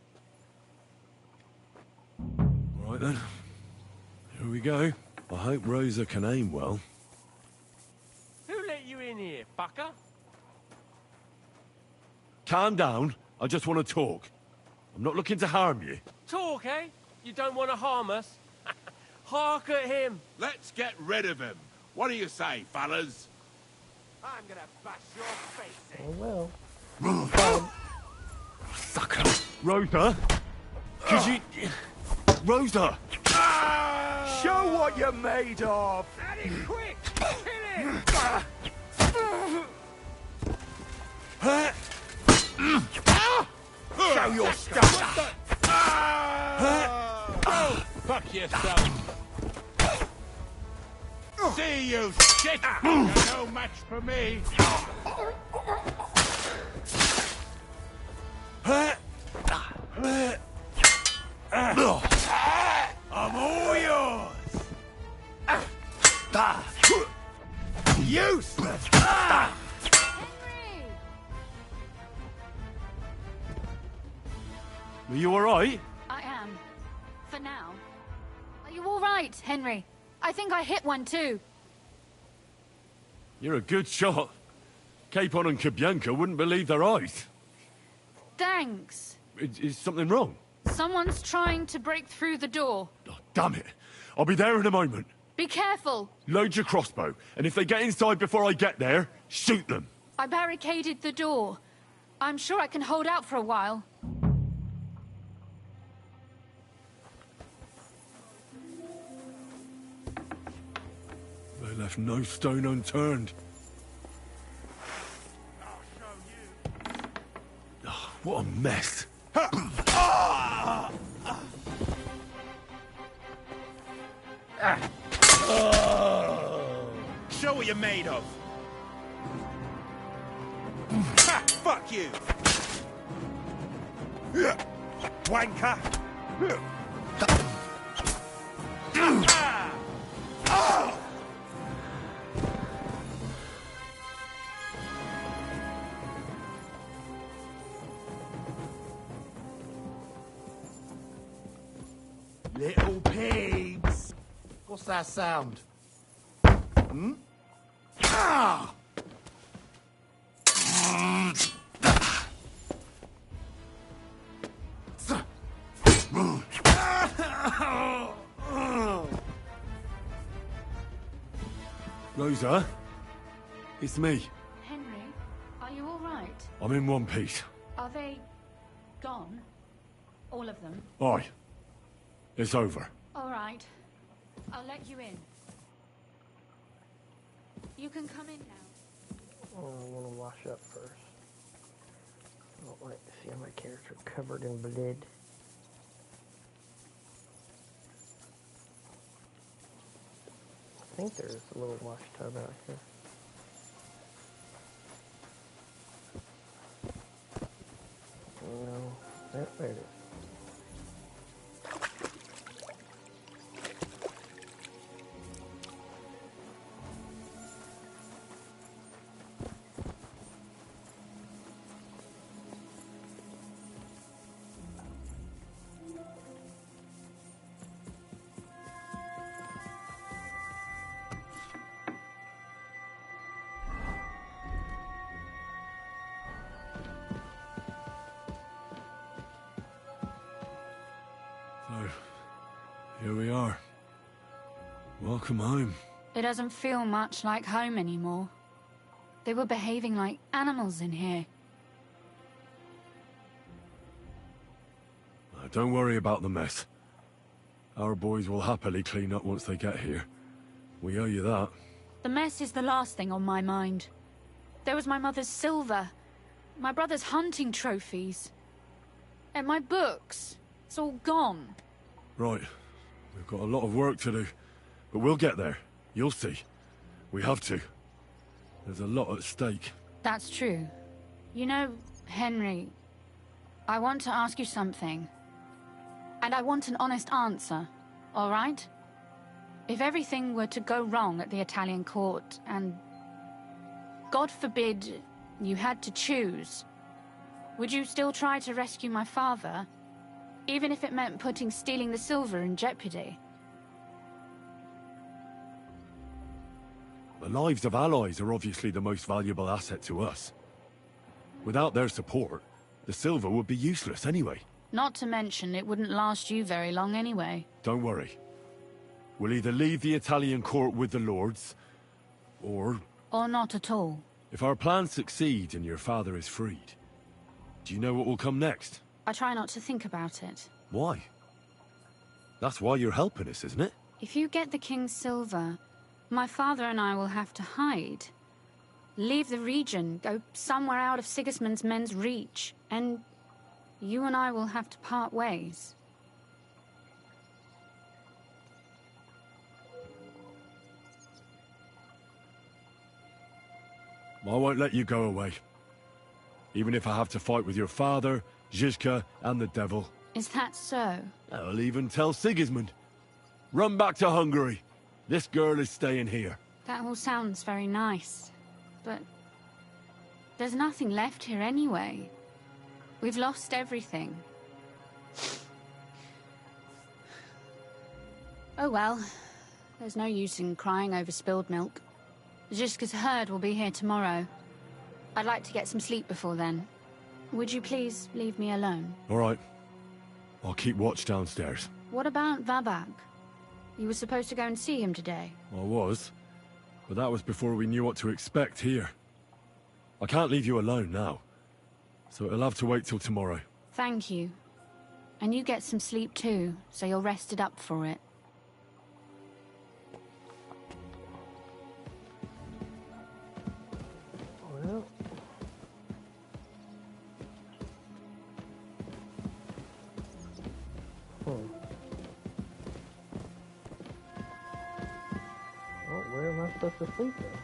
All right then. Here we go. I hope Rosa can aim well. Who let you in here, fucker? Calm down. I just want to talk. I'm not looking to harm you. Talk, eh? You don't want to harm us? Hark at him. Let's get rid of him. What do you say, fellas? I'm gonna bash your face in. Oh, well. Sucker. Rosa? Could you... Rosa! Show what you're made of! At it quick! Kill him! Show your stuff! Fuck yourself! See you, shit! You're no match for me! I'm all yours! Useless! Are you alright? I am. For now. Are you all right, Henry? I think I hit one too. You're a good shot. Capon and Kabianka wouldn't believe their eyes. Thanks. Is something wrong? Someone's trying to break through the door. Oh, damn it. I'll be there in a moment. Be careful. Load your crossbow, and if they get inside before I get there, shoot them. I barricaded the door. I'm sure I can hold out for a while. left no stone unturned. Oh, what a mess. Show what you're made of. Ha! Fuck you! Wanker! Little pigs! What's that sound? Hmm? Ah! Rosa? It's me. Henry, are you all right? I'm in one piece. Are they gone? All of them? Aye. It's over. All right. I'll let you in. You can come in now. I want to wash up first. I don't like to see my character covered in blood. I think there's a little wash tub out here. No, there it is. So, here we are. Welcome home. It doesn't feel much like home anymore. They were behaving like animals in here. Don't worry about the mess. Our boys will happily clean up once they get here. We owe you that. The mess is the last thing on my mind. There was my mother's silver, my brother's hunting trophies, and my books. It's all gone. Right. We've got a lot of work to do. But we'll get there. You'll see. We have to. There's a lot at stake. That's true. You know, Henry, I want to ask you something. And I want an honest answer, all right? If everything were to go wrong at the Italian court, and God forbid you had to choose, would you still try to rescue my father? Even if it meant putting stealing the silver in jeopardy? The lives of allies are obviously the most valuable asset to us. Without their support, the silver would be useless anyway. Not to mention, it wouldn't last you very long anyway. Don't worry. We'll either leave the Italian court with the lords, or... Or not at all. If our plan succeeds and your father is freed, do you know what will come next? I try not to think about it. Why? That's why you're helping us, isn't it? If you get the king's silver, my father and I will have to hide. Leave the region, go somewhere out of Sigismund's men's reach, and you and I will have to part ways. I won't let you go away. Even if I have to fight with your father, Zizka, and the devil. Is that so? I'll even tell Sigismund. Run back to Hungary. This girl is staying here. That all sounds very nice, but there's nothing left here anyway. We've lost everything. Oh well, there's no use in crying over spilled milk. Zizka's herd will be here tomorrow. I'd like to get some sleep before then. Would you please leave me alone? All right. I'll keep watch downstairs. What about Vabak? You were supposed to go and see him today. I was. But that was before we knew what to expect here. I can't leave you alone now. So it'll have to wait till tomorrow. Thank you. And you get some sleep too, so you're rested up for it. am I supposed to sleep in?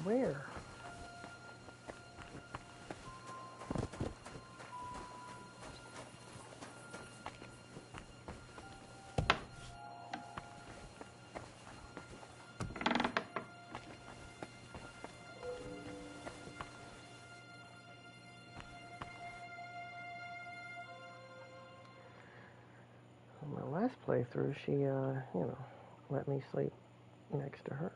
Where? My last playthrough, she, let me sleep next to her.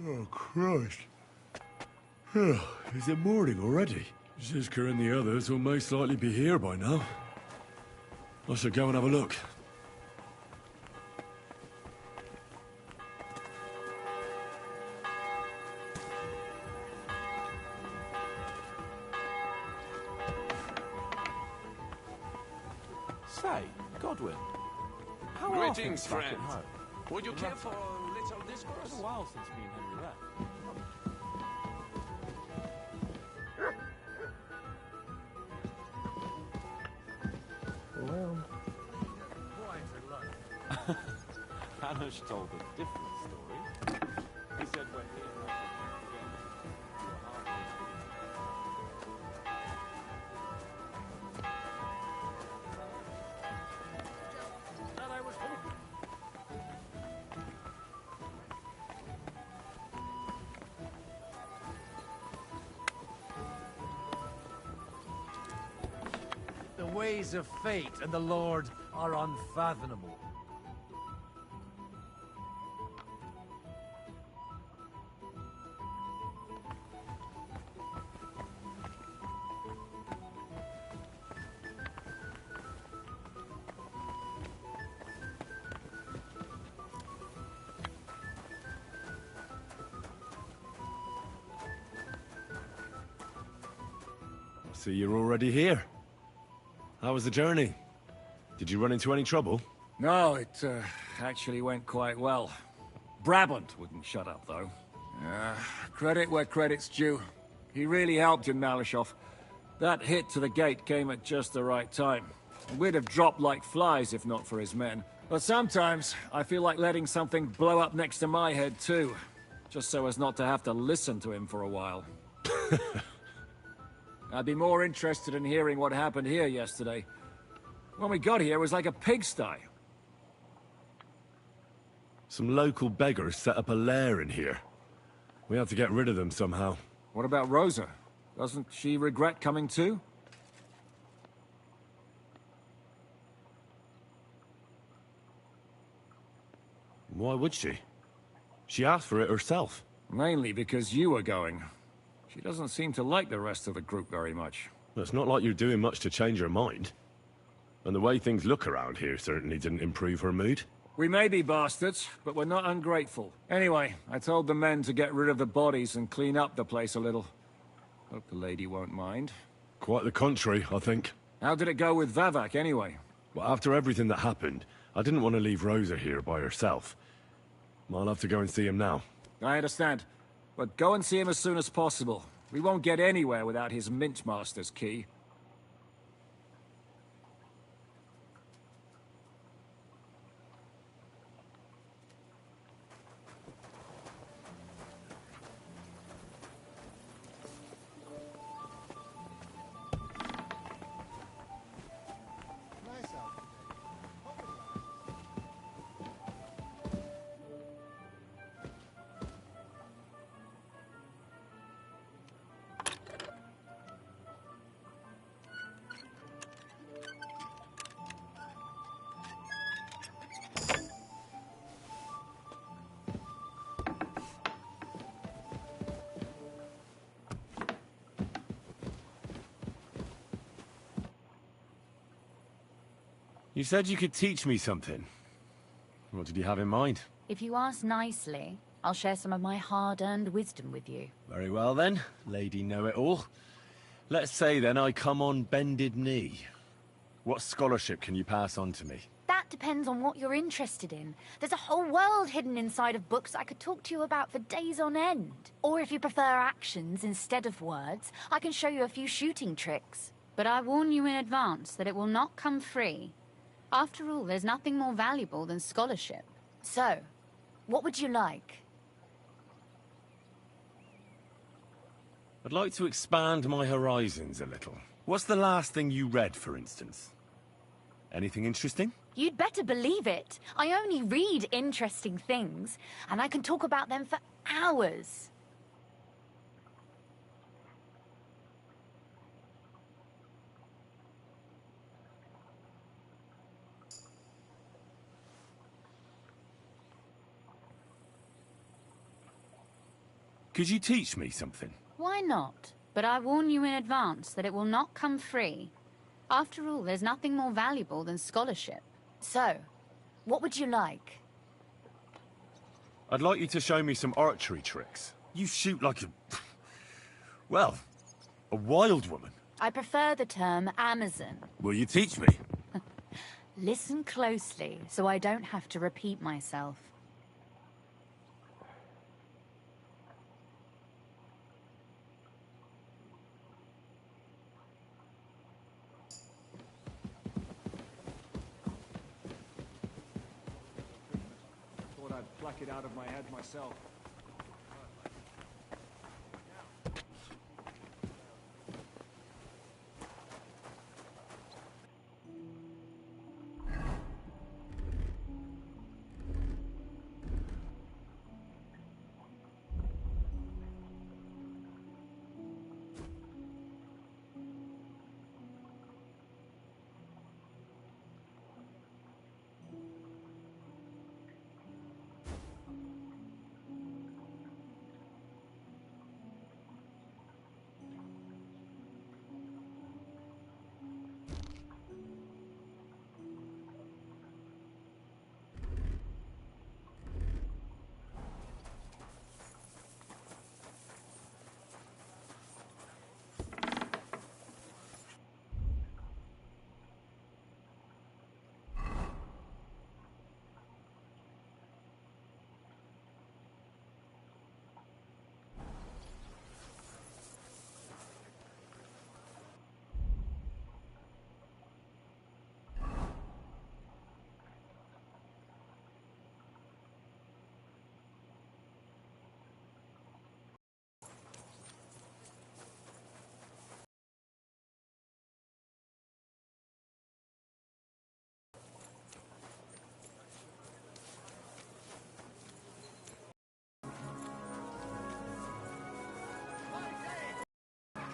Oh, Christ. Is it morning already? Zizka and the others will most likely be here by now. I should go and have a look. Say, Godwin, how Greetings, are things back friend. at home? Would you care for a little It's discourse? been a while since me and Henry left. Well, Hanush told a different story. He said when he and Rachel The ways of fate and the Lord are unfathomable. So you're already here. How was the journey? Did you run into any trouble? No, it actually went quite well. Brabant wouldn't shut up, though. Credit where credit's due. He really helped in Malishov. That hit to the gate came at just the right time. We'd have dropped like flies if not for his men. But sometimes, I feel like letting something blow up next to my head, too. Just so as not to have to listen to him for a while. I'd be more interested in hearing what happened here yesterday. When we got here, it was like a pigsty. Some local beggars set up a lair in here. We have to get rid of them somehow. What about Rosa? Doesn't she regret coming too? Why would she? She asked for it herself. Mainly because you were going. She doesn't seem to like the rest of the group very much. It's not like you're doing much to change her mind. And the way things look around here certainly didn't improve her mood. We may be bastards, but we're not ungrateful. Anyway, I told the men to get rid of the bodies and clean up the place a little. Hope the lady won't mind. Quite the contrary, I think. How did it go with Vavak, anyway? Well, after everything that happened, I didn't want to leave Rosa here by herself. I'll have to go and see him now. I understand. But go and see him as soon as possible. We won't get anywhere without his Mint Master's key. You said you could teach me something. What did you have in mind? If you ask nicely, I'll share some of my hard-earned wisdom with you. Very well then, Lady Know-It-All. Let's say then I come on bended knee. What scholarship can you pass on to me? That depends on what you're interested in. There's a whole world hidden inside of books I could talk to you about for days on end. Or if you prefer actions instead of words, I can show you a few shooting tricks. But I warn you in advance that it will not come free. After all, there's nothing more valuable than scholarship. So, what would you like? I'd like to expand my horizons a little. What's the last thing you read, for instance? Anything interesting? You'd better believe it. I only read interesting things, and I can talk about them for hours. Could you teach me something? Why not? But I warn you in advance that it will not come free. After all, there's nothing more valuable than scholarship. So, what would you like? I'd like you to show me some archery tricks. You shoot like a... well, a wild woman. I prefer the term Amazon. Will you teach me? Listen closely, so I don't have to repeat myself. Pluck it out of my head myself.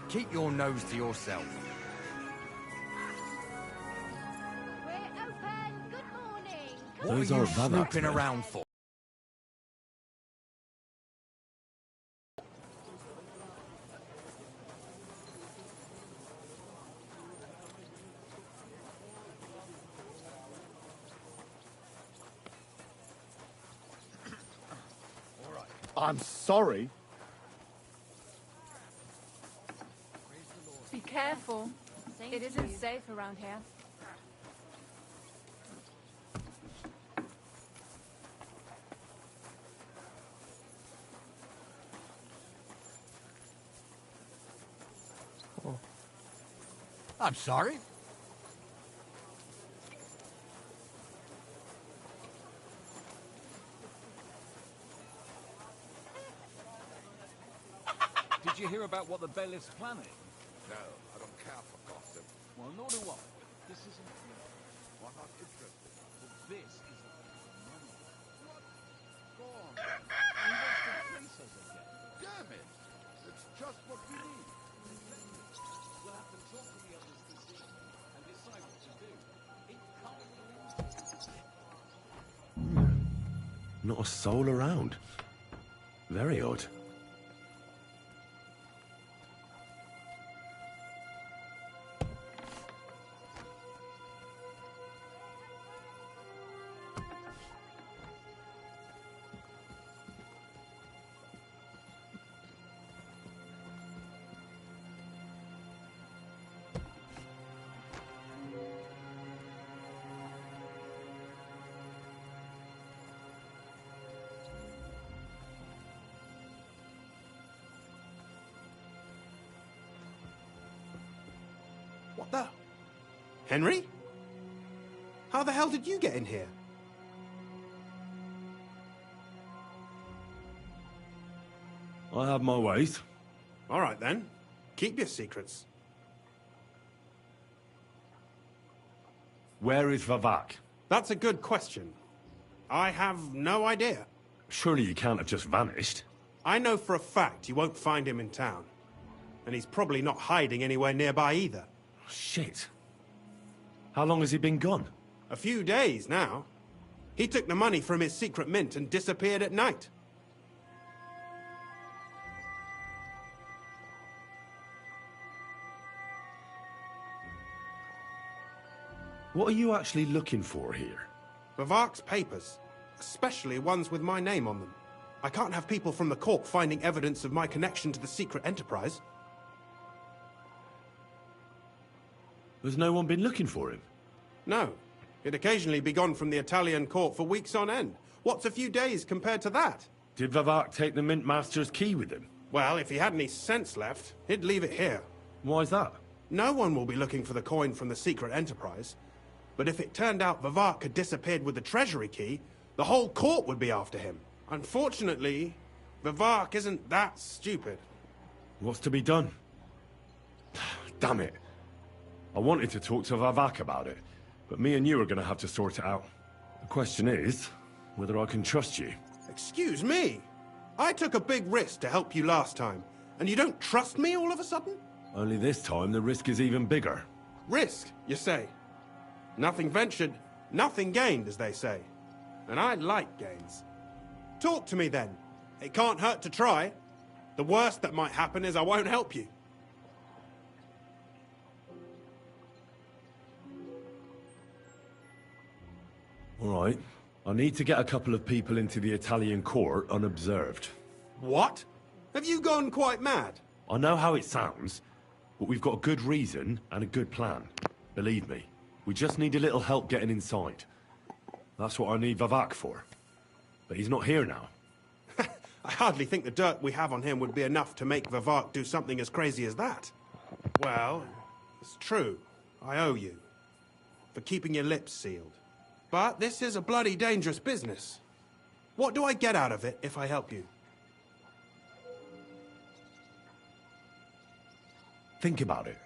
Keep your nose to yourself. We're open. Good morning. What Those are you are Vavak snooping men. around for? I'm sorry. Be careful. It isn't safe around here. I'm sorry. Did you hear about what the bailiff's planning? No, I don't care for gossip. Well, nor do I. This isn't... Well, I'm not interested. Well, this is a money. Go on. He wants to fleece us again. Damn it! It's just what we need. We'll have to talk to the others this evening and decide what to do. It can't be... Not a soul around. Very odd. What the? Henry? How the hell did you get in here? I have my ways. All right then. Keep your secrets. Where is Vavak? That's a good question. I have no idea. Surely you can't have just vanished. I know for a fact you won't find him in town. And he's probably not hiding anywhere nearby either. Shit. How long has he been gone? A few days now. He took the money from his secret mint and disappeared at night. What are you actually looking for here? Vavak's papers, especially ones with my name on them. I can't have people from the court finding evidence of my connection to the secret enterprise. Has no one been looking for him? No. He'd occasionally be gone from the Italian court for weeks on end. What's a few days compared to that? Did Vavak take the Mint Master's key with him? Well, if he had any sense left, he'd leave it here. Why's that? No one will be looking for the coin from the secret enterprise. But if it turned out Vavak had disappeared with the treasury key, the whole court would be after him. Unfortunately, Vavak isn't that stupid. What's to be done? Damn it. I wanted to talk to Vavak about it, but me and you are going to have to sort it out. The question is, whether I can trust you. Excuse me? I took a big risk to help you last time, and you don't trust me all of a sudden? Only this time the risk is even bigger. Risk, you say? Nothing ventured, nothing gained, as they say. And I like gains. Talk to me then. It can't hurt to try. The worst that might happen is I won't help you. All right. I need to get a couple of people into the Italian court unobserved. What? Have you gone quite mad? I know how it sounds, but we've got a good reason and a good plan. Believe me. We just need a little help getting inside. That's what I need Vavak for. But he's not here now. I hardly think the dirt we have on him would be enough to make Vavak do something as crazy as that. Well, it's true. I owe you. For keeping your lips sealed. But this is a bloody dangerous business. What do I get out of it if I help you? Think about it.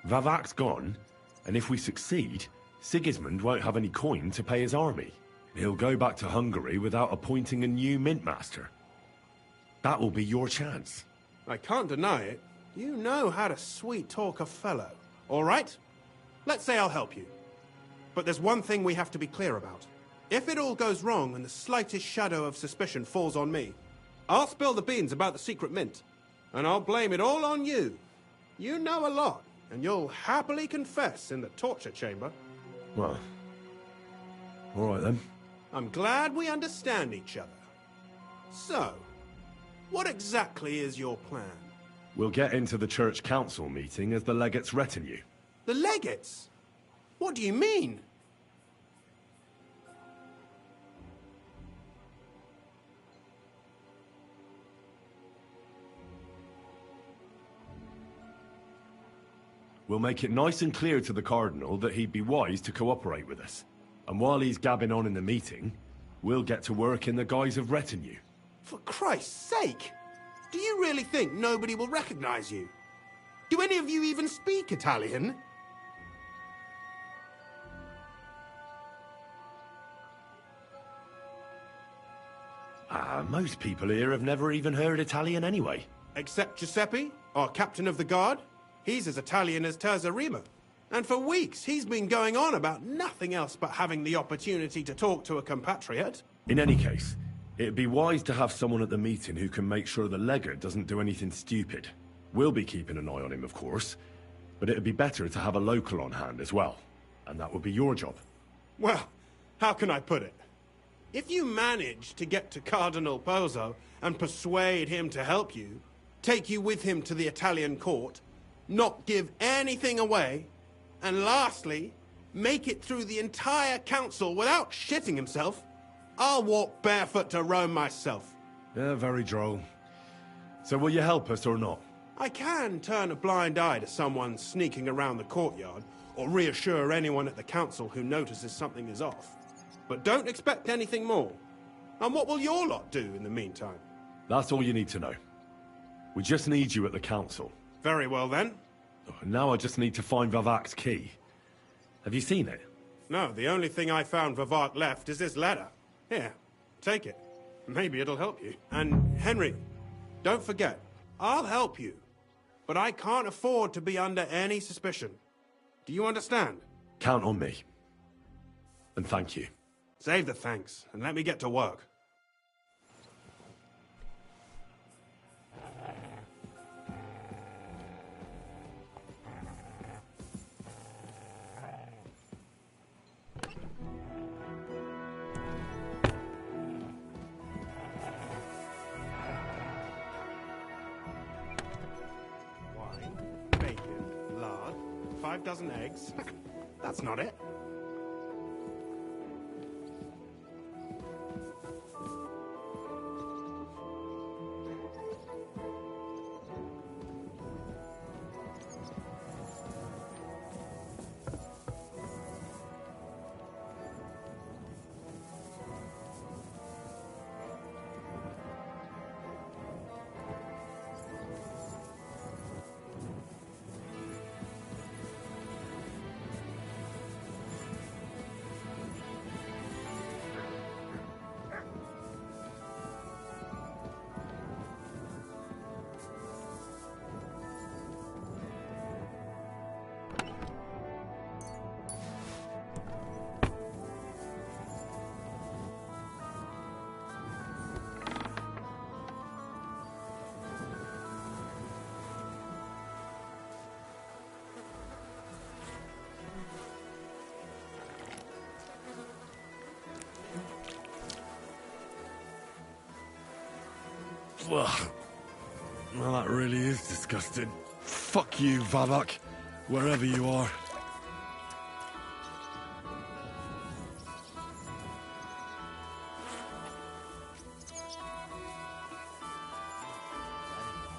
Vavak's gone, and if we succeed, Sigismund won't have any coin to pay his army. He'll go back to Hungary without appointing a new mint master. That will be your chance. I can't deny it. You know how to sweet-talk a fellow. All right? Let's say I'll help you. But there's one thing we have to be clear about. If it all goes wrong and the slightest shadow of suspicion falls on me, I'll spill the beans about the secret mint. And I'll blame it all on you. You know a lot, and you'll happily confess in the torture chamber. Well, all right then. I'm glad we understand each other. So, What exactly is your plan? We'll get into the church council meeting as the legate's retinue. The legates? What do you mean? We'll make it nice and clear to the Cardinal that he'd be wise to cooperate with us. And while he's gabbing on in the meeting, we'll get to work in the guise of retinue. For Christ's sake! Do you really think nobody will recognize you? Do any of you even speak Italian? Most people here have never even heard Italian anyway. Except Giuseppe, our captain of the guard. He's as Italian as Terza Rima. And for weeks, he's been going on about nothing else but having the opportunity to talk to a compatriot. In any case, it'd be wise to have someone at the meeting who can make sure the legate doesn't do anything stupid. We'll be keeping an eye on him, of course, but it'd be better to have a local on hand as well. And that would be your job. Well, how can I put it? If you manage to get to Cardinal Pozzo and persuade him to help you, take you with him to the Italian court, not give anything away, and lastly, make it through the entire council without shitting himself, I'll walk barefoot to Rome myself. Yeah, very droll. So will you help us or not? I can turn a blind eye to someone sneaking around the courtyard, or reassure anyone at the council who notices something is off. But don't expect anything more. And what will your lot do in the meantime? That's all you need to know. We just need you at the council. Very well then. Now I just need to find Vavak's key. Have you seen it? No, the only thing I found Vavak left is this letter. Here, take it. Maybe it'll help you. And Henry, don't forget, I'll help you. But I can't afford to be under any suspicion. Do you understand? Count on me. And thank you. Save the thanks, and let me get to work. Wine, bacon, lard, 5 dozen eggs. That's not it. Ugh. Well, that really is disgusting. Fuck you, Vavak, wherever you are.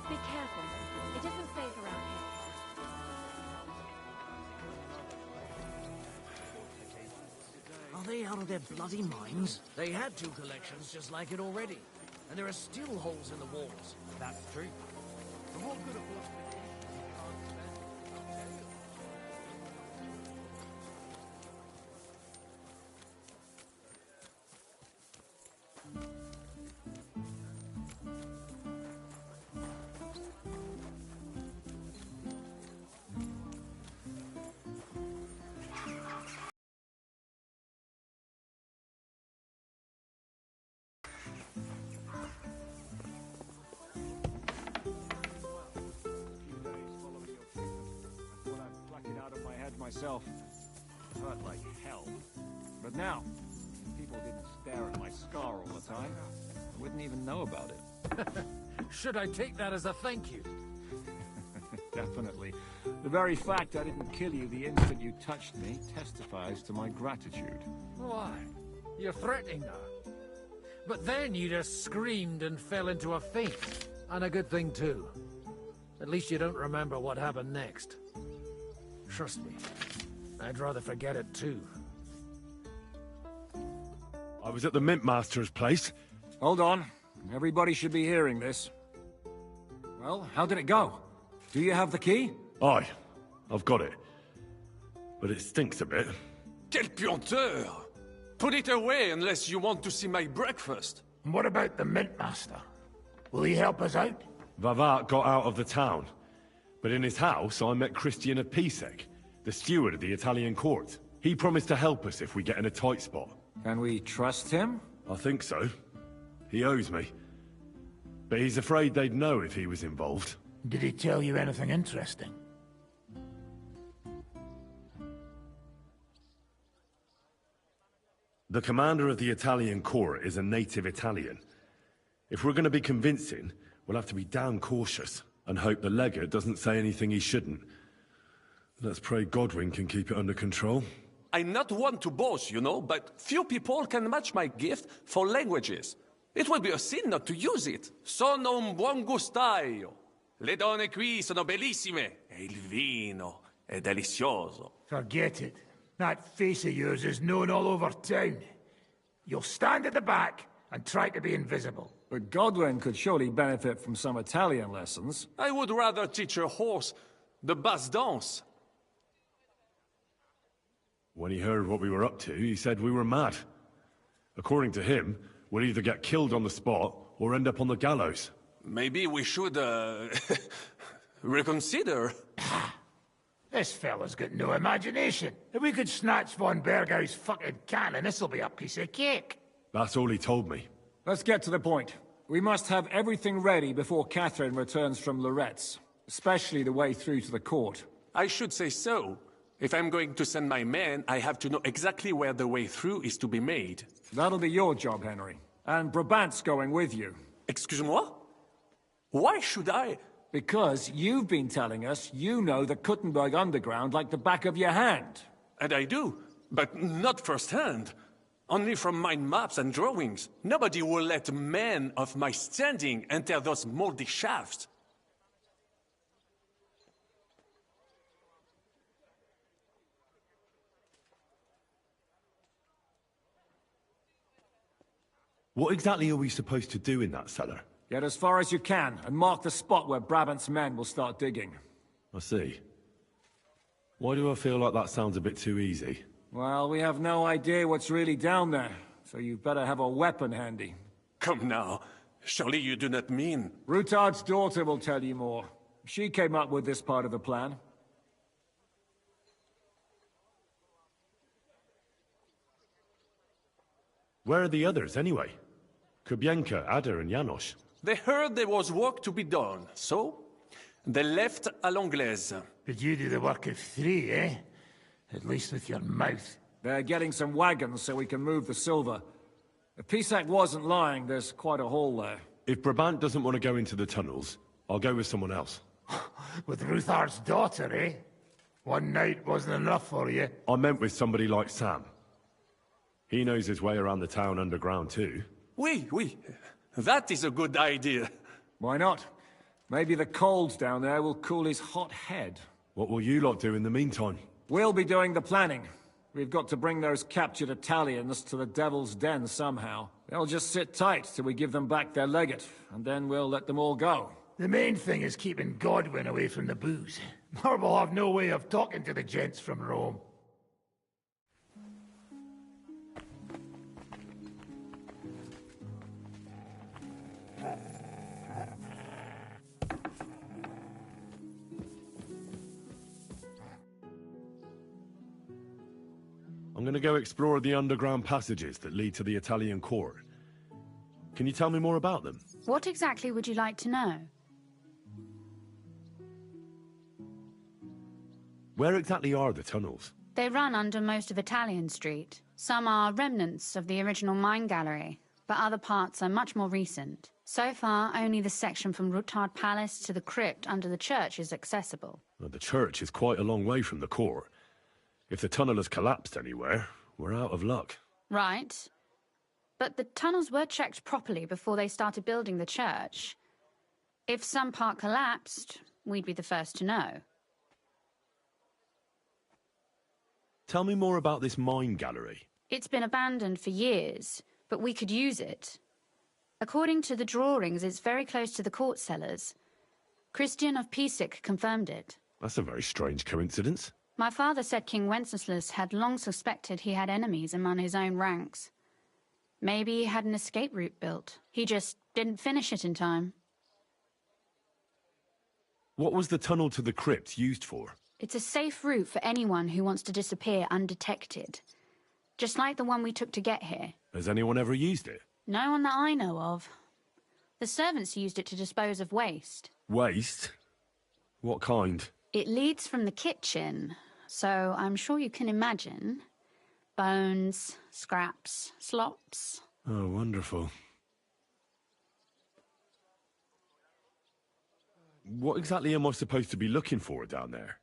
Be careful. It isn't safe around here. Are they out of their bloody minds? They had 2 collections just like it already. And there are still holes in the walls. That's true. The whole good myself. It hurt like hell. But now, if people didn't stare at my scar all the time, I wouldn't even know about it. Should I take that as a thank you? Definitely. The very fact I didn't kill you the instant you touched me testifies to my gratitude. Why? You're threatening her. But then you just screamed and fell into a faint. And a good thing, too. At least you don't remember what happened next. Trust me, I'd rather forget it, too. I was at the Mint Master's place. Hold on. Everybody should be hearing this. Well, how did it go? Do you have the key? Aye, I've got it. But it stinks a bit. Quel puanteur! Put it away unless you want to see my breakfast. And what about the Mint Master? Will he help us out? Vavat got out of the town. But in his house, I met Christian of Sckalitz, the steward of the Italian court. He promised to help us if we get in a tight spot. Can we trust him? I think so. He owes me. But he's afraid they'd know if he was involved. Did he tell you anything interesting? The commander of the Italian court is a native Italian. If we're going to be convincing, we'll have to be damn cautious and hope the legate doesn't say anything he shouldn't. Let's pray Godwin can keep it under control. I'm not one to boast, you know, but few people can match my gift for languages. It would be a sin not to use it. Sono un buon gustaio. Le donne qui sono bellissime. E il vino è delizioso. Forget it. That face of yours is known all over town. You'll stand at the back and try to be invisible. But Godwin could surely benefit from some Italian lessons. I would rather teach a horse the basse danse. When he heard what we were up to, he said we were mad. According to him, we'll either get killed on the spot or end up on the gallows. Maybe we should, reconsider. This fella's got no imagination. If we could snatch von Bergau's fucking cannon, this'll be a piece of cake. That's all he told me. Let's get to the point. We must have everything ready before Catherine returns from Loretz, especially the way through to the court. I should say so. If I'm going to send my men, I have to know exactly where the way through is to be made. That'll be your job, Henry. And Brabant's going with you. Excuse-moi? Why should I? Because you've been telling us you know the Kuttenberg underground like the back of your hand. And I do, but not firsthand. Only from mind maps and drawings. Nobody will let men of my standing enter those moldy shafts. What exactly are we supposed to do in that cellar? Get as far as you can, and mark the spot where Brabant's men will start digging. I see. Why do I feel like that sounds a bit too easy? Well, we have no idea what's really down there, so you better have a weapon handy. Come now. Surely you do not mean... Rutard's daughter will tell you more. She came up with this part of the plan. Where are the others, anyway? Kubienka, Ada, and Janos. They heard there was work to be done, so they left à l'anglaise. But you do the work of 3, eh? At least with your mouth. They're getting some wagons so we can move the silver. If Pisak wasn't lying, there's quite a haul there. If Brabant doesn't want to go into the tunnels, I'll go with someone else. With Ruthar's daughter, eh? One night wasn't enough for you. I meant with somebody like Sam. He knows his way around the town underground too. Oui. That is a good idea. Why not? Maybe the cold down there will cool his hot head. What will you lot do in the meantime? We'll be doing the planning. We've got to bring those captured Italians to the Devil's Den somehow. They'll just sit tight till we give them back their legate, and then we'll let them all go. The main thing is keeping Godwin away from the booze. Or we'll have no way of talking to the gents from Rome. I'm going to go explore the underground passages that lead to the Italian court. Can you tell me more about them? What exactly would you like to know? Where exactly are the tunnels? They run under most of Italian Street. Some are remnants of the original mine gallery, but other parts are much more recent. So far, only the section from Ruttard Palace to the crypt under the church is accessible. Well, the church is quite a long way from the court. If the tunnel has collapsed anywhere, we're out of luck. Right. But the tunnels were checked properly before they started building the church. If some part collapsed, we'd be the first to know. Tell me more about this mine gallery. It's been abandoned for years, but we could use it. According to the drawings, it's very close to the court cellars. Christian of Pisek confirmed it. That's a very strange coincidence. My father said King Wenceslas had long suspected he had enemies among his own ranks. Maybe he had an escape route built. He just didn't finish it in time. What was the tunnel to the crypt used for? It's a safe route for anyone who wants to disappear undetected. Just like the one we took to get here. Has anyone ever used it? No one that I know of. The servants used it to dispose of waste. Waste? What kind? It leads from the kitchen, so I'm sure you can imagine. Bones, scraps, slops. Oh, wonderful. What exactly am I supposed to be looking for down there?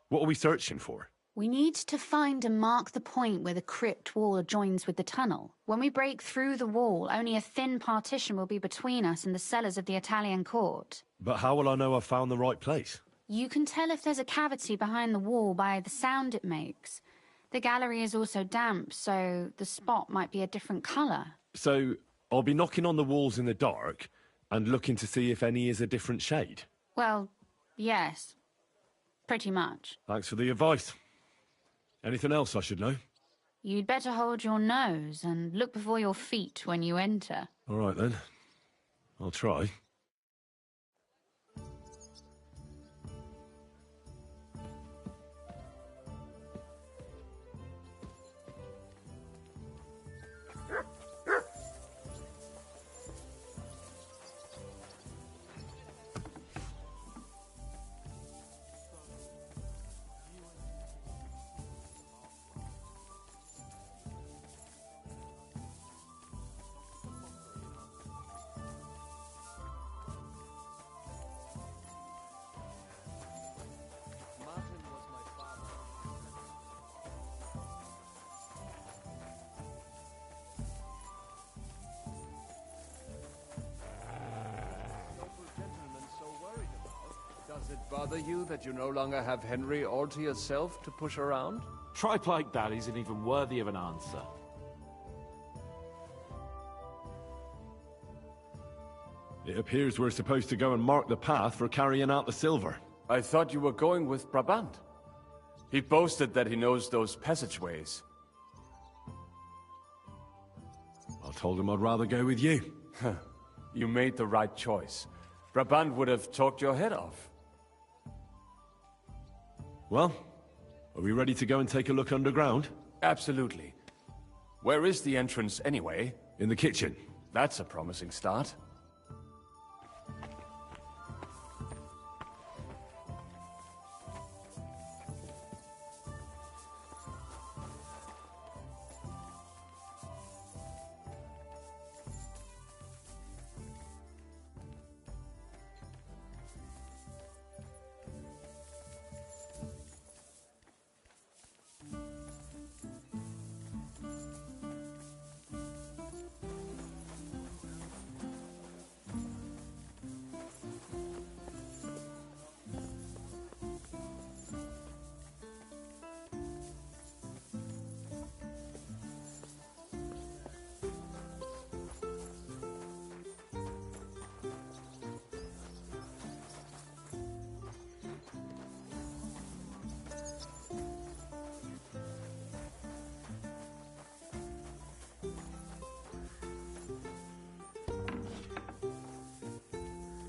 What are we searching for? We need to find and mark the point where the crypt wall joins with the tunnel. When we break through the wall, only a thin partition will be between us and the cellars of the Italian court. But how will I know I've found the right place? You can tell if there's a cavity behind the wall by the sound it makes. The gallery is also damp, so the spot might be a different colour. So, I'll be knocking on the walls in the dark and looking to see if any is a different shade? Well, yes. Pretty much. Thanks for the advice. Anything else I should know? You'd better hold your nose and look before your feet when you enter. All right, then. I'll try. Does it bother you that you no longer have Henry all to yourself to push around? Tripe like that isn't even worthy of an answer. It appears we're supposed to go and mark the path for carrying out the silver. I thought you were going with Brabant. He boasted that he knows those passageways. I told him I'd rather go with you. You made the right choice. Brabant would have talked your head off. Well, are we ready to go and take a look underground? Absolutely. Where is the entrance anyway? In the kitchen. That's a promising start.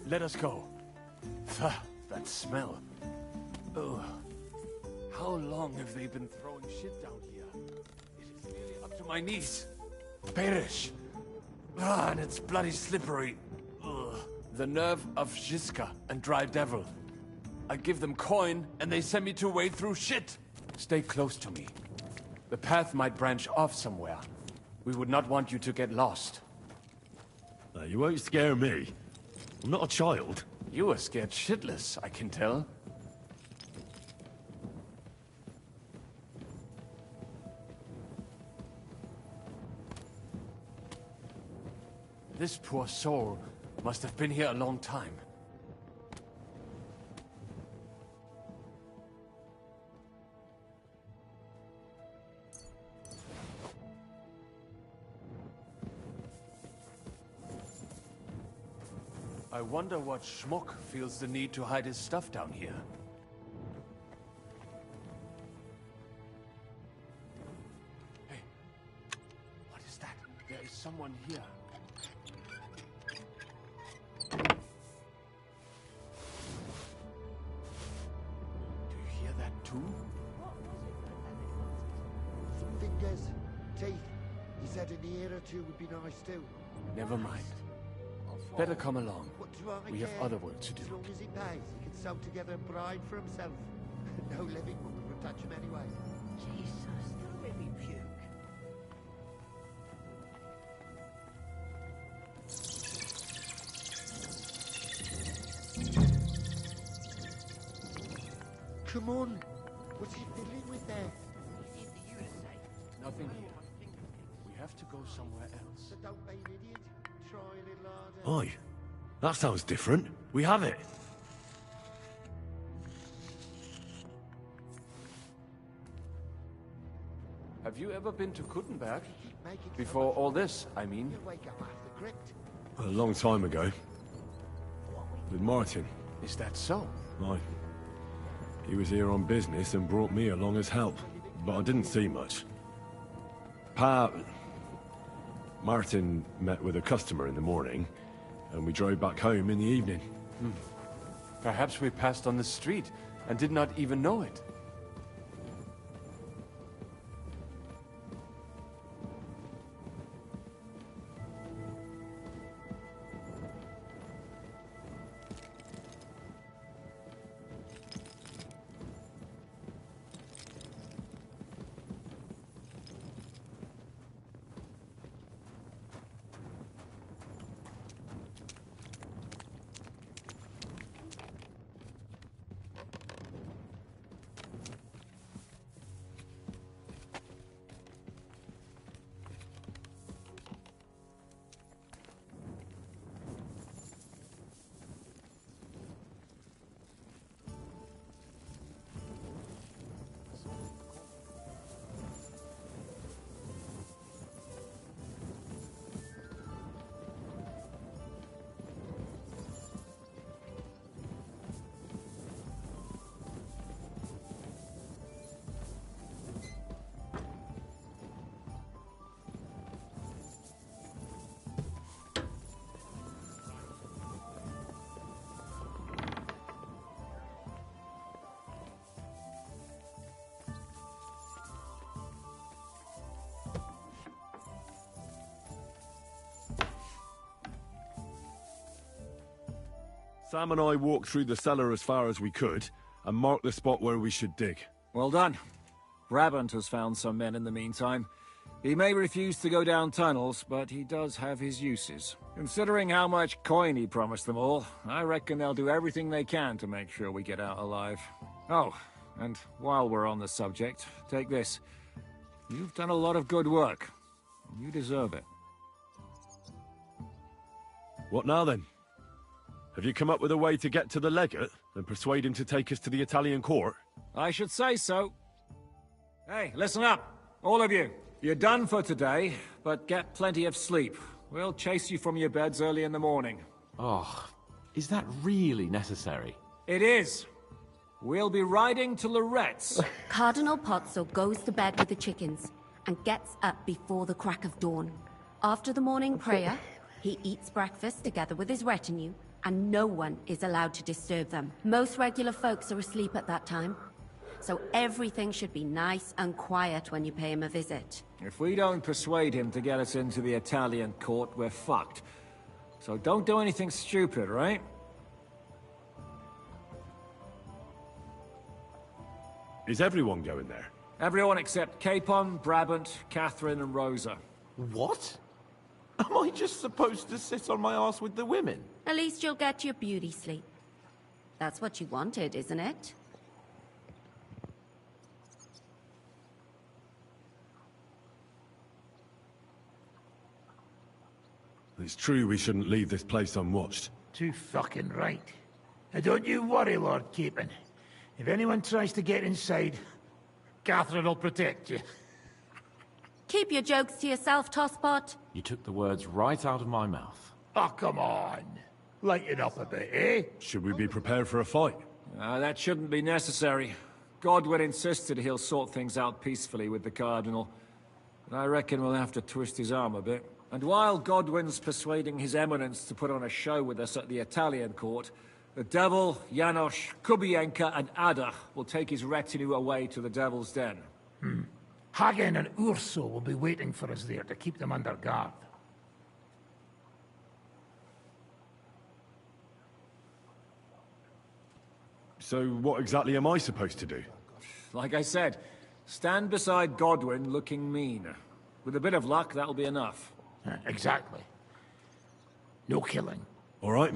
Let us go. That smell. Ugh. How long have they been throwing shit down here? It is nearly up to my knees. Perish. And it's bloody slippery. Ugh. The nerve of Žižka and Dry Devil. I give them coin, and they send me to wade through shit. Stay close to me. The path might branch off somewhere. We would not want you to get lost. You won't scare me. I'm not a child. You are scared shitless, I can tell. This poor soul must have been here a long time. I wonder what schmuck feels the need to hide his stuff down here. Hey, what is that? There is someone here. Do you hear that too? Some fingers, teeth. He said an ear or two would be nice too. Never mind. Better come along. What do I We have care? other work to do. As long as he pays, he can sew together a bride for himself. No living woman would touch him anyway. Jesus, don't make me puke. Come on. What's he fiddling with there? Nothing here. We have to go somewhere else. So don't be an idiot. Try a little harder. Aye. That sounds different. We have it. Have you ever been to Kuttenberg? Before all this, I mean. A long time ago. With Martin. Is that so? Aye. He was here on business and brought me along as help. But I didn't see much. Martin met with a customer in the morning, and we drove back home in the evening. Perhaps we passed on the street and did not even know it. Sam and I walked through the cellar as far as we could, and marked the spot where we should dig. Well done. Brabant has found some men in the meantime. He may refuse to go down tunnels, but he does have his uses. Considering how much coin he promised them all, I reckon they'll do everything they can to make sure we get out alive. Oh, and while we're on the subject, take this. You've done a lot of good work. You deserve it. What now then? Have you come up with a way to get to the legate and persuade him to take us to the Italian court? I should say so. Hey, listen up, all of you. You're done for today, but get plenty of sleep. We'll chase you from your beds early in the morning. Oh, is that really necessary? It is. We'll be riding to Lorette's. Cardinal Pozzo goes to bed with the chickens and gets up before the crack of dawn. After the morning prayer, he eats breakfast together with his retinue, and no one is allowed to disturb them. Most regular folks are asleep at that time, so everything should be nice and quiet when you pay him a visit. If we don't persuade him to get us into the Italian court, we're fucked. So don't do anything stupid, right? Is everyone going there? Everyone except Capon, Brabant, Catherine, and Rosa. What? Am I just supposed to sit on my ass with the women? At least you'll get your beauty sleep. That's what you wanted, isn't it? It's true we shouldn't leave this place unwatched. Too fucking right. Now don't you worry, Lord Capon. If anyone tries to get inside, Catherine will protect you. Keep your jokes to yourself, Tosspot. You took the words right out of my mouth. Oh, come on. Lighten up a bit, eh? Should we be prepared for a fight? That shouldn't be necessary. Godwin insisted he'll sort things out peacefully with the Cardinal. But I reckon we'll have to twist his arm a bit. And while Godwin's persuading His Eminence to put on a show with us at the Italian court, the Devil, Janosch, Kubienka and Ada will take his retinue away to the Devil's Den. Hagen and Urso will be waiting for us there to keep them under guard. So what exactly am I supposed to do? Like I said, stand beside Godwin looking mean. With a bit of luck, that'll be enough. Exactly. No killing. All right.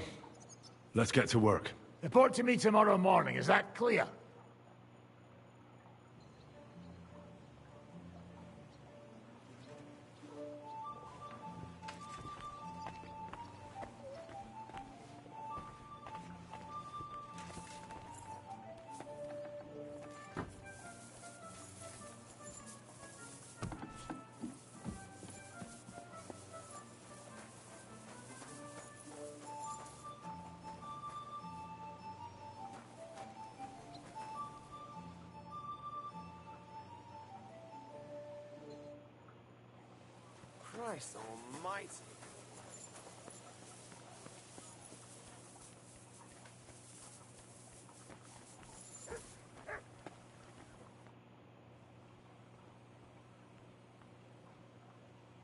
Let's get to work. Report to me tomorrow morning, is that clear? Christ almighty.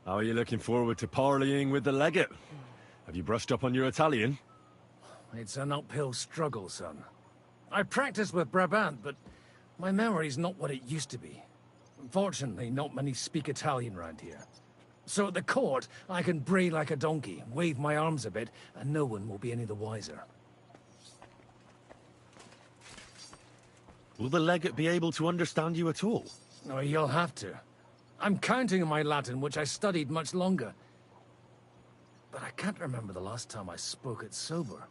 How are you looking forward to parleying with the legate? Have you brushed up on your Italian? It's an uphill struggle, son. I practice with Brabant, but my memory's not what it used to be. Fortunately, not many speak Italian round here. So at the court, I can bray like a donkey, wave my arms a bit, and no one will be any the wiser. Will the legate be able to understand you at all? No, you'll have to. I'm counting on my Latin, which I studied much longer. But I can't remember the last time I spoke it sober.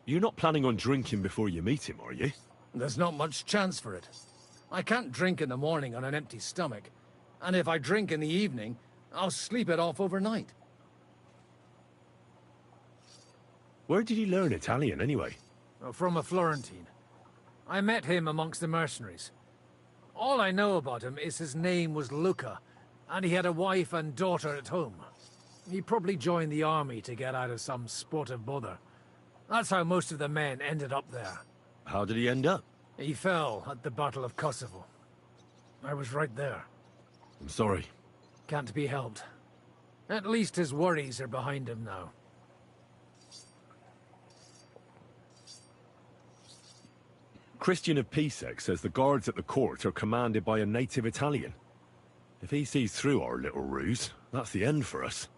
You're not planning on drinking before you meet him, are you? There's not much chance for it. I can't drink in the morning on an empty stomach. And if I drink in the evening, I'll sleep it off overnight. Where did you learn Italian, anyway? From a Florentine. I met him amongst the mercenaries. All I know about him is his name was Luca, and he had a wife and daughter at home. He probably joined the army to get out of some sportive bother. That's how most of the men ended up there. How did he end up? He fell at the Battle of Kosovo. I was right there. I'm sorry. Can't be helped. At least his worries are behind him now. Christian of Pisek says the guards at the court are commanded by a native Italian. If he sees through our little ruse, that's the end for us.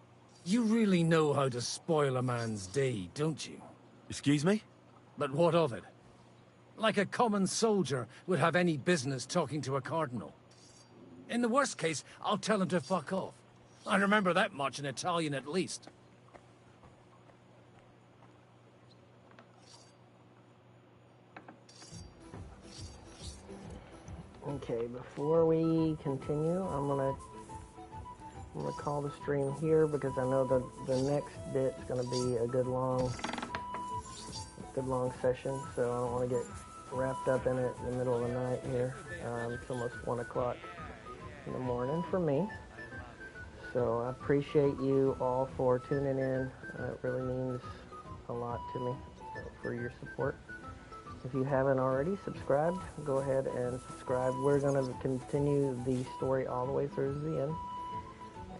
You really know how to spoil a man's day, don't you? Excuse me? But what of it? Like a common soldier would have any business talking to a cardinal. In the worst case, I'll tell him to fuck off. I remember that much in Italian at least. Okay, before we continue, I'm gonna call the stream here because I know the next bit's gonna be a good long session, so I don't want to get wrapped up in it in the middle of the night here. It's almost 1 o'clock in the morning for me. So I appreciate you all for tuning in. It really means a lot to me for your support. If you haven't already subscribed, go ahead and subscribe. We're going to continue the story all the way through to the end.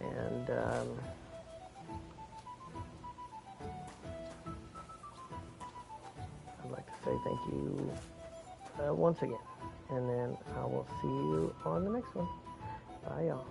And I'd like to say thank you once again. and then I will see you on the next one. Bye, y'all.